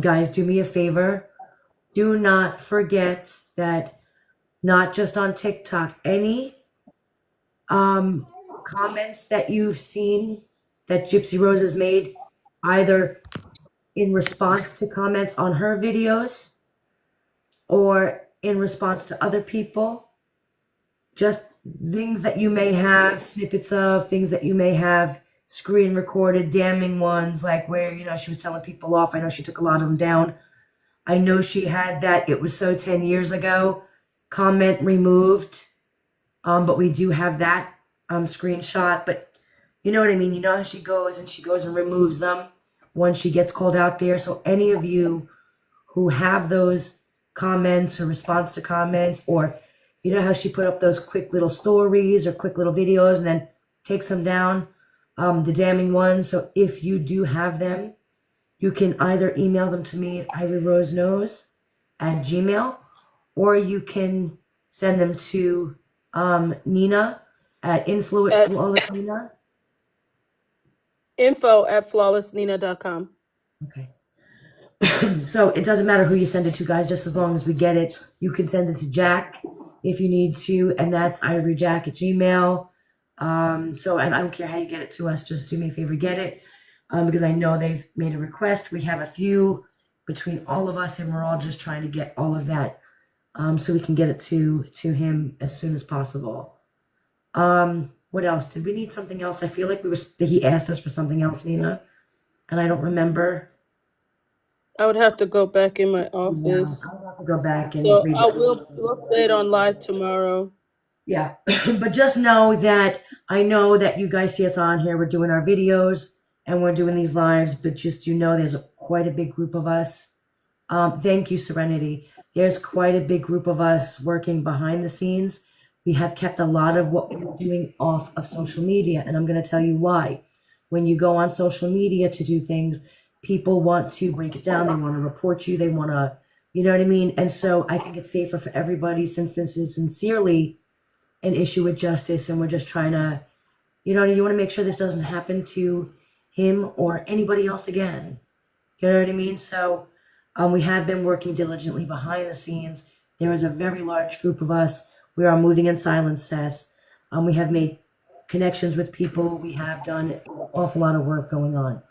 guys, do me a favor. Do not forget that not just on TikTok, any comments that you've seen that Gypsy Rose has made, either in response to comments on her videos or in response to other people, just things that you may have snippets of, things that you may have screen recorded, damning ones, like where, you know, she was telling people off. I know she took a lot of them down. I know she had that "it was so 10 years ago" comment removed, but we do have that screenshot. But you know what I mean? You know how she goes and removes them once she gets called out there. So any of you who have those comments or response to comments, or you know how she put up those quick little stories or quick little videos and then takes them down, the damning ones. So if you do have them, you can either email them to me at ivorroseknows@gmail, or you can send them to Nina at info@flawlessnina. info@flawlessnina.com. Okay. So it doesn't matter who you send it to, guys, just as long as we get it. You can send it to Jack if you need to, and that's ivoryjack@gmail. So, and I don't care how you get it to us, just do me a favor, get it. Because I know they've made a request. We have a few between all of us, and we're all just trying to get all of that so we can get it to him as soon as possible. What else? Did we need something else? I feel like he asked us for something else, Nina, and I don't remember. I would have to go back in my Yeah, office. I'll have to go back and So read we'll say it on live tomorrow. Yeah, but just know that I know that you guys see us on here. We're doing our videos and we're doing these lives, but just you know there's quite a big group of us. Thank you, Serenity. There's quite a big group of us working behind the scenes. We have kept a lot of what we're doing off of social media, and I'm going to tell you why. When you go on social media to do things, people want to break it down. They want to report you. They want to, you know what I mean? And so I think it's safer for everybody, since this is sincerely an issue with justice, and we're just trying to, you know, you want to make sure this doesn't happen to him or anybody else again. You know what I mean? So we have been working diligently behind the scenes. There is a very large group of us. We are moving in silence test. We have made connections with people. We have done an awful lot of work going on.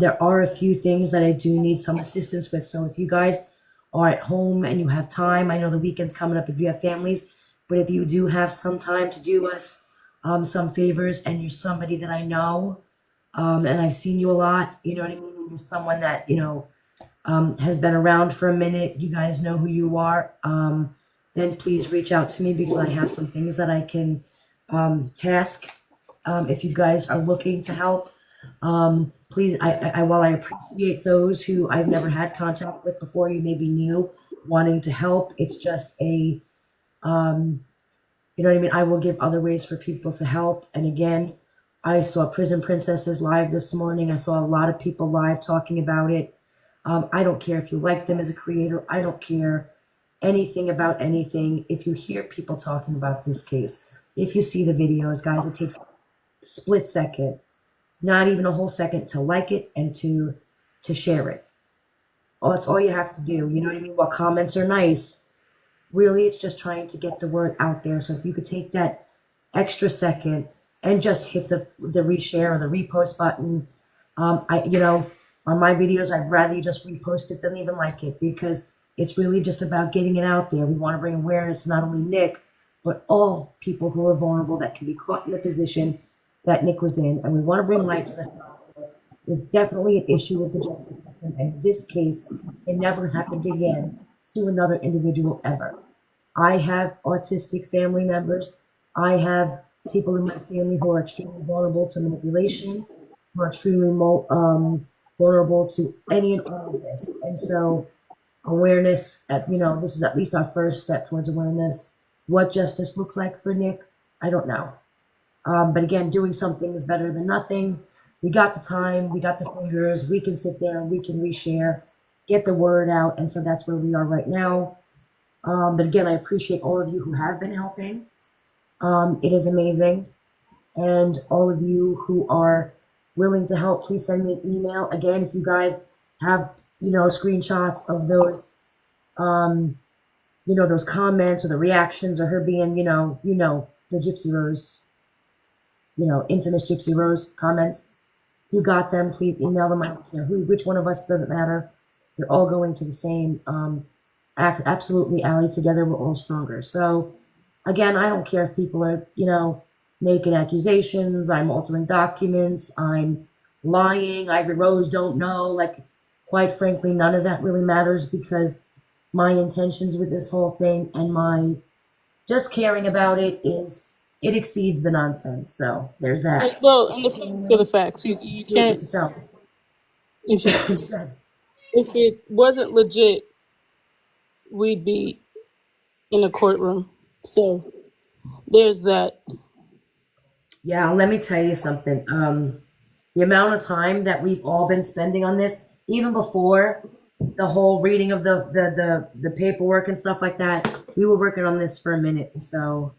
There are a few things that I do need some assistance with. So if you guys are at home and you have time, I know the weekend's coming up if you have families, but if you do have some time to do us some favors, and you're somebody that I know, and I've seen you a lot, you know what I mean? You're someone that, you know, has been around for a minute, you guys know who you are, then please reach out to me, because I have some things that I can task if you guys are looking to help. Please, while I appreciate those who I've never had contact with before, you may be new, wanting to help, it's just a, you know what I mean? I will give other ways for people to help. And again, I saw Prison Princesses live this morning. I saw a lot of people live talking about it. I don't care if you like them as a creator. I don't care anything about anything. If you hear people talking about this case, if you see the videos, guys, it takes a split second, not even a whole second, to like it and to share it. Oh, that's all you have to do. You know what I mean? While comments are nice, really, it's just trying to get the word out there. So if you could take that extra second and just hit the reshare or the repost button. You know, on my videos, I'd rather you just repost it than even like it, because it's really just about getting it out there. We want to bring awareness to not only Nick, but all people who are vulnerable that can be caught in the position that Nick was in. And we want to bring light to the fact that there's definitely an issue with the justice system. And this case, it never happened again to another individual ever. I have autistic family members. I have people in my family who are extremely vulnerable to manipulation, who are extremely vulnerable to any and all of this. And so awareness, this is at least our first step towards awareness. What justice looks like for Nick, I don't know. But again, doing something is better than nothing. We got the time, we got the fingers, we can sit there, we can reshare, get the word out, and so that's where we are right now. But again, I appreciate all of you who have been helping. It is amazing. And all of you who are willing to help, please send me an email. Again, if you guys have, screenshots of those, those comments or the reactions or her being, the Gypsy Rose, infamous Gypsy Rose comments. If you got them, please email them. I don't care which one of us, doesn't matter. They're all going to the same, absolutely, Allie, together we're all stronger. So again, I don't care if people are, making accusations, I'm altering documents, I'm lying, Ivory Rose don't know. Like, quite frankly, none of that really matters because my intentions with this whole thing and my just caring about it exceeds the nonsense. So there's that. Well, and the facts are the facts. You Do it can't, with yourself. if it wasn't legit, we'd be in a courtroom. So there's that. Yeah, let me tell you something. The amount of time that we've all been spending on this, even before the whole reading of the paperwork and stuff like that, we were working on this for a minute. So,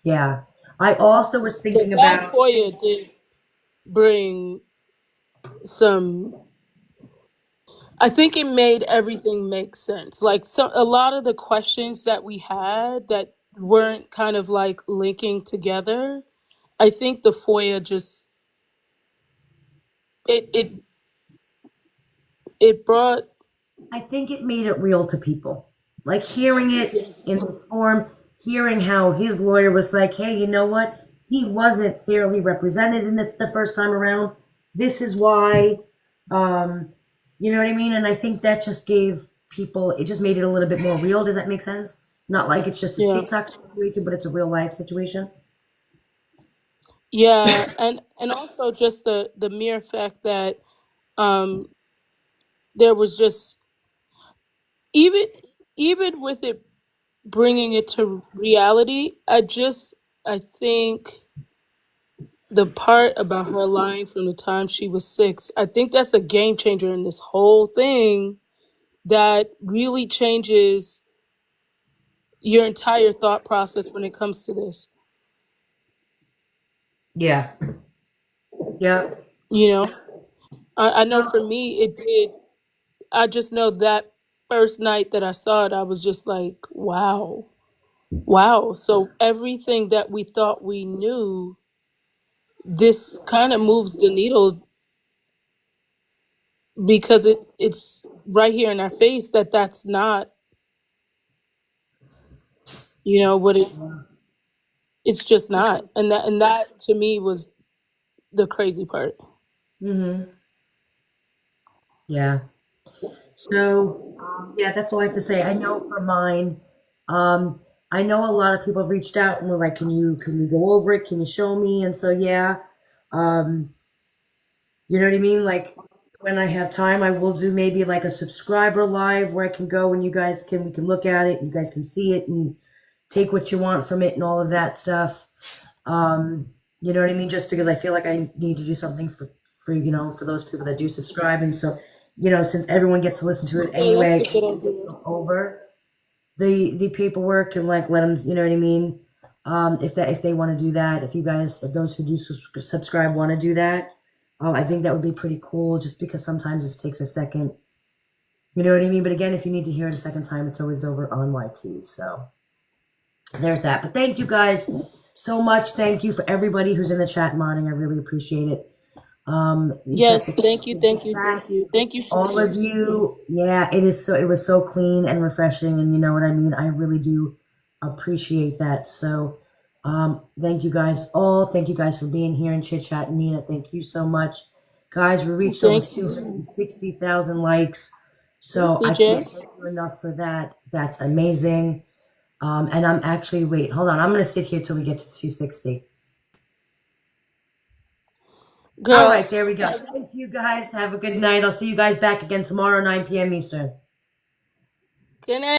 yeah. I also was thinking That about. FOIA did bring some. I think it made everything make sense. Like a lot of the questions that we had that weren't kind of like linking together. I think the FOIA just it brought. I think it made it real to people. Like hearing it in this form, hearing how his lawyer was like, hey, you know what? He wasn't fairly represented in the first time around. This is why. You know what I mean? And I think that just gave people, it just made it a little bit more real. Does that make sense? Not like it's just a Yeah. TikTok situation, but it's a real life situation. Yeah, and also just the mere fact that there was just even even with it bringing it to reality, I think the part about her lying from the time she was 6, I think that's a game changer in this whole thing that really changes your entire thought process when it comes to this. Yeah. Yeah. You know, I know for me it did. I just know that first night that I saw it, I was just like, wow. Wow. So everything that we thought we knew, this kind of moves the needle because it's right here in our face that that's not, what it's just not. And that to me was the crazy part. Mm-hmm. Yeah. So, yeah, that's all I have to say. I know for mine, um, I know a lot of people have reached out and were like, can you go over it? Can you show me? And so, yeah, um, you know what I mean? Like when I have time, I will do maybe like a subscriber live where I can go and we can look at it, you guys can see it and take what you want from it and all of that stuff. You know what I mean? Just because I feel like I need to do something for those people that do subscribe. And so, since everyone gets to listen to it Yeah, anyway, that's a good idea. go over the paperwork and like let them, you know what I mean? If they want to do that, if those who do subscribe want to do that, I think that would be pretty cool. Just because sometimes this takes a second, you know what I mean? But again, if you need to hear it a second time, it's always over on YT. So there's that. But thank you guys so much. Thank you for everybody who's in the chat modding. I really appreciate it. Yes, thank you, thank you, thank you. Thank you for all of you. Yeah, it was so clean and refreshing, and you know what I mean? I really do appreciate that. So thank you guys all. Thank you guys for being here and chit chat. Nina, thank you so much. Guys, we reached almost 260,000 likes. So I can't thank you enough for that. That's amazing. And I'm actually, wait, hold on. I'm going to sit here till we get to 260. Girl, All right, there we go. Thank you guys. Have a good night. I'll see you guys back again tomorrow, 9 p.m. Eastern. good night.